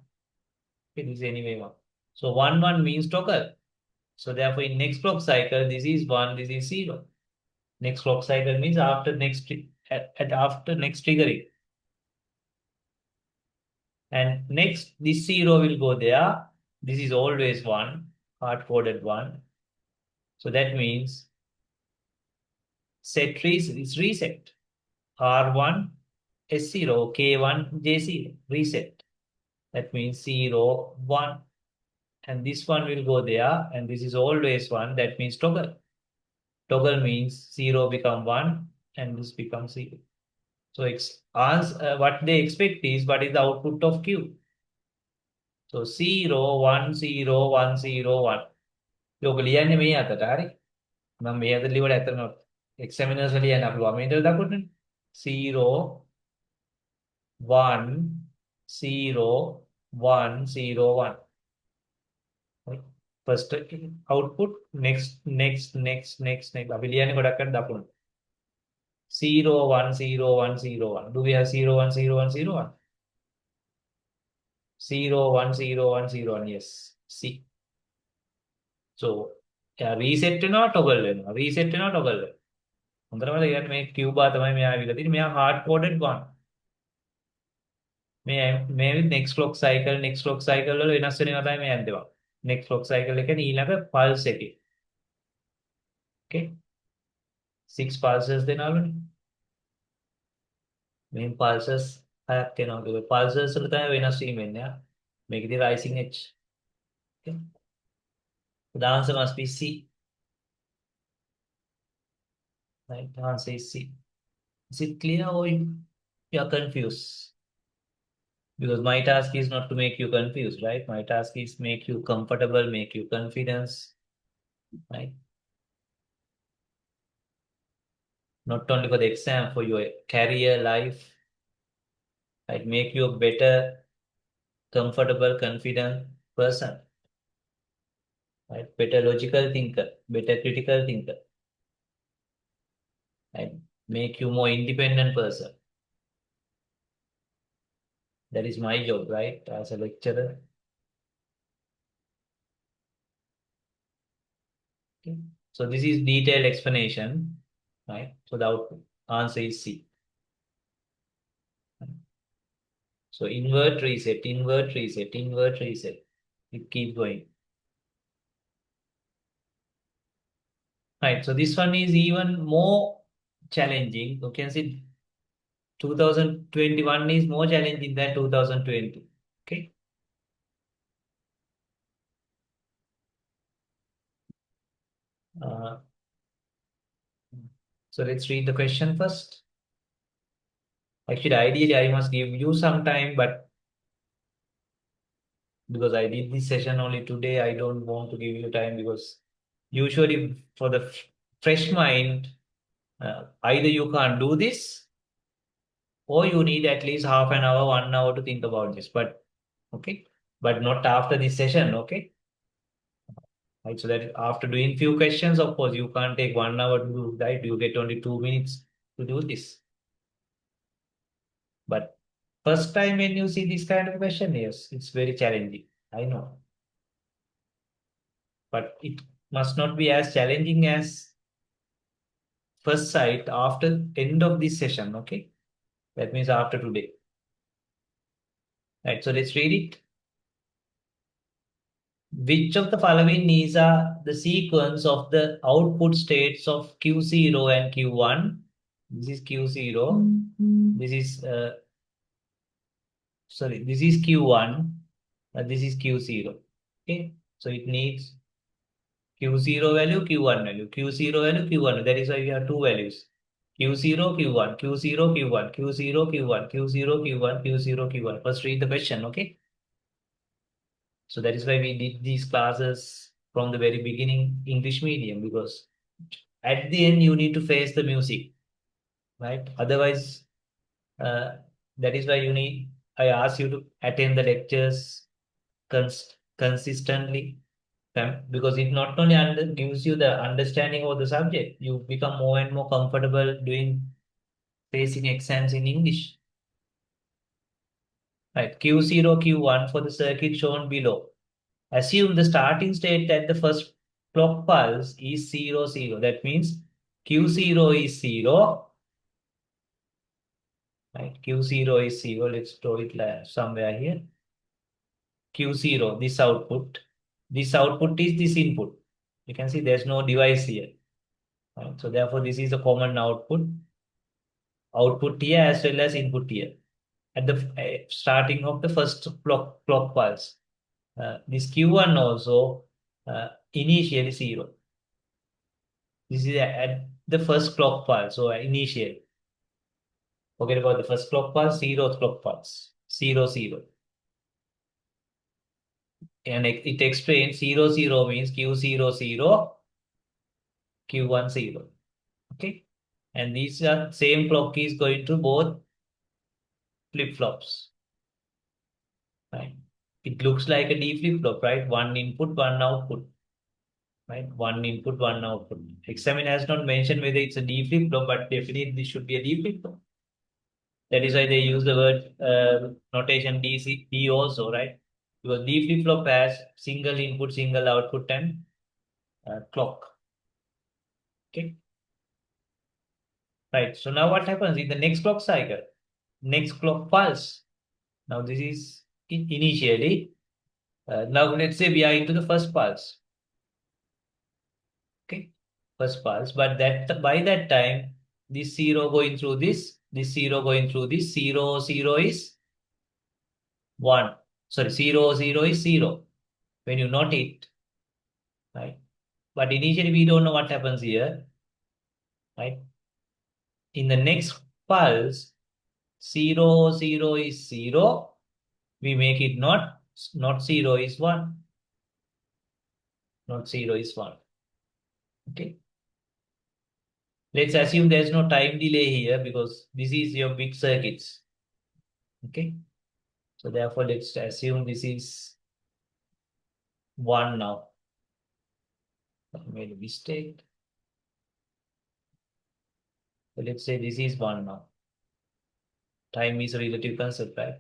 Okay, this is anyway 1. So 1, 1 means toggle. So therefore in next clock cycle, this is 1, this is 0. Next clock cycle means after next after next triggering. And next, this 0 will go there. This is always 1, hard-coded 1. So that means set is reset. R1, S0, K1, J0, reset. That means 0, 1. And this one will go there. And this is always 1. That means toggle. Toggle means 0 become 1 and this becomes 0. So what they expect is what is the output of Q. So 0, 1, 0, 1, 0, 1. යෝග ලියන්නේ මේ අතට හරි. මම මේ අතට ලියවල ඇත්තම examiners ලියන්න අපි වමෙන්ට දක්වන්නේ 0 1 0 1 0 1. First output, next. අපි ලියන්නේ ගොඩක් අර දකුණට. 0, 1, 0, 1, 0, 1. Do we have 0, 1, 0, 1, 0, 1? 0, 1, 0, 1, 0, 1. Yes. See. So, reset වෙනවා toggle වෙනවා. Reset වෙනවා toggle වෙනවා. හොඳට මතක ගන්න මේ Q bar තමයි මෙයා ඇවිල්ලා තියෙන්නේ. මෙයා hard coded 1. මේ next clock cycle වල වෙනස් වෙන ඒවා තමයි මේ යන්දේවා. next clock cycle එක කියන්නේ ඊළඟ pulse එකේ. Okay. 6 pulses දෙනවලුනේ. මේ pulses 6ක් එනවා. ඒ pulses වල තමයි වෙනස් වීම වෙන්නේ. මේකදී rising edge. Okay. The answer must be C. Right, the answer is C. Is it clear or you are confused? Because my task is not to make you confused, right? My task is make you comfortable, make you confidence, right? Not only for the exam, for your career, life, right? Make you a better, comfortable, confident person, right? Better logical thinker, better critical thinker, right? Make you more independent person. That is my job, right? As a lecturer. Okay. So this is detailed explanation, right? So the answer is C. So invert reset, invert reset, invert reset. It keep going. Right. So this one is even more challenging. You can see 2021 is more challenging than 2020. Okay. Uh, so let's read the question first. Actually, ideally, I must give you some time, but because I did this session only today, I don't want to give you time because usually for the fresh mind, either you can't do this or you need at least half an hour, 1 hour to think about this. But okay, but not after this session. Okay, right. So that after doing few questions, of course, you can't take 1 hour to do that. You get only 2 minutes to do this. But first time when you see this kind of question, yes, it's very challenging. I know, but it must not be as challenging as first sight after end of this session. Okay, that means after today. Right. So let's read it. Which of the following is the sequence of the output states of Q0 and Q1? This is Q0. This is, sorry, this is Q1. This is Q0. Okay. So it needs Q0 value, Q1 value, Q0 value, Q1. That is why we have two values. Q0, Q1, Q0, Q1, Q0, Q1, Q0, Q1, Q0, Q1. First read the question, okay? So that is why we did these classes from the very beginning, English medium, because at the end you need to face the music, right? Otherwise, uh, that is why I ask you to attend the lectures consistently, because it not only gives you the understanding of the subject, you become more and more comfortable doing facing exams in English. Right, Q0, Q1 for the circuit shown below. Assume the starting state at the first clock pulse is 0, 0. That means Q0 is 0. Right? Q0 is 0. Let's draw it somewhere here. Q0, this output. This output is this input. You can see there's no device here. Right? So therefore, this is a common output. Output here as well as input here. At the starting of the first clock pulse. This Q1 also initially 0. This is at the first clock pulse, so initial. Forget about the first clock pulse, zeroth clock pulse, 0, 0. And it explains 0, 0 means Q0, 0, Q1, 0. Okay. And these are same clock is going to both flip-flops. Right. It looks like a D flip-flop, right? One input, one output. right? One input, one output. Examiner has not mentioned whether it's a D flip-flop, but definitely this should be a D flip-flop. That is why they use the word notation DC, D also, right? Because D flip-flop has single input, single output, and clock. Okay, right. So now what happens in the next clock cycle? Next clock pulse. Now this is initially. Now let's say we are into the first pulse. Okay, first pulse. But that by that time, this zero going through this zero going through this zero zero is one. Sorry, zero zero is zero. When you note it, right? But initially we don't know what happens here, right? In the next pulse, zero zero is zero. We make it not zero is one. Not zero is one. Okay. Let's assume there's no time delay here because this is your big circuits. Okay. So therefore, let's assume this is one now. I made a mistake. So let's say this is one now. Time is a relative concept, right?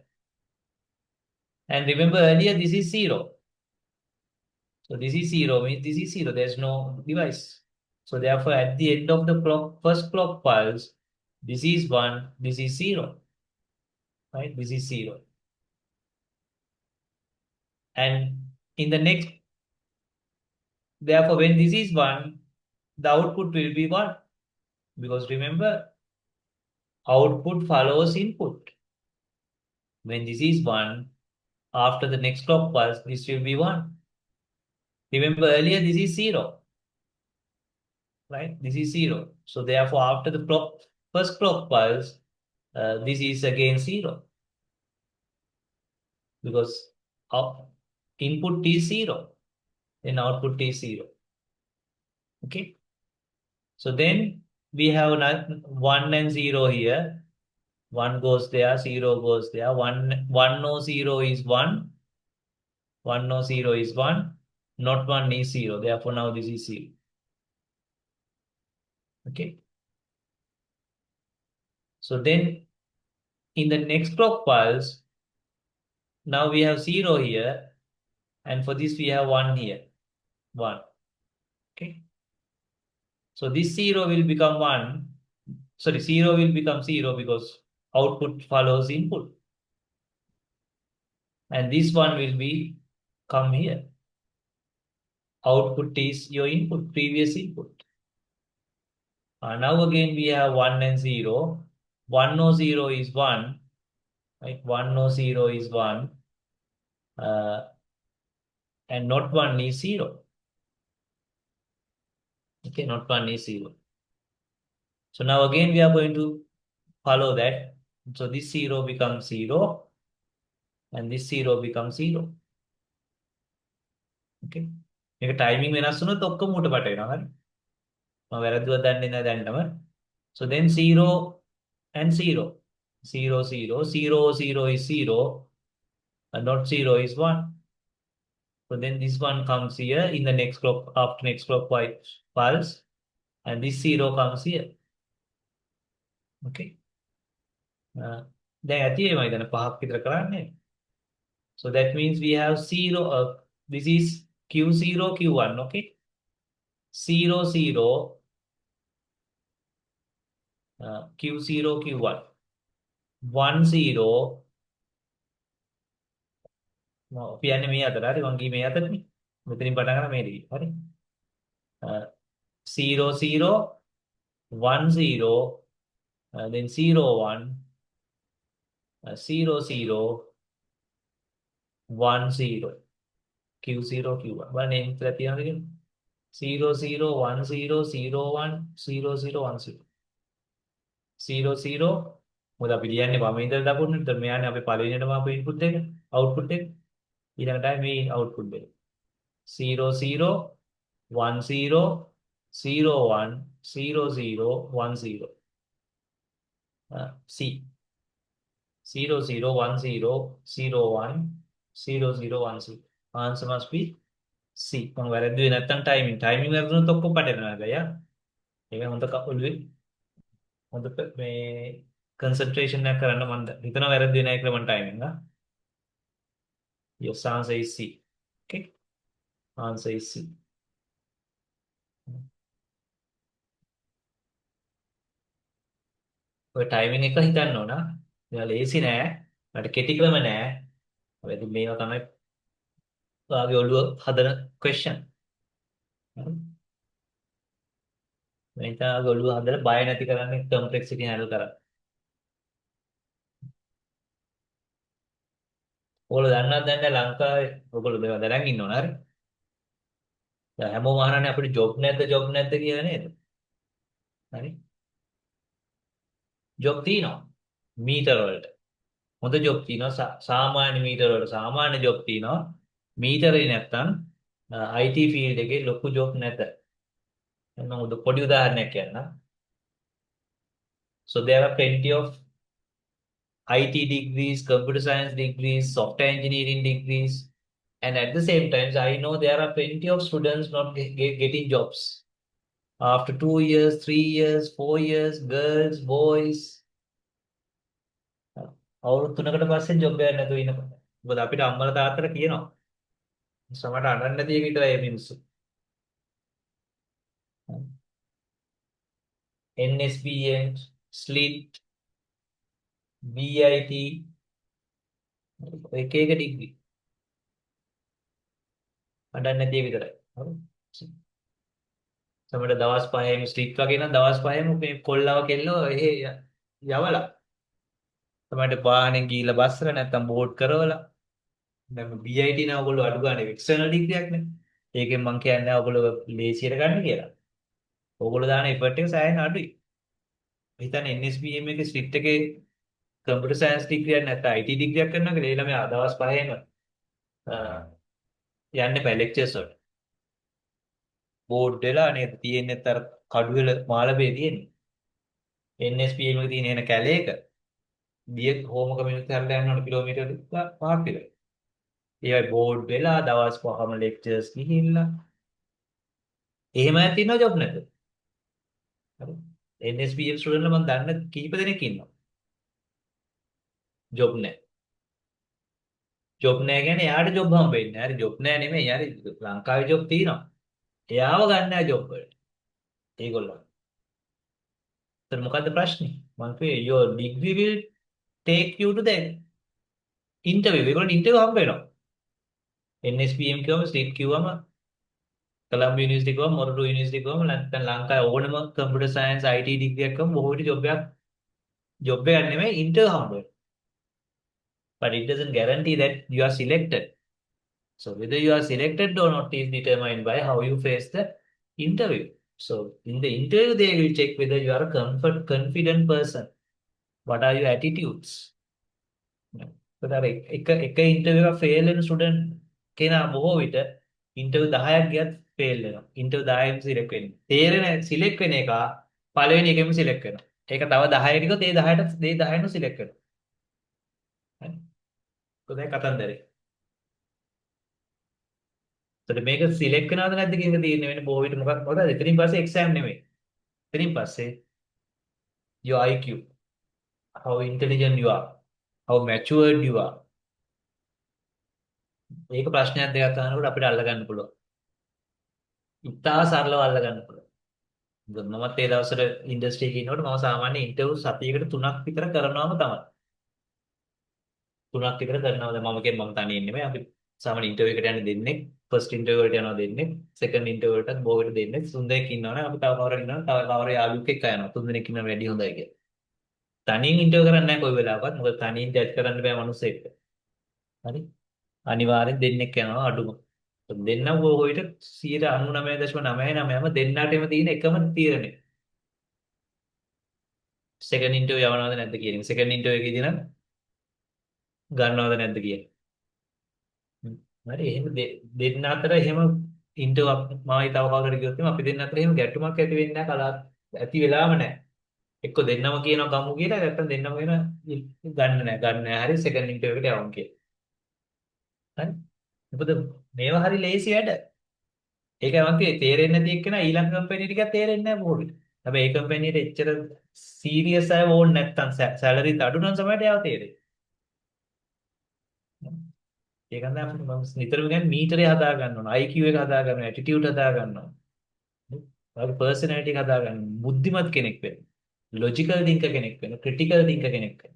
And remember earlier, this is zero. So this is zero, means this is zero. There's no device. So therefore, at the end of the clock, first clock pulse, this is one, this is zero, right? This is zero. And in the next, therefore, when this is one, the output will be one. Because remember, output follows input. When this is one, after the next clock pulse, this will be one. Remember earlier, this is zero, right? This is zero. So therefore, after the first clock pulse, this is again zero because input is zero, then output is zero. Okay. So then we have one and zero here. One goes there, zero goes there. One no zero is one. One no zero is one. Not one is zero. Therefore, now this is zero. Okay. So then in the next clock pulse, now we have zero here. And for this, we have one here. One. Okay. So this zero will become one. Sorry, zero will become zero because output follows input. And this one will be come here. Output is your input, previous input. Now again we have 1 and 0. 1 no 0 is 1. Right? 1 no 0 is 1. And not 1 is 0. Okay, not 1 is 0. So now again we are going to follow that. So this 0 becomes 0. And this 0 becomes 0. Okay. මේක timing වෙනස් වුණොත් ඔක්කොම උඩ පට වෙනවා හරි. මම වැරදුවක් දන්නේ නැහැ දැන්නම. So then 0 and 0. 0 0 0 0 is 0 and not 0 is 1. So then this one comes here in the next clock after next clockwise pulse and this 0 comes here. Okay. දැන් ඇති ඒවා ඉතින් පහක් විතර කරන්නේ. So that means we have 0 this is Q0 Q1, okay? 0 0 Q0 Q1 1 0 අපි යන්නේ මේ අතට හරි මං ගියේ මේ අතටනේ මෙතනින් පටන් ගන්න මේ දිගේ හරි 0 0 1 0 then 0 1 0 0 1 0 Q0 Q1 බලන්න එන්න කියලා තියනවද කියලා 0 0 1 0 0 1 0 0 1 0 0 0 මොකද අපි ලියන්නේ වම ඉඳලා දකුණට ඒතර මෙයානේ අපි පළවෙනියටම අපේ ඉන්පුට් එක අවුට්පුට් එක ඊළඟටයි මේ අවුට්පුට් එක 0 0 1 0 0 1 0 0 1 0 C 0 0 1 0 0 1 0 0 1 0 answer must be C මම වැරද්දුවේ නැත්තම් ටයිමින් වැරදුනොත් ඔක්කොම පටලනවා හැබැයි ආ. ඒක හොඳ ඔළුවේ හොඳ මේ කන්සන්ට්‍රේෂන් එකක් කරන්න මම හිතනවා වැරද්දුවේ නැහැ කියලා මම ටයිමින් ආ. Yes, answer is C. Okay, answer is C. ඔය ටයිමින් එක හිතන්න ඕන. මේවා ලේසි නෑ. මට කෙටි ක්‍රම නෑ. හැබැයි මේවා තමයි ඔයාගේ ඔළුව හදන question. මේක ඔළුව හදලා බය නැති කරන්නේ complexity handle කරන්න. ඔයගොල්ලෝ දන්නවද දැන් ලංකාවේ ඔයගොල්ලෝ මේවා දැනන් ඉන්නවනේ හරි. දැන් හැමෝම අහනනේ අපිට ජොබ් නැද්ද කියලා නේද? හරි. ජොබ් තියෙනවා. මීටර වලට. හොඳ ජොබ් තියෙනවා. සාමාන්‍ය මීටර වලට සාමාන්‍ය ජොබ් තියෙනවා. මීටරේ නැත්තම් IT ෆීල්ඩ් එකේ ලොකු ජොබ් නැත. මම පොඩි උදාහරණයක් කියන්නම්. So there are plenty of IT degrees, computer science degrees, software engineering degrees, and at the same time, I know there are plenty of students not getting jobs. After 2 years, 3 years, 4 years, girls, boys, අවුරුදු 3කට පස්සේ job එකක් නැතුව ඉන්නකොට. මොකද අපිට අම්මලා තාත්තලා කියනවා. සමහරට අඬන්න නැති එක විතරයි මේ මිනිස්සු. NSBN, SLIT, BIT, එක එක ඩිග්‍රී. අඬන්න නැති එක විතරයි. හරි. සමහරට දවස් 5ෙම ස්ලිට් වගේ නම් දවස් 5ෙම මේ කොල්ලව කෙල්ලෝ එහෙ යවලා. සමහරට වාහනේ ගිහිල්ලා බස්සලා නැත්තම් බෝඩ් කරවලා. දැන් BIT නා ඔයගොල්ලෝ අඩු ගන්න එක්ස්ටර්නල් ඩිග්‍රියක් නේ. ඒකෙන් මම කියන්නේ ඔයගොල්ලෝ ලේසියට ගන්න කියලා. ඔයගොල්ලෝ දාන එෆර්ට් එක සෑහෙන අඩුයි. හිතන්නේ NSBM එකේ ස්ලිට් එකේ කම්පියුටර් සයන්ස් ඩිග්‍රියක් නැත්නම් IT ඩිග්‍රියක් කරනවා කියලා ඒ ළමයා දවස් 5ෙම යන්නේ බෑ ලෙක්චර්ස් වලට. බෝඩ් වෙලා නේද තියෙන්නේ අර කඩුවෙල මාළඹේ තියෙන්නේ. NSPM එකේ තියෙන එන කැලේක බිය හෝමක මිනිත්තු 60 යනකොට කිලෝමීටර් 5ක් විතර. ඒවයි බෝඩ් වෙලා දවස් 5ම ලෙක්චර්ස් ගිහිල්ලා එහෙම ඇතිනව ජොබ් නැද්ද? හරි. NSPM ස්ටුඩන්ට්ලා මම දන්න කීප දෙනෙක් ඉන්නවා. ජොබ් නැහැ. ජොබ් නැහැ කියන්නේ එයාට ජොබ් හම්බෙන්නේ නැහැ. හරි ජොබ් නැහැ නෙමෙයි. හරි ලංකාවේ ජොබ් තියෙනවා. එයාව ගන්න නැහැ ජොබ් වලට. ඒගොල්ලෝ. ඒතර මොකද්ද ප්‍රශ්නේ? මම කිව්වේ your degree will take you to the interview. ඒගොල්ලෝ ඉන්ටර්විව් හම්බ වෙනවා. NSPM කිව්වම ස්ටේට් කිව්වම කොලම්බෝ යුනිවර්සිටි කිව්වම මොරටු යුනිවර්සිටි කිව්වම නැත්නම් ලංකාවේ ඕනම කම්පියුටර් සයන්ස් IT ඩිග්‍රියක් කරම බොහෝ විට ජොබ් එකක් නෙමෙයි ඉන්ටර්විව් හම්බ වෙනවා. But it doesn't guarantee that you are selected. So whether you are selected or not is determined by how you face the interview. So in the interview, they will check whether you are a confident person. What are your attitudes? එක interview එක fail වෙන student කෙනා බොහෝ විට interview 10ක් ගියත් fail වෙනවා. Interview 10න් select වෙන්නේ. තේරෙන සිලෙක්ට් වෙන එක පළවෙනි එකෙම සිලෙක්ට් වෙනවා. ඒක තව 10කට ගියොත් ඒ 10ට සිලෙක්ට් වෙනවා. හරි. කොහොමද කතන්දරේ? එතකොට මේක සිලෙක්ට් වෙනවද නැද්ද කියන එක තීරණය වෙන්නේ බොහෝ විට මොකද? එතනින් පස්සේ එක්සෑම් නෙමෙයි. එතනින් පස්සේ your IQ, how intelligent you are, how matured you are. මේක ප්‍රශ්නයක් දෙකක් අහනකොට අපිට අල්ලගන්න පුළුවන්. ඉතා සරලව අල්ලගන්න පුළුවන්. මමත් ඒ දවස්වල ඉන්ඩස්ට්‍රි එකේ ඉන්නකොට මම සාමාන්‍ය ඉන්ටර්විව් සතියකට 3ක් විතර කරනවාම තමයි. 3ක් විතර කරනවා. දැන් මම තනියෙන් නෙමෙයි අපි සාමාන්‍ය ඉන්ටර්විව් එකට යන්නේ දෙන්නේ. ෆස්ට් ඉන්ටර්විව් වලට යනවා දෙන්නේ. සෙකන්ඩ් ඉන්ටර්විව් වලටත් බොහෝ විට දෙන්නේ. 3 දෙනෙක් ඉන්නවනේ අපි තව කවුරුහරි ඉන්නවනේ තව කවුරු යාළුවෙක් එක්ක යනවා. 3 දෙනෙක් ඉන්නවා වැඩි හොඳයි කියලා. තනියෙන් ඉන්ටර්විව් කරන්නේ නැහැ කොයි වෙලාවකත්. මොකද තනියෙන් ජජ් කරන්න බෑ මිනිස්සෙක්. හරි. අනිවාර්යෙන් දෙන්නෙක් යනවා අඩුම. දෙන්නම බොහෝ විට 99.99%ම දෙන්නාටම තියෙන එකම තීරණය. සෙකන්ඩ් ඉන්ටර්විව් යවනවද නැද්ද කියන එක. සෙකන්ඩ් ඉන්ටර්විව් එකේදී නම් ගන්නවද නැද්ද කියන එක. හරි එහෙම දෙන්න අතර එහෙම ඉන්ටර්විව් මායි තව කවුරුහරි ගියොත් අපි දෙන්න අතර එහෙම ගැටුමක් ඇති වෙන්නේ නැහැ කලාව ඇති වෙලාම නැහැ. එක්ක දෙන්නම කියනවා ගමු කියලා නැත්නම් දෙන්නම වෙන ගන්න නැහැ. හරි සෙකන්ඩ් ඉන්ටර්විව් එකට යවමු කියලා. හරි. මොකද මේවා හරි ලේසි වැඩ. ඒක මම තේරෙන්නේ නැති එක්කන ඊළඟ කම්පැනි ටිකක් තේරෙන්නේ නැහැ බොහොම. හැබැයි ඒ කම්පැනිට එච්චර සීරියස් අය ඕනේ නැත්තම් සැලරි අඩු නම් සමහරට යාව තේරෙයි. ඒක නම් අපිට මම නිතරම කියන්නේ මීටරේ හදා ගන්න ඕන. IQ එක හදා ගන්න ඕන. ඇටිටියුඩ් හදා ගන්න ඕන. ඔයාගේ පර්සනැලිටි එක හදා ගන්න. බුද්ධිමත් කෙනෙක් වෙන්න. ලොජිකල් තින්කර් කෙනෙක් වෙන්න. ක්‍රිටිකල් තින්කර් කෙනෙක් වෙන්න.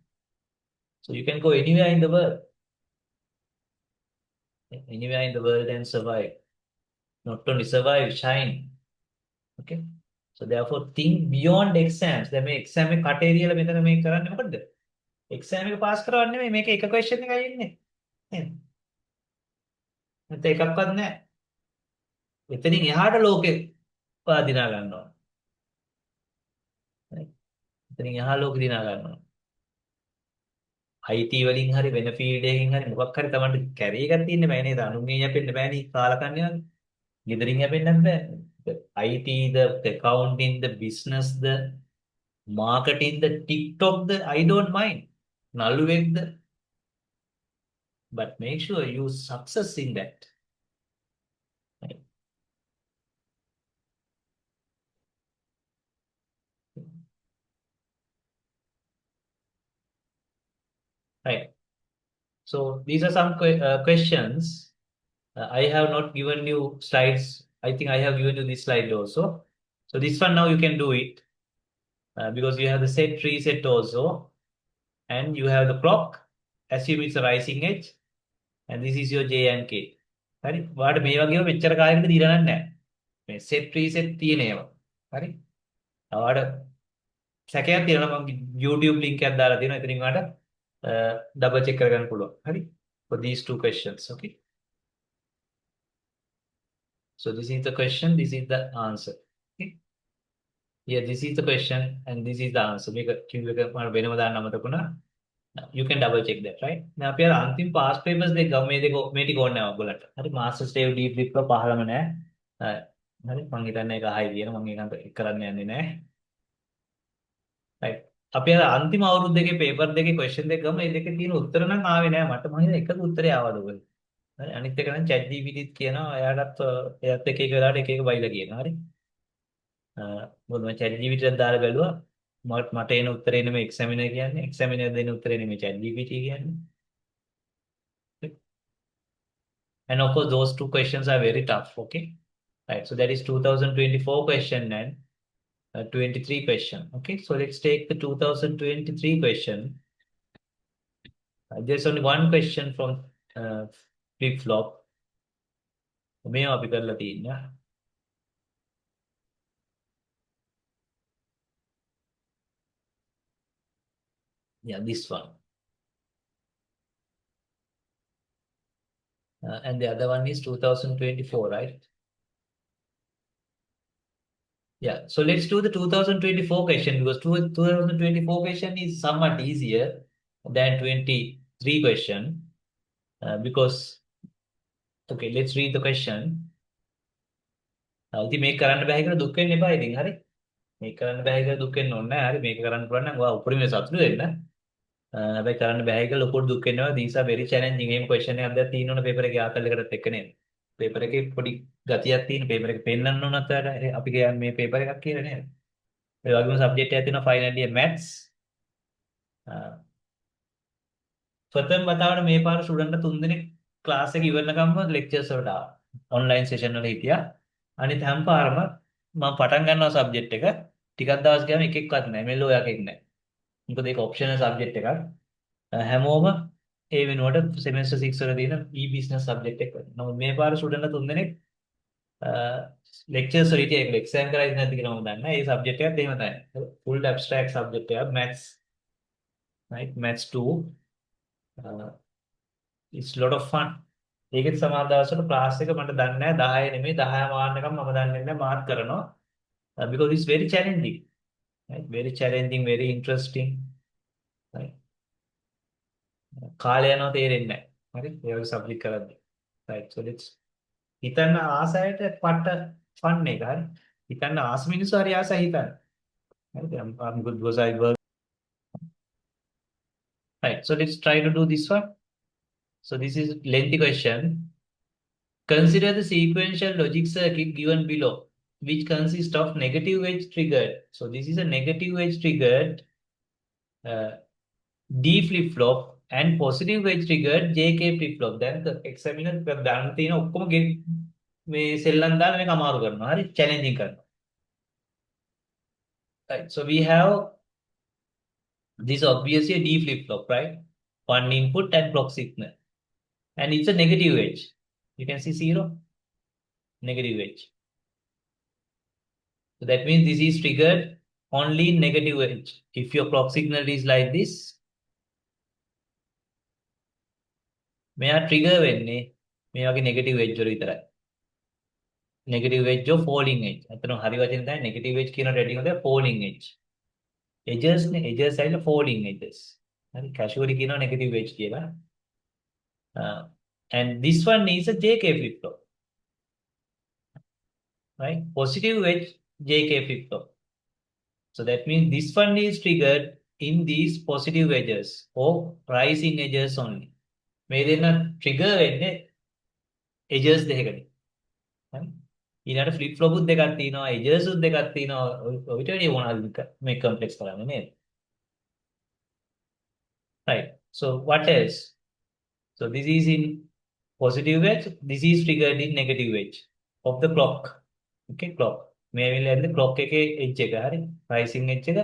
So you can go anywhere in the world. Anywhere in the world and survive. Not only survive, shine. Okay. So therefore think beyond exams. දැන් මේ exam එක කටේ තියලා මෙතන මේ කරන්නේ මොකද්ද? exam එක පාස් කරවන්නේ නෙමෙයි මේක එක question එකයි එන්නේ. නේද? නැත්නම් එකක්වත් නැහැ. එතනින් එහාට ලෝකෙ දිනා ගන්නවා. එතනින් එහා ලෝකෙ දිනා ගන්නවා. IT වලින් හරි වෙන ෆීල්ඩ් එකකින් හරි මොකක් හරි Tamanට කැරි එකක් තියෙන්න බෑ නේද? අනුන්ගෙන් යැපෙන්න බෑනේ කාලකන්ණි වගේ. ගෙදරින් යැපෙන්නත් බෑ. IT the accounting the business the marketing the TikTok the I don't mind. නළුවෙක්ද but make sure you success in that. Right. Right. So these are some questions. I have not given you slides. I think I have given you this slide also. So this one now you can do it because you have the set reset also, and you have the clock. Assume it's a rising edge, and this is your J and K. හරි. ඔයාලට මේ වගේම මෙච්චර කාලෙකට දීලා නැහැ. මේ set reset තියෙන ඒවා. හරි. ඔයාලට සැකයක් තියෙනවා මම YouTube link එකක් දාලා තියෙනවා. එතනින් ඔයාලට double check කරගන්න පුළුවන්. හරි. For these two questions, okay? So this is the question, this is the answer. Okay? Yeah, this is the question and this is the answer. මේක කිව්ව එක මම වෙනම දාන්න අමතක වුණා. You can double check that, right? දැන් අපි අර අන්තිම past papers දෙක ගමු මේ දෙක මේ ටික ඕනේ නැහැ ඔයගොල්ලන්ට. හරි master slave debrief එක පහළම නැහැ. හරි මම හිතන්නේ ඒක අහයි කියන මම ඒක කරන්න යන්නේ නැහැ. right. අපි අර අන්තිම අවුරුදු දෙකේ paper දෙකේ question දෙක ගමු මේ දෙකේ තියෙන උත්තර නම් ආවේ නැහැ මට මම හිතන්නේ එකක උත්තරය ආවද ඔයගොල්ලෝ. හරි අනිත් එක නම් chat GPT කියනවා එයාටත් එයාත් එක වෙලාවට එක බයිලා කියනවා. හරි. මොකද මම chat GPT එකක් දාලා බැලුවා මට එන උත්තරේ නෙමෙයි examiner කියන්නේ examiner දෙන උත්තරේ නෙමෙයි chat GPT කියන්නේ. And of course those two questions are very tough. Okay. Right. So that is 2024 question and 23 question. Okay. So let's take the 2023 question. There's only one question from flip flop. මේවා අපි කරලා තියෙනවා. Yeah, this one. And the other one is 2024, right? Yeah. So let's do the 2024 question because 2024 question is somewhat easier than 23 question because okay, let's read the question. ඉතින් මේක කරන්න බෑ කියලා දුක් වෙන්න එපා ඉතින් හරි. මේක කරන්න බෑ කියලා දුක් වෙන්න ඕනේ නැහැ. හරි මේක කරන්න පුළුවන් නම් ඔයා උපරිමයෙන් සතුටු වෙන්න. හැබැයි කරන්න බෑ කියලා ලොකුට දුක් වෙනවා. These are very challenging. මේ question එකක් දැන් තියෙනවනේ paper එකේ ආකල් එකටත් එක්ක නේද? paper එකේ පොඩි ගතියක් තියෙන paper එක පෙන්නන්න ඕනත් අපි කියන්නේ මේ paper එකක් කියලා නේද? ඒ වගේම subject එකක් තියෙනවා final year maths. ප්‍රථම වතාවට මේ පාර ස්ටුඩන්ට් තුන් දෙනෙක් ක්ලාස් එක ඉවරනකම්ම lectures වලට ආවා. online session වල හිටියා. අනිත් හැම පාරම මම පටන් ගන්නවා subject එක ටිකක් දවස් ගියාම එකෙක්වත් නැහැ. මෙලෝ යකෙක් නැහැ. මොකද ඒක optional subject එකක්. හැමෝම ඒ වෙනුවට semester 6 වල තියෙන e-business subject එක කරනවා. නමුත් මේ පාර ස්ටුඩන්ට් තුන් දෙනෙක් lectures වල හිටියා. ඒක exam කරයිද නැද්ද කියලා මම දන්නේ නැහැ. ඒ subject එකත් එහෙම තමයි. full abstract subject එකක් maths, right? maths 2 it's a lot of fun. ඒකෙත් සමහර දවස්වල ක්ලාස් එක මට දන්නේ නැහැ 10 නෙමෙයි 10 මාන්නකම් මම දන්නේ නැහැ මාත් කරනවා because it's very challenging, right? very challenging, very interesting, right? කාලය යනවා තේරෙන්නේ නැහැ. හරි ඒ වගේ සබ්ජෙක්ට් කරද්දී right. So let's හිතන්න ආසයට පට fun එක හරි හිතන්න ආස මිනිස්සු හරි ආසයි හිතන්න හරි I'm good because I work right. So let's try to do this one. So this is lengthy question. Consider the sequential logic circuit given below, which consists of negative edge triggered. So this is a negative edge triggered uh, D flip-flop and positive edge triggered JK flip-flop. Then the examiner දාන්න තියෙන ඔක්කොම මේ සෙල්ලම් දාලා මේක අමාරු කරනවා. හරි challenging කරනවා. Right. So we have this obviously a D flip-flop, right? One input and clock signal. And it's a negative edge. You can see 0, negative edge. So that means this is triggered only in negative edge. If your clock signal is like this, මෙයා trigger වෙන්නේ මේ වගේ negative edge වල විතරයි. Negative edge or falling edge. අතන හරි වචන තමයි negative edge කියන රෙඩි හොඳ falling edge. Edges නේ edges side falling edges. හරි casually කියනවා negative edge කියලා. And this one is a JK flip flop. Right? Positive edge JK flip flop. So that means this one is triggered in these positive edges or rising edges only. මේ දෙන්න trigger වෙන්නේ edges දෙකකදී. හරි? ඊළඟට flip flop උත් දෙකක් තියෙනවා edges උත් දෙකක් තියෙනවා ඔයිට වැඩි මොනවද මේ complex කරන්නේ නේද? Right. So what else? So this is in positive edge, this is triggered in negative edge of the clock. Okay, clock. මේ ඇවිල්ලා clock එකේ edge එක හරි rising edge එක.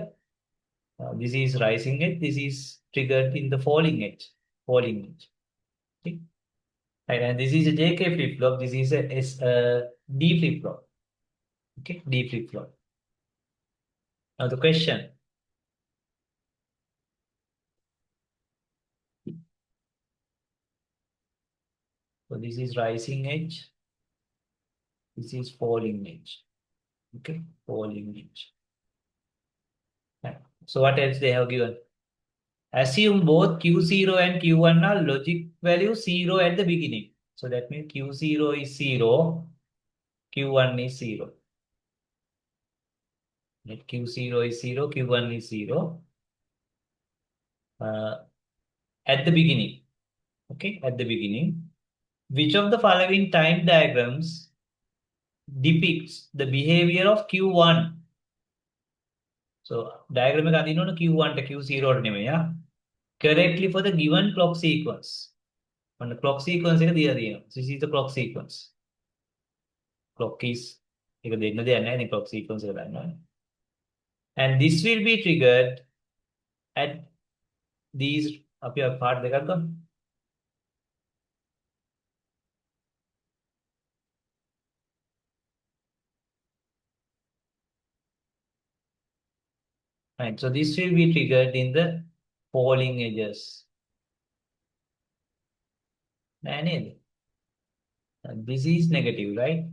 This is rising edge, this is triggered in the falling edge. Falling edge. Okay. Right, and this is a JK flip flop, this is a D flip flop. Okay, D flip flop. Now the question. So this is rising edge. This is falling edge. Okay, falling edge. Right. So what else they have given? Assume both Q0 and Q1 are logic value 0 at the beginning. So that means Q0 is 0, Q1 is 0. Q0 is 0, Q1 is 0. At the beginning. Okay, at the beginning. Which of the following time diagrams depicts the behavior of Q1? So diagram එක අදින්න ඕන Q1 ට Q0 ට නෙමෙයි ආ. Correctly for the given clock sequence. On the clock sequence එක දීලා තියෙනවා. This is the clock sequence. Clock is එක දෙන්න දෙයක් නැහැ නේ clock sequence එක ගන්නවා. And this will be triggered at these අපි part දෙකක් ගමු. Right, so this will be triggered in the falling edges. This is negative, right?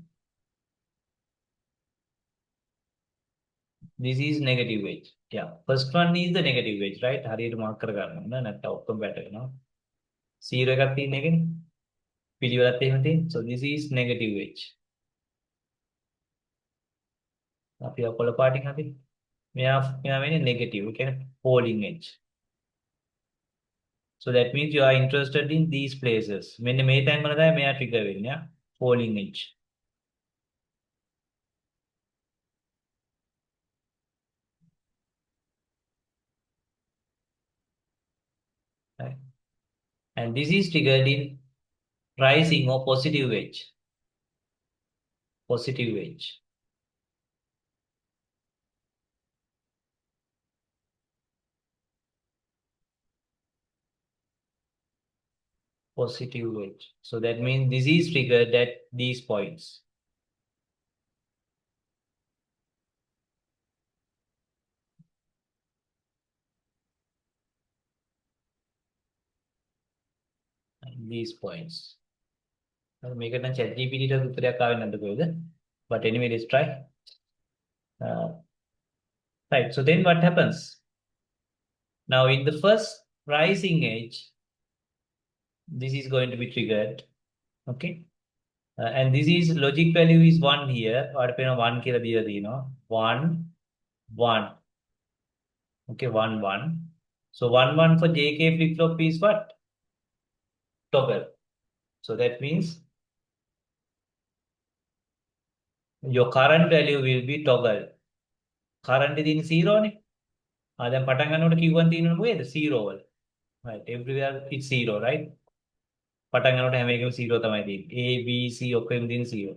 This is negative edge. Yeah, first one is the negative edge, right? හරියට mark කර ගන්න ඕන නැත්නම් ඔක්කොම වැටෙනවා. 0 එකක් තියෙන එකනේ. පිළිවෙලත් එහෙම තියෙන. So this is negative edge. අපි ඔකොල පාටින් හරි. මෙයා වෙන්නේ negative. ඒ කියන්නේ falling edge. So that means you are interested in these places. මෙන්න මේ තැන් වල තමයි මෙයා trigger වෙන්නේ. Falling edge. Right. And this is triggered in rising or positive edge. Positive edge. Positive edge. So that means this is triggered at these points. And these points. Make it a chat GPT to but anyway, let's try. Right, so then what happens? Now in the first rising edge, this is going to be triggered. Okay. And this is logic value is 1 here. Or 1 kila diya dino. 1, 1. Okay, 1, 1. So 1, 1 for JK flip-flop is what? Toggle. So that means your current value will be toggle. Current is 0 නේ. දැන් පටන් ගන්නකොට Q1 තියෙනවනේ මොකේද? 0 වල. Right. Everywhere it's 0, right? පටන් ගන්නකොට හැම එකම 0 තමයි තියෙන්නේ. A, B, C ඔක්කොම තියෙන 0.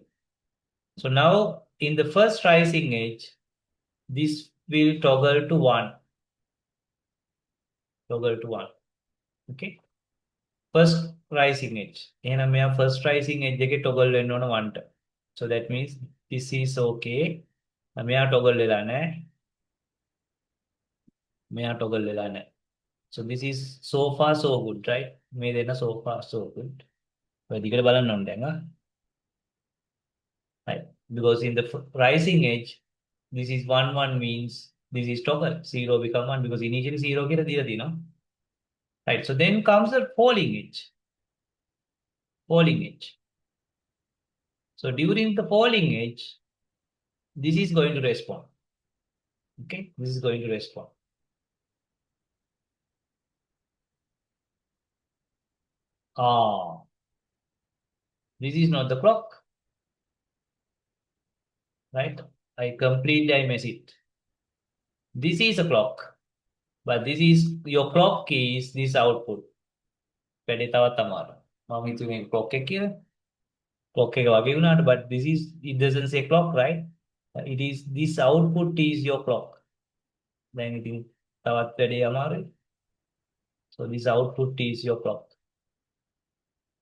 So now in the first rising edge, this will toggle to 1. Toggle to 1. Okay? First rising edge. එහෙනම් මෙයා first rising edge එකේ toggle වෙන්න ඕන 1ට. So that means this is okay. මෙයා toggle වෙලා නැහැ. මෙයා toggle වෙලා නැහැ. So this is so far so good, right? මේ දෙන්න so far so good. ඔය දිගට බලන්න ඕන දැන් right? Because in the rising edge, this is 1 1 means this is toggle. 0 become 1 because initially 0 කියලා දීලා තියෙනවා. Right? So then comes the falling edge. Falling edge. So during the falling edge, this is going to respond. Okay? This is going to respond. This is not the clock. Right? I miss it. This is a clock. But this is, your clock is this output. වැඩි තවත් අමාරු. මම හිතුවේ clock එක කියලා. Clock එක වගේ වුණාට but this is, it doesn't say clock, right? It is, this output is your clock. දැන් ඉතින් තවත් වැඩි අමාරුයි. So this output is your clock.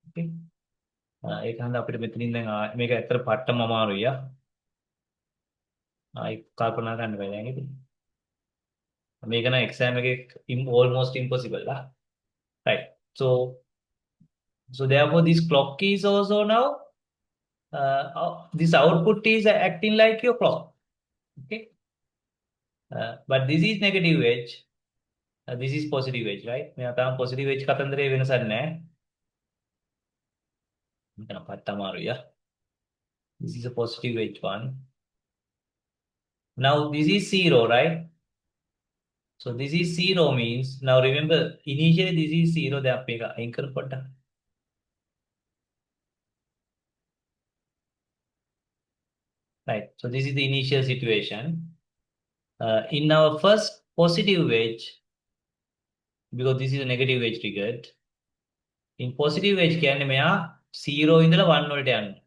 Okay? ඒක හන්ද අපිට මෙතනින් දැන් මේක ඇත්තට පට්ටම අමාරුයි ආ. ආයි කල්පනා කරන්න බෑ දැන් ඉතින්. මේක නම් exam එකේ almost impossible lah. Right? So therefore this clock is also now this output is acting like your clock. Okay? But this is negative edge. This is positive edge, right? මෙයා තාම positive edge කතන්දරේ වෙනසක් නැහැ. මෙතන පට්ටමාරුයි ආ. This is a positive edge one. Now this is 0, right? So this is 0 means, now remember, initially this is 0, then අපේක අයින් කරපොඩ්ඩ. Right, so this is the initial situation. In our first positive edge, because this is a negative edge triggered, in positive edge කියන්නේ මෙයා 0 ඉඳලා 1 වලට යනවා.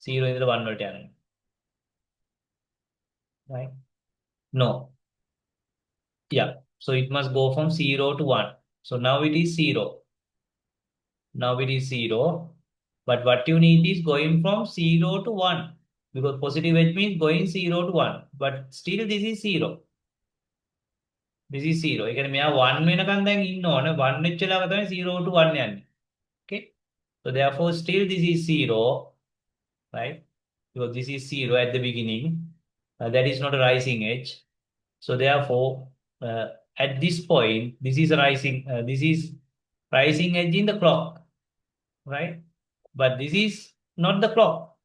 0 ඉඳලා 1 වලට යනවා. Right? No. Yeah. So it must go from 0 to 1. So now it is 0. Now it is 0. But what you need is going from 0 to 1. Because positive edge means going 0 to 1. But still this is 0. This is 0. ඒ කියන්නේ මෙයා 1 වෙනකන් දැන් ඉන්න ඕන. 1 වෙච්ච ලාව තමයි 0 to 1 යන්නේ. Okay? So therefore still this is 0. Right? Because this is 0 at the beginning. That is not a rising edge. So therefore, at this point, this is rising edge in the clock, right? But this is not the clock,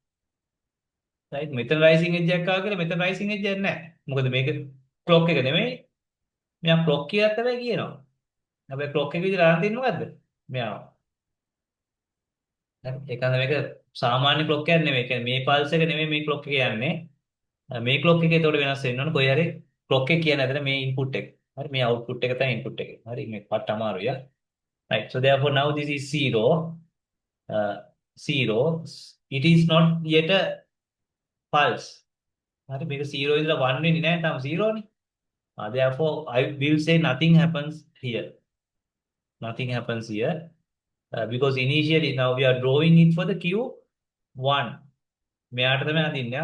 right? මෙතන rising edge එකක් ආවා කියලා මෙතන rising edge එකක් නැහැ. මොකද මේක clock එක නෙමෙයි. මෙයා clock කියලා තමයි කියනවා. හැබැයි clock එක විදිහට අරන් තින්නේ මොකද්ද? මෙයා. ඒකන මේක සාමාන්‍ය clock එකක් නෙමෙයි. ඒ කියන්නේ මේ pulse එක නෙමෙයි මේ clock එක යන්නේ. මේ clock එකේ ඒතකොට වෙනස් වෙන්න ඕන කොයි හරි clock එක කියන ඇතර මේ input එක. හරි මේ output එක තමයි input එක. හරි මේක පට අමාරුයි. Right. So therefore now this is 0. 0. It is not yet a pulse. හරි මේක 0 ඉඳලා 1 වෙන්නේ නැහැ තාම 0 නේ. Therefore I will say nothing happens here. Nothing happens here. Because initially now we are drawing it for the Q1. මෙයාට තමයි අදින්නේ.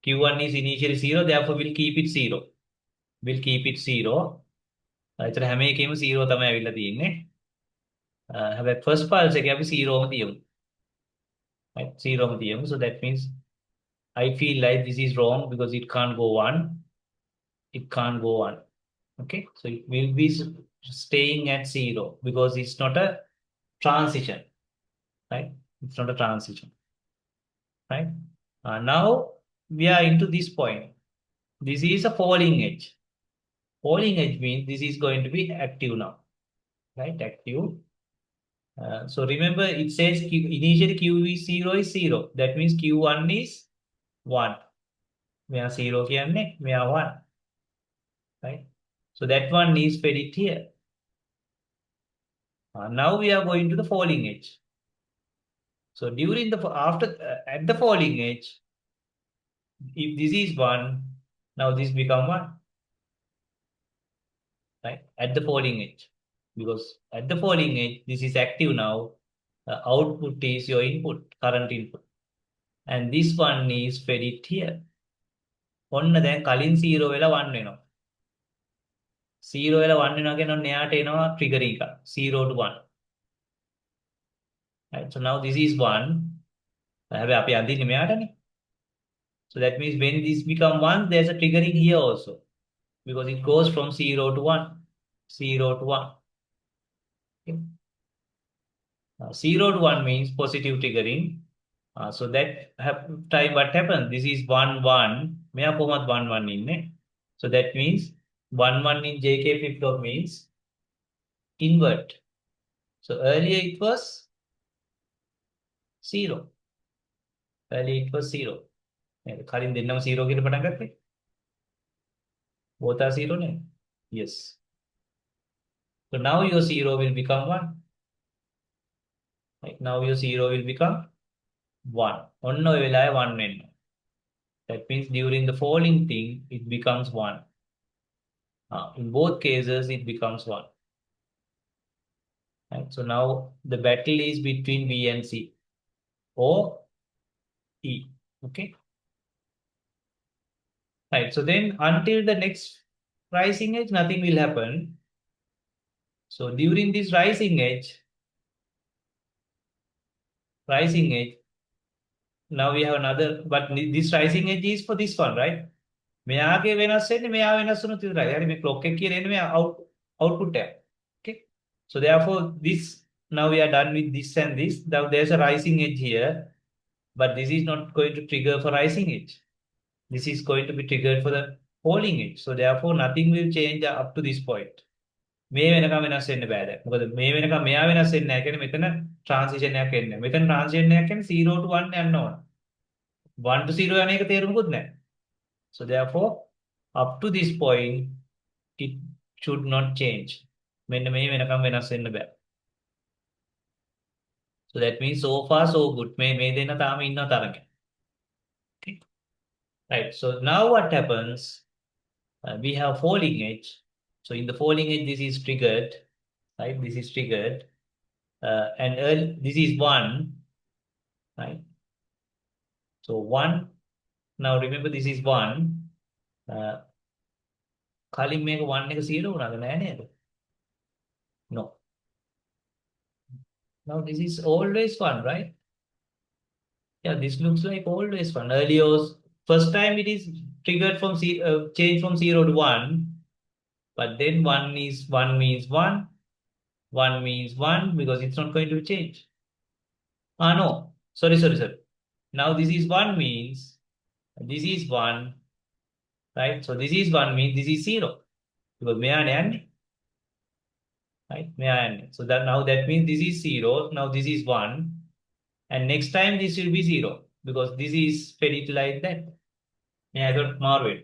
Q1 is initially 0, therefore we'll keep it 0. We'll keep it 0. එතන හැම එකෙම 0 තමයි අවිල්ලා තියෙන්නේ. හැබැයි first pulse එකේ අපි 0ම තියමු. Right? 0ම තියමු. So that means I feel like this is wrong because it can't go 1. It can't go 1. Okay? So it will be staying at 0 because it's not a transition. Right? It's not a transition. Right? Now we are into this point. This is a falling edge. Falling edge means this is going to be active now. Right? Active. So remember, it says initially Q is 0 is 0. That means Q1 is 1. Where 0 කියන්නේ, where 1. Right? So that one is fed it here. Now we are going to the falling edge. So during the at the falling edge, if this is 1, now this become 1. Right? At the falling edge. Because at the falling edge, this is active now. Output is your input, current input. And this one is fed it here. ඔන්න දැන් කලින් 0 වෙලා 1 වෙනවා. 0 වෙලා 1 වෙනවා කියන ඔන්න එයාට එනවා trigger එක. 0 to 1. Right? So now this is 1. හැබැයි අපි අඳින්නේ මෙයාටනේ. So that means when this become 1, there's a triggering here also. Because it goes from 0 to 1. 0 to 1. Okay. 0 to 1 means positive triggering. So that time what happens? This is 1 1. මෙයා කොහොමද 1 1 ඉන්නේ? So that means 1 1 in JK flip-flop means invert. So earlier it was 0. Earlier it was 0. කලින් දෙන්නම 0 කියලා පටන් ගත්තේ. Both are 0 නේ? Yes. So now your 0 will become 1. Right? Now your 0 will become 1. ඔන්න ඔය වෙලාවේ 1 වෙන්න. That means during the falling thing, it becomes 1. In both cases, it becomes 1. Right? So now the battle is between B and C or E. Okay. Right. So then until the next rising edge, nothing will happen. So during this rising edge, now we have another, but this rising edge is for this one, right? මෙයාගේ වෙනස් වෙන්නේ මෙයා වෙනස් වුණොත් විතරයි. හරි මේ clock එක කියලා එන්නේ මෙයා output එක. Okay. So therefore this now we are done with this and this. Now there's a rising edge here, but this is not going to trigger for rising edge. This is going to be triggered for the falling edge. So therefore nothing will change up to this point. මේ වෙනකම් වෙනස් වෙන්න බෑ දැන්. මොකද මේ වෙනකම් මෙයා වෙනස් වෙන්නේ නැහැ කියන්නේ මෙතන transition එකක් එන්නේ. මෙතන transition එකක් කියන්නේ 0 to 1 යන්න ඕන. 1 to 0 යන එක තේරුමකුත් නැහැ. So therefore up to this point it should not change. මෙන්න මේ වෙනකම් වෙනස් වෙන්න බෑ. So that means so far so good. මේ දෙන්න තාම ඉන්න තරගේ. Okay. Right. So now what happens? We have falling edge. So in the falling edge, this is triggered, right? This is triggered. And this is 1, right? So 1, now remember this is 1. කලින් මේක 1 එක 0 වුණාද නෑ නේද? No. Now this is always 1, right? Yeah, this looks like always 1. Earlier, first time it is triggered from change from 0 to 1. But then 1 means 1 means 1 because it's not going to change. No. Sorry. Now this is 1 means this is 1, right? So this is 1 means this is 0 because මෙයානේ යන්නේ. Right? මෙයා යන්නේ. So that now that means this is 0. Now this is 1. And next time this will be 0 because this is fed it like that. I got marvel.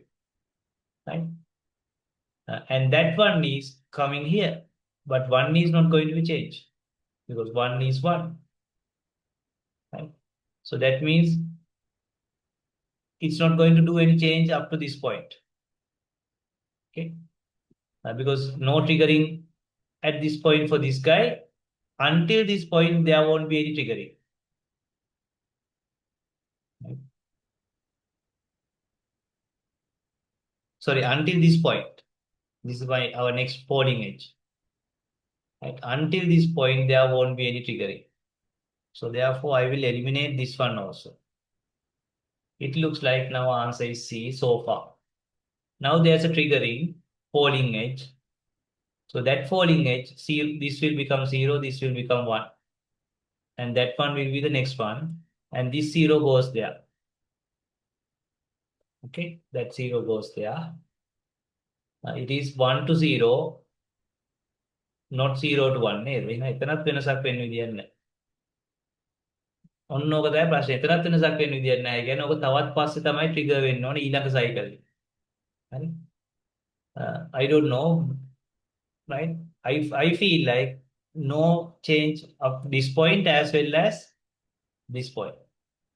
Right? And that one is coming here. But 1 is not going to be changed because 1 is 1. Right? So that means it's not going to do any change up to this point. Okay? Because no triggering at this point for this guy. Until this point, there won't be any triggering. Right? Sorry, until this point. This is our next falling edge. Right? Until this point, there won't be any triggering. So therefore, I will eliminate this one also. It looks like now answer is C so far. Now there's a triggering falling edge. So that falling edge, see, this will become 0, this will become 1. And that one will be the next one. And this 0 goes there. Okay, that 0 goes there. It is 1 to 0. not 0 to 1 නේද? එහෙනම් එතනත් වෙනසක් වෙන්න විදියක් නැහැ. ඔන්න ඕක තමයි ප්‍රශ්නේ. එතනත් වෙනසක් වෙන්න විදියක් නැහැ. ඒ කියන්නේ ඕක තවත් පස්සේ තමයි ට්‍රිගර් වෙන්න ඕනේ ඊළඟ සයිකල් එක. හරි? I don't know, right? I feel like no change of this point as well as this point.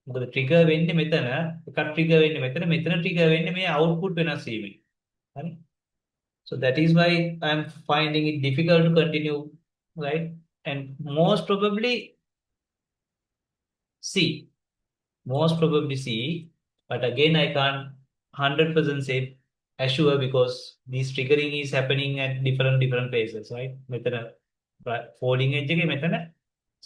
මොකද ට්‍රිගර් වෙන්නේ මෙතන, එකක් ට්‍රිගර් වෙන්නේ මෙතන, මෙතන ට්‍රිගර් වෙන්නේ මේ අවුට්පුට් වෙනස් වීමෙන්. හරි? So that is why I'm finding it difficult to continue, right? And most probably C. Most probably C. But again, I can't 100% say assure because this triggering is happening at different phases, right? මෙතන folding edge එකේ මෙතන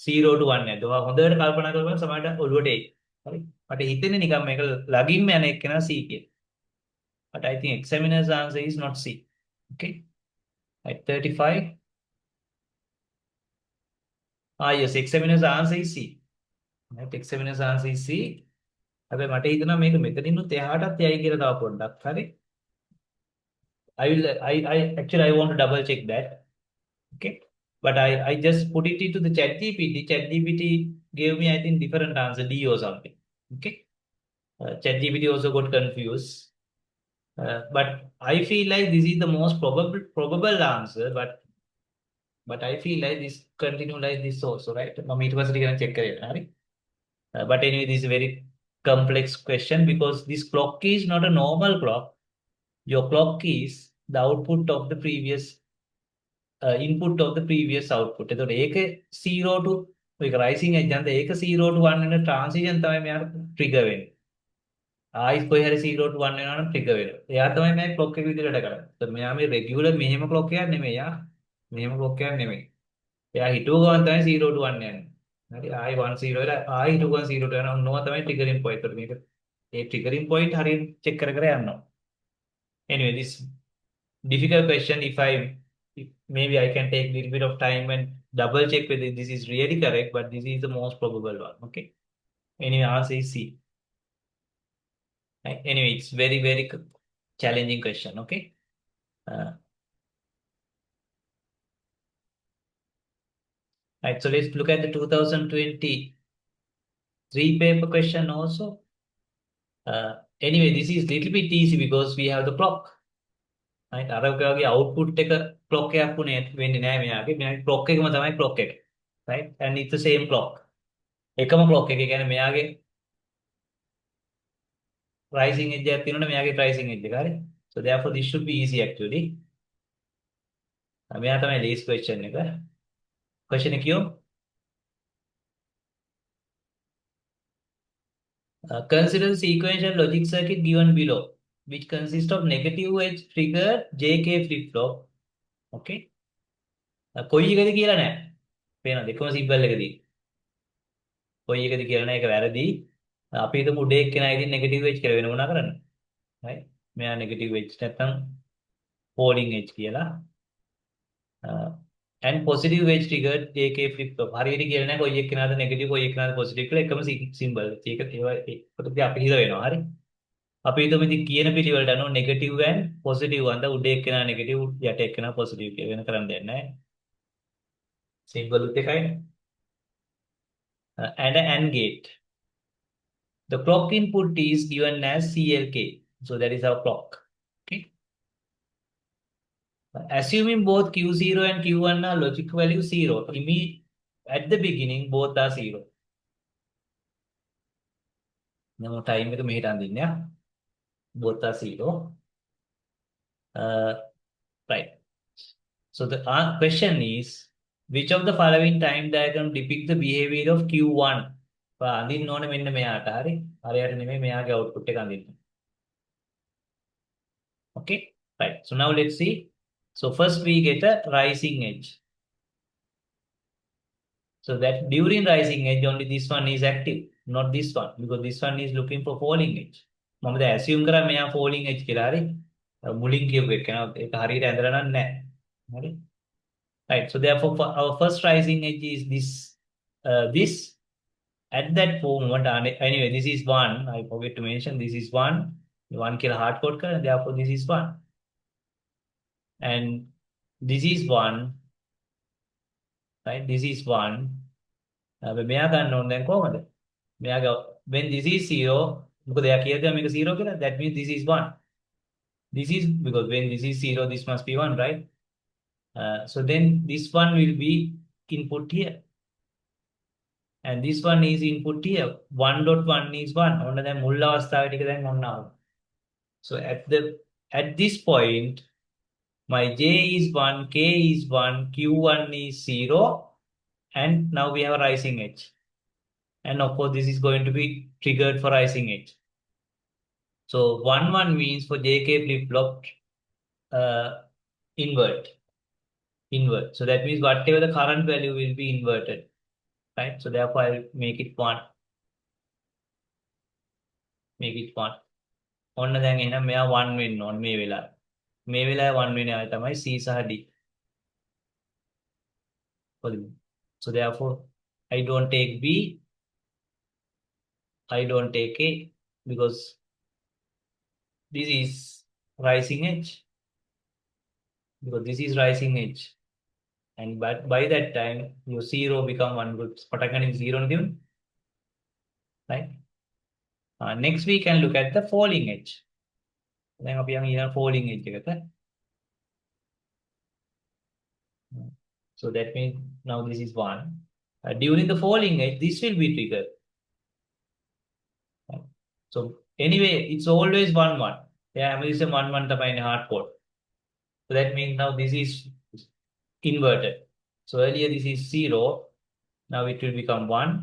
0 to 1 එක. ඔයා හොඳට කල්පනා කරපුවම සමහරට ඔළුවට එයි. හරි? මට හිතෙන්නේ නිකන් මේක ළඟින්ම යන එක්කෙනා C කියලා. But I think examiner's answer is not C. Okay? At 35. Yes, examiner's answer is C. Right? Examiner's answer is C. හැබැයි මට හිතෙනවා මේක මෙතනින්නුත් එහාටත් යයි කියලා තව පොඩ්ඩක්. හරි? I actually I want to double check that. Okay. But I just put it into the chat GPT. Chat GPT gave me, I think, different answer, D or something. Okay. Chat GPT also got confused. But I feel like this is the most probable answer, but I feel like this continue like this also, right? මම ඊට පස්සේ ටිකක් check කරේ. හරි? But anyway, this is a very complex question because this clock is not a normal clock. Your clock is the output of the previous input of the previous output. එතකොට ඒක 0 to ඒක rising edge යනද ඒක 0 to 1 වෙන transition තමයි මෙයාට trigger වෙන්නේ. ආයිත් කොහේ හරි 0 to 1 වෙනවා නම් trigger වෙනවා. එයා තමයි මේ clock එක විදිහට වැඩ කරන්නේ. ඒතකොට මෙයා මේ regular මෙහෙම clock එකක් නෙමෙයි යා. මෙහෙම clock එකක් නෙමෙයි. එයා හිතුව ගමන් තමයි 0 to 1 යන්නේ. හරි ආයි 1 0 වෙලා ආයි හිතුව ගමන් 0 to යනවා. ඔන්නවා තමයි triggering point. ඒතකොට මේක ඒ triggering point හරියට check කර කර යනවා. Anyway, this difficult question, if maybe I can take a little bit of time and double check whether this is really correct, but this is the most probable one. Okay. Anyway, answer is C. Right? Anyway, it's very challenging question. Okay. Right. So let's look at the 2023 paper question also. Anyway, this is little bit easy because we have the clock. Right? අර වගේ output එක clock එකක් වුණේ වෙන්නේ නැහැ මෙයාගේ. මෙයාගේ clock එකම තමයි clock එක. Right? And it's the same clock. එකම clock එක. ඒ කියන්නේ මෙයාගේ rising edge එකක් තියෙනවනේ මෙයාගේ rising edge එක. හරි? So therefore this should be easy actually. මෙයා තමයි least question එක. Question එක කියමු. Consider the sequential logic circuit given below, which consists of negative edge trigger JK flip flop. Okay. කොයි එකද කියලා නැහැ. පේනවද? එකම සිම්බල් එකදී. කොයි එකද කියලා නැහැ. ඒක වැරදි. අපි හිතමු උඩ එක්කෙනා ඉතින් නෙගටිව් එජ් කියලා වෙන මොනා කරන්නේ? right? මෙයා නෙගටිව් එජ් නැත්නම් falling edge කියලා. and positive edge triggered JK flip flop. හරියට කියලා නැහැ කොයි එක්කෙනාද නෙගටිව් කොයි එක්කෙනාද පොසිටිව් කියලා එකම සිම්බල්. ඒක ඒකට අපි හිත වෙනවා. හරි? අපි හිතමු ඉතින් කියන පිළිවෙලට අනුව නෙගටිව් and පොසිටිව් වන්ද උඩ එක්කෙනා නෙගටිව් යට එක්කෙනා පොසිටිව් කියලා වෙන කරන්න දෙන්නේ නැහැ. සිම්බල් උත් එකයි. and an AND gate. The clock input is given as CLK. So that is our clock. Okay. Assuming both Q0 and Q1 are logic value 0, at the beginning both are 0. Now time එක මෙහෙට අඳින්න. Both are 0. Right. So the question is, which of the following time diagram depict the behavior of Q1? අඳින්න ඕනේ මෙන්න මෙයාට. හරි? හරියට නෙමෙයි මෙයාගේ output එක අඳින්න. Okay. Right. So now let's see. So first we get a rising edge. So that during rising edge only this one is active, not this one, because this one is looking for falling edge. මම දැන් assume කරා මෙයා falling edge කියලා. හරි? මුලින් කියපු එක නේද? ඒක හරියට ඇඳලා නැහැ. හරි? Right. So therefore our first rising edge is this. At that moment, anyway, this is 1. I forget to mention this is 1. 1 කියලා hard code කරා. Therefore this is 1. And this is 1. right? This is 1. මෙයා ගන්න ඕනේ දැන් කොහමද? මෙයාගේ when this is 0, මොකද එයා කියද මේක 0 කියලා? That means this is 1. This is because when this is 0, this must be 1, right? So then this one will be input here. And this one is input here. 1.1 is 1. ඔන්න දැන් මුල් අවස්ථාවේ ටික දැන් ඔන්න ආවා. So at this point, my J is 1, K is 1, Q1 is 0, and now we have a rising edge. And of course, this is going to be triggered for rising edge. So 1-1 means for JK flip-flop, invert. So that means whatever the current value will be inverted, right? So therefore, I'll make it 1. Make it 1. ඔන්න දැන් එහෙනම් මෙයා 1 වෙන්න ඕන මේ වෙලාවේ. මේ වෙලාවේ 1 වෙන ආය තමයි C සහ D. So therefore, I don't take B, I don't take A, because this is rising edge. Because this is rising edge. And by that time, your 0 become 1 good. Patakan is 0 given. Right? Next we can look at the falling edge. Then අපි යමු ඊළඟ falling edge එකට. So that means now this is 1. During the falling edge, this will be triggered. So anyway, it's always 1-1. Yeah, I'm using 1-1 තමයි hard code. So that means now this is inverted. So earlier this is 0. Now it will become 1.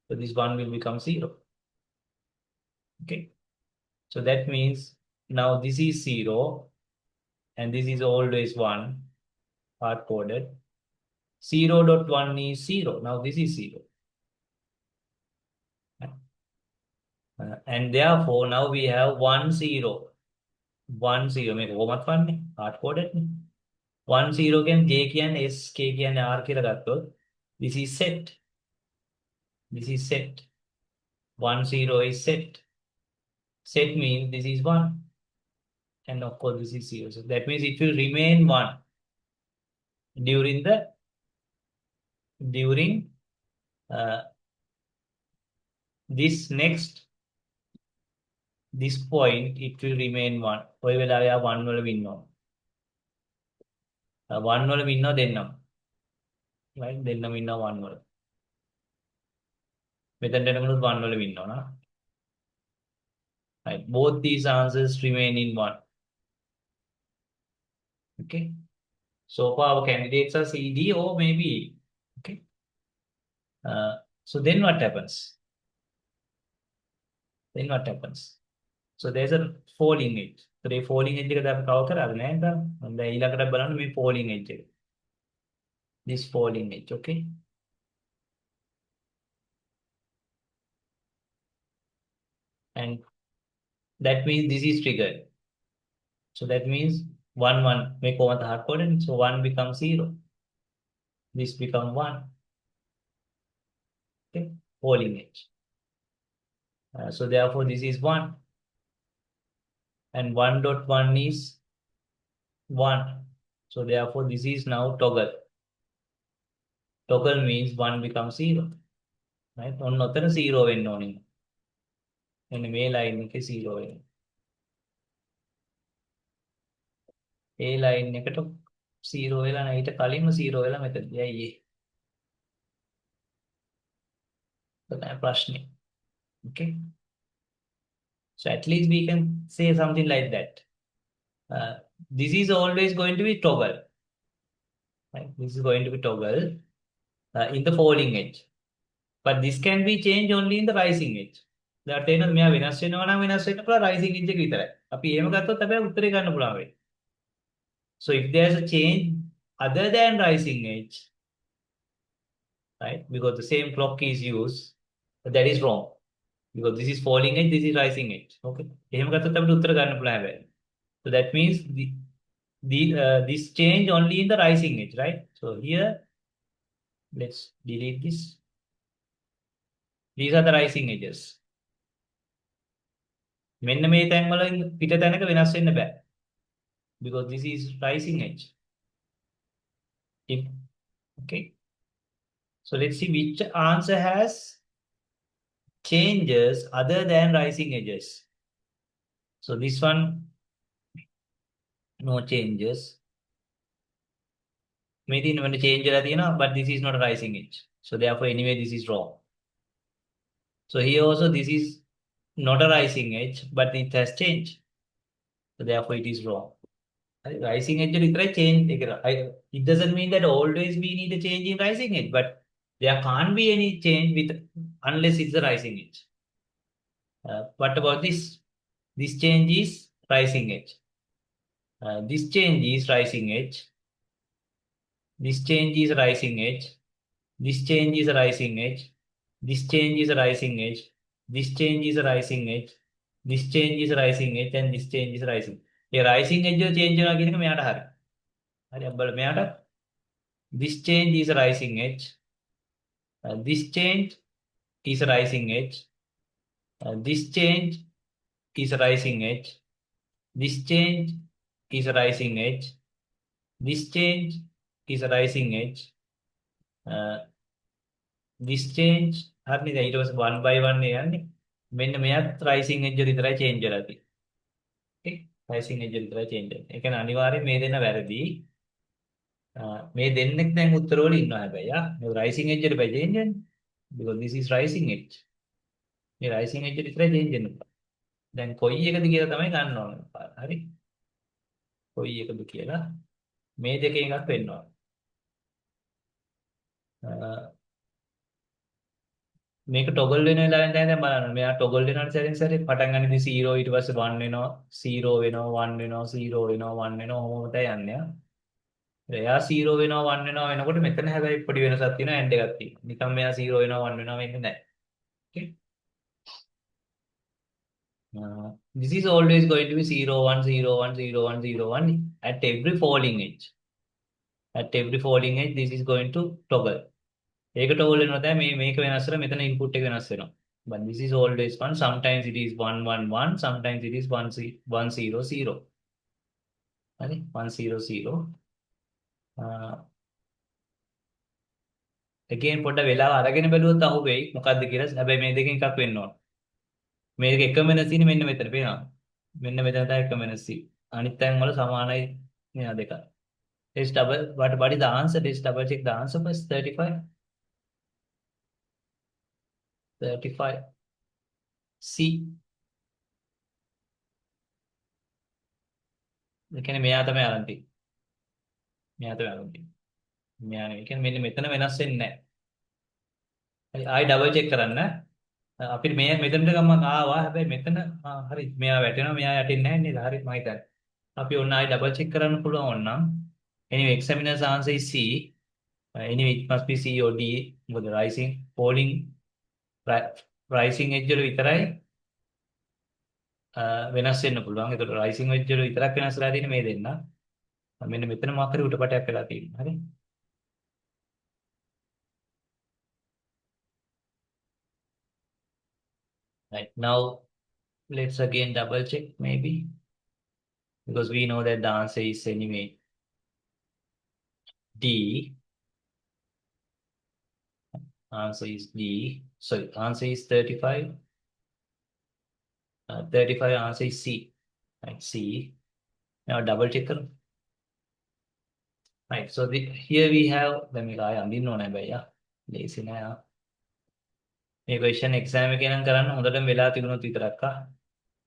So this 1 will become 0. Okay. So that means now this is 0. And this is always 1. Hard coded. 0.1 is 0. Now this is 0. And therefore now we have 1 0. 1 0. මේක කොහොමත් වන්නේ hard coded නේ. 1 0 කියන්නේ J කියන්නේ S, K කියන්නේ R කියලා ගත්තොත් this is set. This is set. 1 0 is set. Set means this is 1. And of course this is 0. So that means it will remain 1 during this point, it will remain 1. ඔය වෙලාවේ ආ 1 වල වින්නවා. 1 වල වින්නවා දෙන්නම. right? දෙන්නම ඉන්නවා 1 වල. මෙතනට එනකොට 1 වල වින්නවා නා. Right? Both these answers remain in 1. Okay. So far our candidates are C, D, or maybe E. Okay. So then what happens? Then what happens? So there's a falling edge. So the falling edge එක අපි කව කරාද නේද? දැන් ඊළඟට බලන්න මේ falling edge එක. This falling edge, okay? And that means this is triggered. So that means 1-1 make over the hard coded. So 1 becomes 0. This becomes 1. Okay, falling edge. So therefore this is 1. And 1.1 is 1. So therefore this is now toggle. Toggle means 1 becomes 0. Right? ඔන්න ඔතන 0 වෙන්න ඕනේ. එන්න මේ line එකේ 0 වෙන්න. ඒ line එකට 0 වෙලා නැහැ. ඊට කලින්ම 0 වෙලා මෙතනදී. ඇයි ඒ? තමයි ප්‍රශ්නේ. Okay. So at least we can say something like that. This is always going to be toggle. Right? This is going to be toggle in the falling edge. But this can be changed only in the rising edge. දැන් එන මෙයා වෙනස් වෙනවා නම් වෙනස් වෙන්න පුළුවන් rising edge එක විතරයි. අපි එහෙම ගත්තොත් හැබැයි උත්තරේ ගන්න පුළුවන් වෙයි. So if there's a change other than rising edge, right? Because the same clock is used, that is wrong. Because this is falling edge, this is rising edge. Okay. එහෙම ගත්තොත් අපිට උත්තර ගන්න පුළුවන් හැබැයි. So that means this change only in the rising edge, right? So here, let's delete this. These are the rising edges. මෙන්න මේ තැන් වල පිට තැනක වෙනස් වෙන්න බෑ. Because this is rising edge. Okay. So let's see which answer has changes other than rising edges. So this one, no changes. Maybe when change but this is not a rising edge. So therefore, anyway, this is wrong. So here also this is not a rising edge, but it has changed. So therefore, it is wrong. Rising edge විතරයි change it doesn't mean that always we need a change in rising edge, but there can't be any change with unless it's a rising edge. What about this? This change is rising edge. This change is rising edge. This change is rising edge. This change is rising edge. This change is rising edge. This change is rising edge. This change is rising edge and this change is rising. A rising edge එක change වෙනවා කියන එක මෙයාට හරි. හරි අප්බල මෙයාට this change is rising edge. This change is rising edge. This change is rising edge. This change is rising edge. This change is rising edge. This change හරිනේ දැන් ඊට පස්සේ 1 by 1 යන්නේ මෙන්න මෙයත් rising edge විතරයි change වෙලා තියෙන්නේ. Okay rising edge විතරයි change වෙන්නේ. ඒ කියන්නේ අනිවාර්යයෙන් මේ දෙන්න වැරදි. මේ දෙන්නෙක් දැන් උත්තරවල ඉන්නවා හැබැයි මේ rising edge එකට බයි change වෙන්නේ. Because this is rising edge. මේ rising edge විතරයි change වෙන්නේ. දැන් කොයි එකද කියලා තමයි ගන්න ඕනේ. හරි. කොයි එකද කියලා මේ දෙකෙන් එකක් වෙන්න ඕනේ. මේක ටොගල් වෙන වෙලාවෙන් දැන් බලන්න. මෙයා ටොගල් වෙනවාට සැරින් සැරේ පටන් ගන්න ඉතින් 0 ඊට පස්සේ 1 වෙනවා 0 වෙනවා 1 වෙනවා 0 වෙනවා 1 වෙනවා ඔහොම තමයි යන්නේ. එයා 0 වෙනවා 1 වෙනවා වෙනකොට මෙතන හැබැයි පොඩි වෙනසක් තියෙනවා ඇන්ඩ් එකක් තියෙනවා. නිකන් මෙයා 0 වෙනවා 1 වෙනවා වෙන්නේ නැහැ. Okay. This is always going to be 0 1 0 1 0 1 0 1 at every falling edge. At every falling edge this is going to toggle. ඒක toggle වෙනවා තමයි මේක වෙනස් කරලා මෙතන input එක වෙනස් වෙනවා. But this is always 1. Sometimes it is 1 1 1. Sometimes it is 1 0 0. හරි 1 0 0. again පොඩ්ඩ වෙලාව අරගෙන බැලුවොත් අහුවෙයි මොකද්ද කියලා. හැබැයි මේ දෙකෙන් එකක් වෙන්න ඕන. මේක එකම වෙනස් තියෙන්නේ මෙන්න මෙතන පේනවා. මෙන්න මෙතන තමයි එකම වෙනස් තියෙන්නේ. අනිත් තැන් වල සමානයි මෙයා දෙක. Let's double what is the answer? Let's double check the answer first. 35. 35. C. ඒ කියන්නේ මෙයා තමයි අරන් තියෙන්නේ. මෙයා තමයි අරන් තියෙන්නේ. මෙයා නෙවෙයි. ඒ කියන්නේ මෙන්න මෙතන වෙනස් වෙන්නේ නැහැ. හරි ආයි ඩබල් චෙක් කරන්න. අපිට මේ මෙතනට ගමන් ආවා. හැබැයි මෙතන හරි මෙයා වැටෙනවා. මෙයා යටින්නේ නැහැ නේද? හරි මම හිතන්නේ. අපි ඔන්න ආයි ඩබල් චෙක් කරන්න පුළුවන් ඕනනම්. Anyway, examiner's answer is C. Anyway, it must be C or D. මොකද rising falling rising edge වල විතරයි වෙනස් වෙන්න පුළුවන්. ඒකට rising edge වල විතරක් වෙනස් වෙලා තියෙන්නේ මේ දෙන්න. මෙන්න මෙතන මොකක් හරි උඩපටයක් වෙලා තියෙනවා. හරි. Right. Now let's again double check maybe because we know that the answer is anyway D. Answer is D. Sorry, answer is 35. 35 answer is C. Right, C. Now double check. Right, so here we have, let me I am no bhaiya. Lazy na. මේ question exam එකේ නම් කරන්න හොඳටම වෙලා තිබුණොත් විතරක්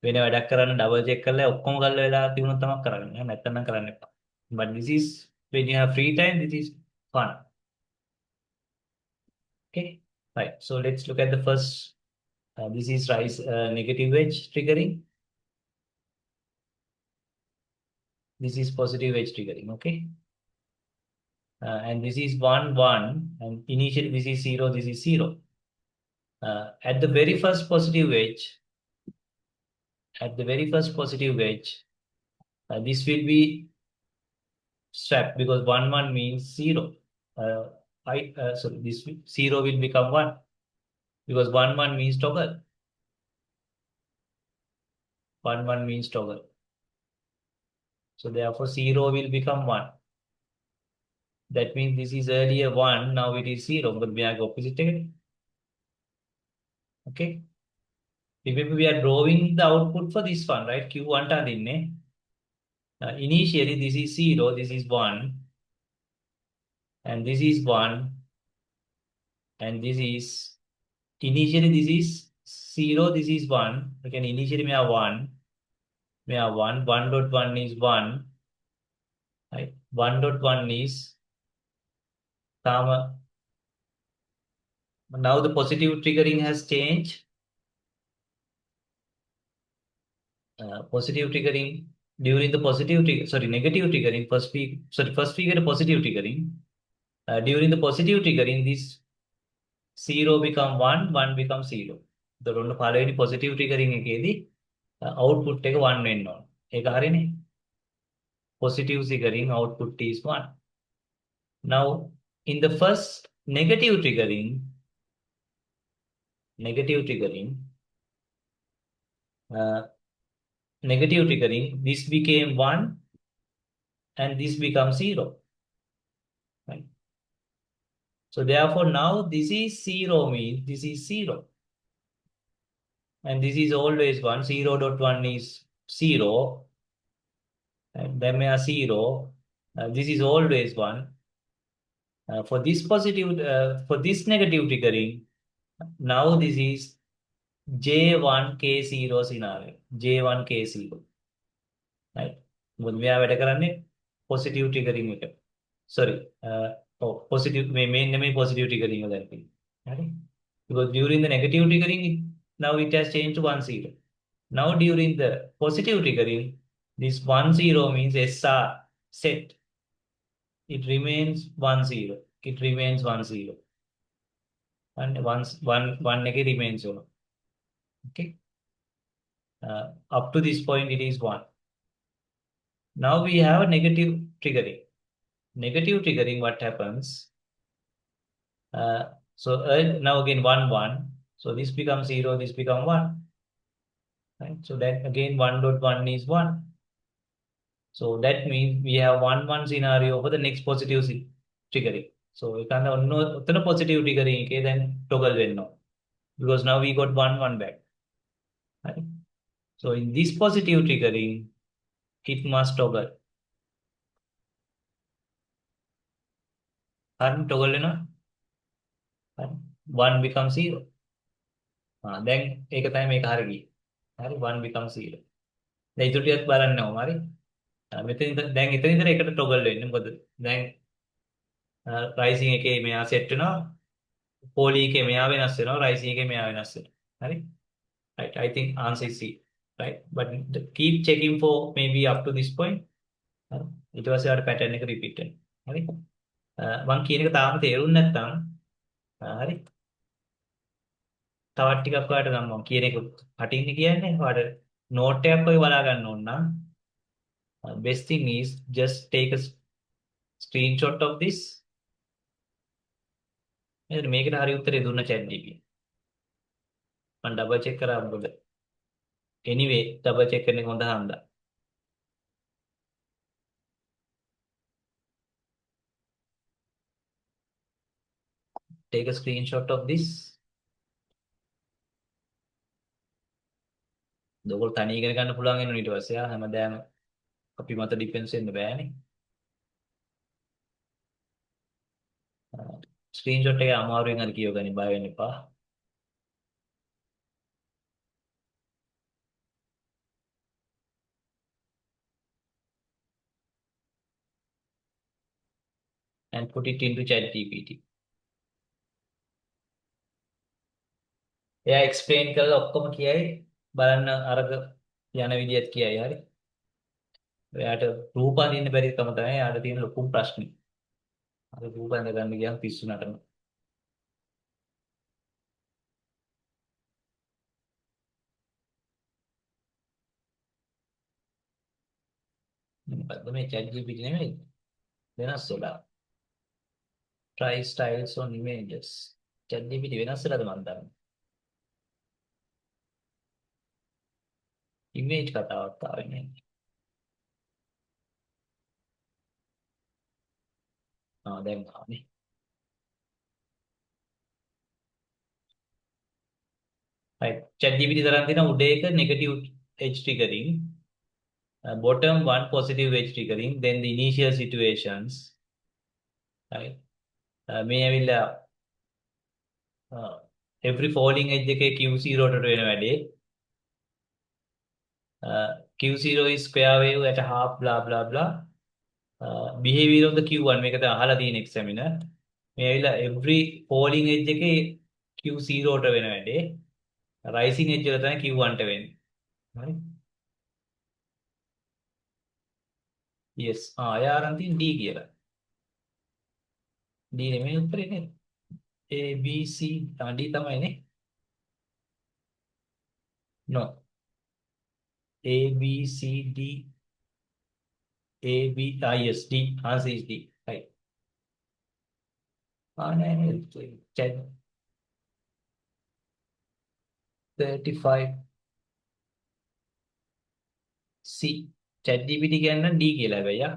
වෙන වැඩක් කරන්න double check කරලා ඔක්කොම කරලා වෙලා තිබුණොත් තමයි කරන්නේ. නැත්නම් නම් කරන්න එපා. But this is when you have free time, this is fun. Okay, right. So let's look at the first. This is negative edge triggering. This is positive edge triggering. Okay. And this is 1 1 and initially this is 0, this is 0. At the very first positive edge, this will be swapped because 1 1 means 0. So this 0 will become 1 because 1 1 means toggle. 1 1 means toggle. So therefore 0 will become 1. That means this is earlier 1, now it is 0. But we are opposite again. Okay. Remember, we are drawing the output for this one, right? Q1 tadinne. Initially, this is 0, this is 1, and this is 1, and this is initially this is 0, this is 1. Again, initially we have 1, 1.1 is 1, right? 1.1 is comma. Now the positive triggering has changed. Positive triggering during the positive trigger, sorry, negative triggering, first we get a positive triggering. During the positive triggering, this 0 become 1, 1 become 0. The following positive triggering එකේදී output එක 1 වෙන්න ඕන. ඒක හරිනේ. Positive triggering output is 1. Now, in the first negative triggering, uh, this became 1 and this becomes 0. Right? So therefore, now this is 0 means this is 0. And this is always 1. 0.1 is 0. And then we are 0. This is always 1. For this negative triggering, now this is J1K0 scenario. J1K0. Right? When we are positive triggering. Sorry. Positive, main positive triggering. Right? Because during the negative triggering, now it has changed to 1-0. Now during the positive triggering, this 1-0 means SR set. It remains 1-0. It remains 1-0. And once one negative remains 0. Okay. Up to this point, it is 1. Now we have a negative triggering. Negative triggering, what happens? Now again 1-1. So this becomes 0, this becomes 1. Right? So that again 1.1 is 1. So that means we have 1-1 scenario for the next positive triggering. So we can no positive triggering, okay, then toggle when no. Because now we got 1-1 back. Right? So in this positive triggering, it must toggle. And toggle, 1 becomes 0. Then එක තමයි මේක හරිය ගියේ. හරි 1 becomes 0. දැන් ඊට ටිකක් බලන්න ඕම හරි. මෙතන දැන් එතන ඉඳලා එකට toggle වෙන්නේ. මොකද දැන් rising එකේ මෙයා set වෙනවා. poly එකේ මෙයා වෙනස් වෙනවා. rising එකේ මෙයා වෙනස් වෙනවා. හරි. Right. I think answer is C. Right. But keep checking for maybe up to this point. ඊට පස්සේ ආට pattern එක repeat වෙනවා. හරි. මම කියන එක තාම තේරුන්නේ නැත්නම් හරි. තවත් ටිකක් ඔයාලට නම් මම කියන එක කටින් කියන්නේ ඔයාලට නෝට් එකක් ඔය බලා ගන්න ඕන නම් best thing is just take a screenshot of this. එතන මේකට හරි උත්තරේ දුන්න chat GPT. මම double check කරා මොකද anyway double check කරන එක හොඳ හන්දා. Take a screenshot of this. ඔයගොල්ලෝ තනිය ඉගෙන ගන්න පුළුවන් වෙනවා ඊට පස්සේ හැමදාම අපි මත ඩිපෙන්ඩ්ස් වෙන්න බෑනේ. ස්ක්‍රීන්ෂොට් එක අමාරුවෙන් හරි කියව ගන්න බය වෙන්න එපා. And put it into chat GPT. එයා explain කරලා ඔක්කොම කියයි බලන්න අරක යන විදියත් කියයි හරි. එයාට රූප අඳින්න බැරි කම තමයි එයාට තියෙන ලොකුම ප්‍රශ්නේ. අර රූප අඳ ගන්න ගියාම පිස්සු නටනවා. මොකද්ද මේ chat GPT නෙමෙයි. වෙනස් වෙලා. Try styles on images. chat GPT වෙනස් වෙලාද මන් දන්නේ. image කතාවක් ආවේ නේ. then right. ChatGPT තරම් තියෙන උඩ එක negative edge triggering, bottom one positive edge triggering, then the initial situations, right? මේ ඇවිල්ලා every falling edge එකේ Q0 ට වෙන වැඩේ. Q0 is square wave at a half blah blah blah. Behavior of the Q1 මේක තමයි අහලා තියෙන examiner. මේ ඇවිල්ලා every falling edge එකේ Q0 ට වෙන වැඩේ. Rising edge වල තමයි Q1 ට වෙන්නේ. Right? Yes. එයා අරන් තියෙන D කියලා. D නෙමෙයි උත්තරේ නේද? A B C D තමයි නේ. No. A B C D A B yes D. Answer is D. Right. නෑ chat 35 C. ChatGPT කියන්නේ D කියලා හැබැයි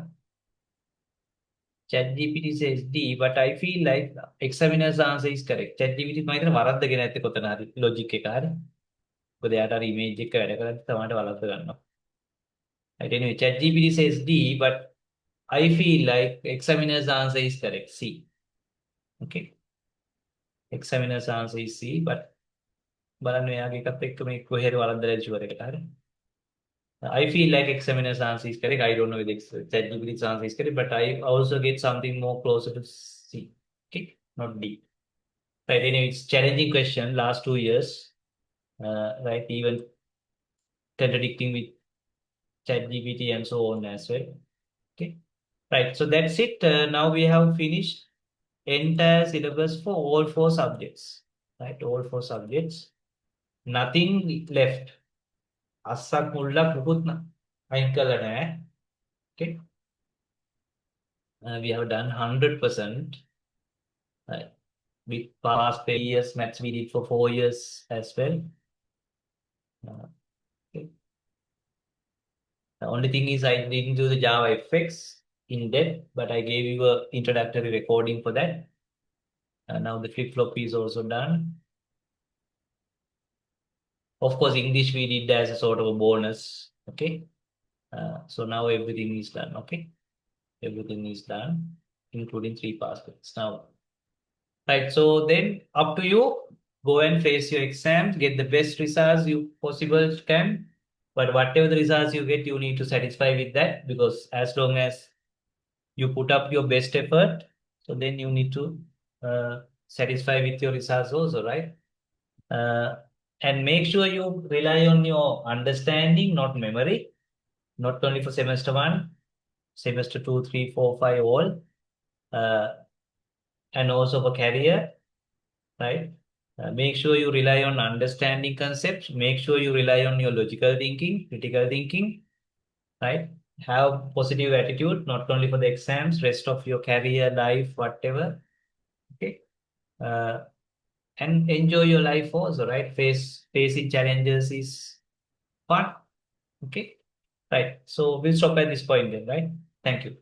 ChatGPT says D, but I feel like examiner's answer is correct. ChatGPT මම හිතන වරද්දගෙන නැත්තේ කොතන හරි logic එක හරි. මොකද එයාට අර image එක වැඩ කරද්දි තමයි වරද්ද ගන්නවා. Right, anyway, ChatGPT says D, but I feel like examiner's answer is correct. C. Okay. Examiner's answer is C, but බලන්න එයාගේ එකත් එක්ක මේ කොහේරි වරද්දලා ෂුවර් එකට හරි. I feel like examiner's answer is correct. I don't know if ChatGPT's answer is correct, but I also get something more closer to C. Okay, not D. Right, anyway, it's challenging question last 2 years. Right, even contradicting with ChatGPT and so on as well. Okay, right. So that's it. Now we have finished entire syllabus for all 4 subjects. Right, all 4 subjects. Nothing left. අස්සක් මුල්ලක් මොකුත් අයින් කරලා නැහැ. Okay. We have done 100%. We passed 3 years. Maths we did for 4 years as well. Okay. The only thing is I didn't do the Java FX in depth, but I gave you an introductory recording for that. Now the flip-flop is also done. Of course, English we did as a sort of a bonus. Okay. So now everything is done. Okay. Everything is done, including 3 passports. Now, right. So then up to you. Go and face your exams. Get the best results you possible can. But whatever the results you get, you need to satisfy with that, because as long as you put up your best effort, so then you need to satisfy with your results also, right? And make sure you rely on your understanding, not memory, not only for semester 1, semester 2, 3, 4, 5, all, and also for career, right? Make sure you rely on understanding concepts. Make sure you rely on your logical thinking, critical thinking, right? Have positive attitude, not only for the exams, rest of your career, life, whatever. Okay. And enjoy your life also, right? Facing challenges is fun. Okay. Right. So we'll stop at this point then, right? Thank you.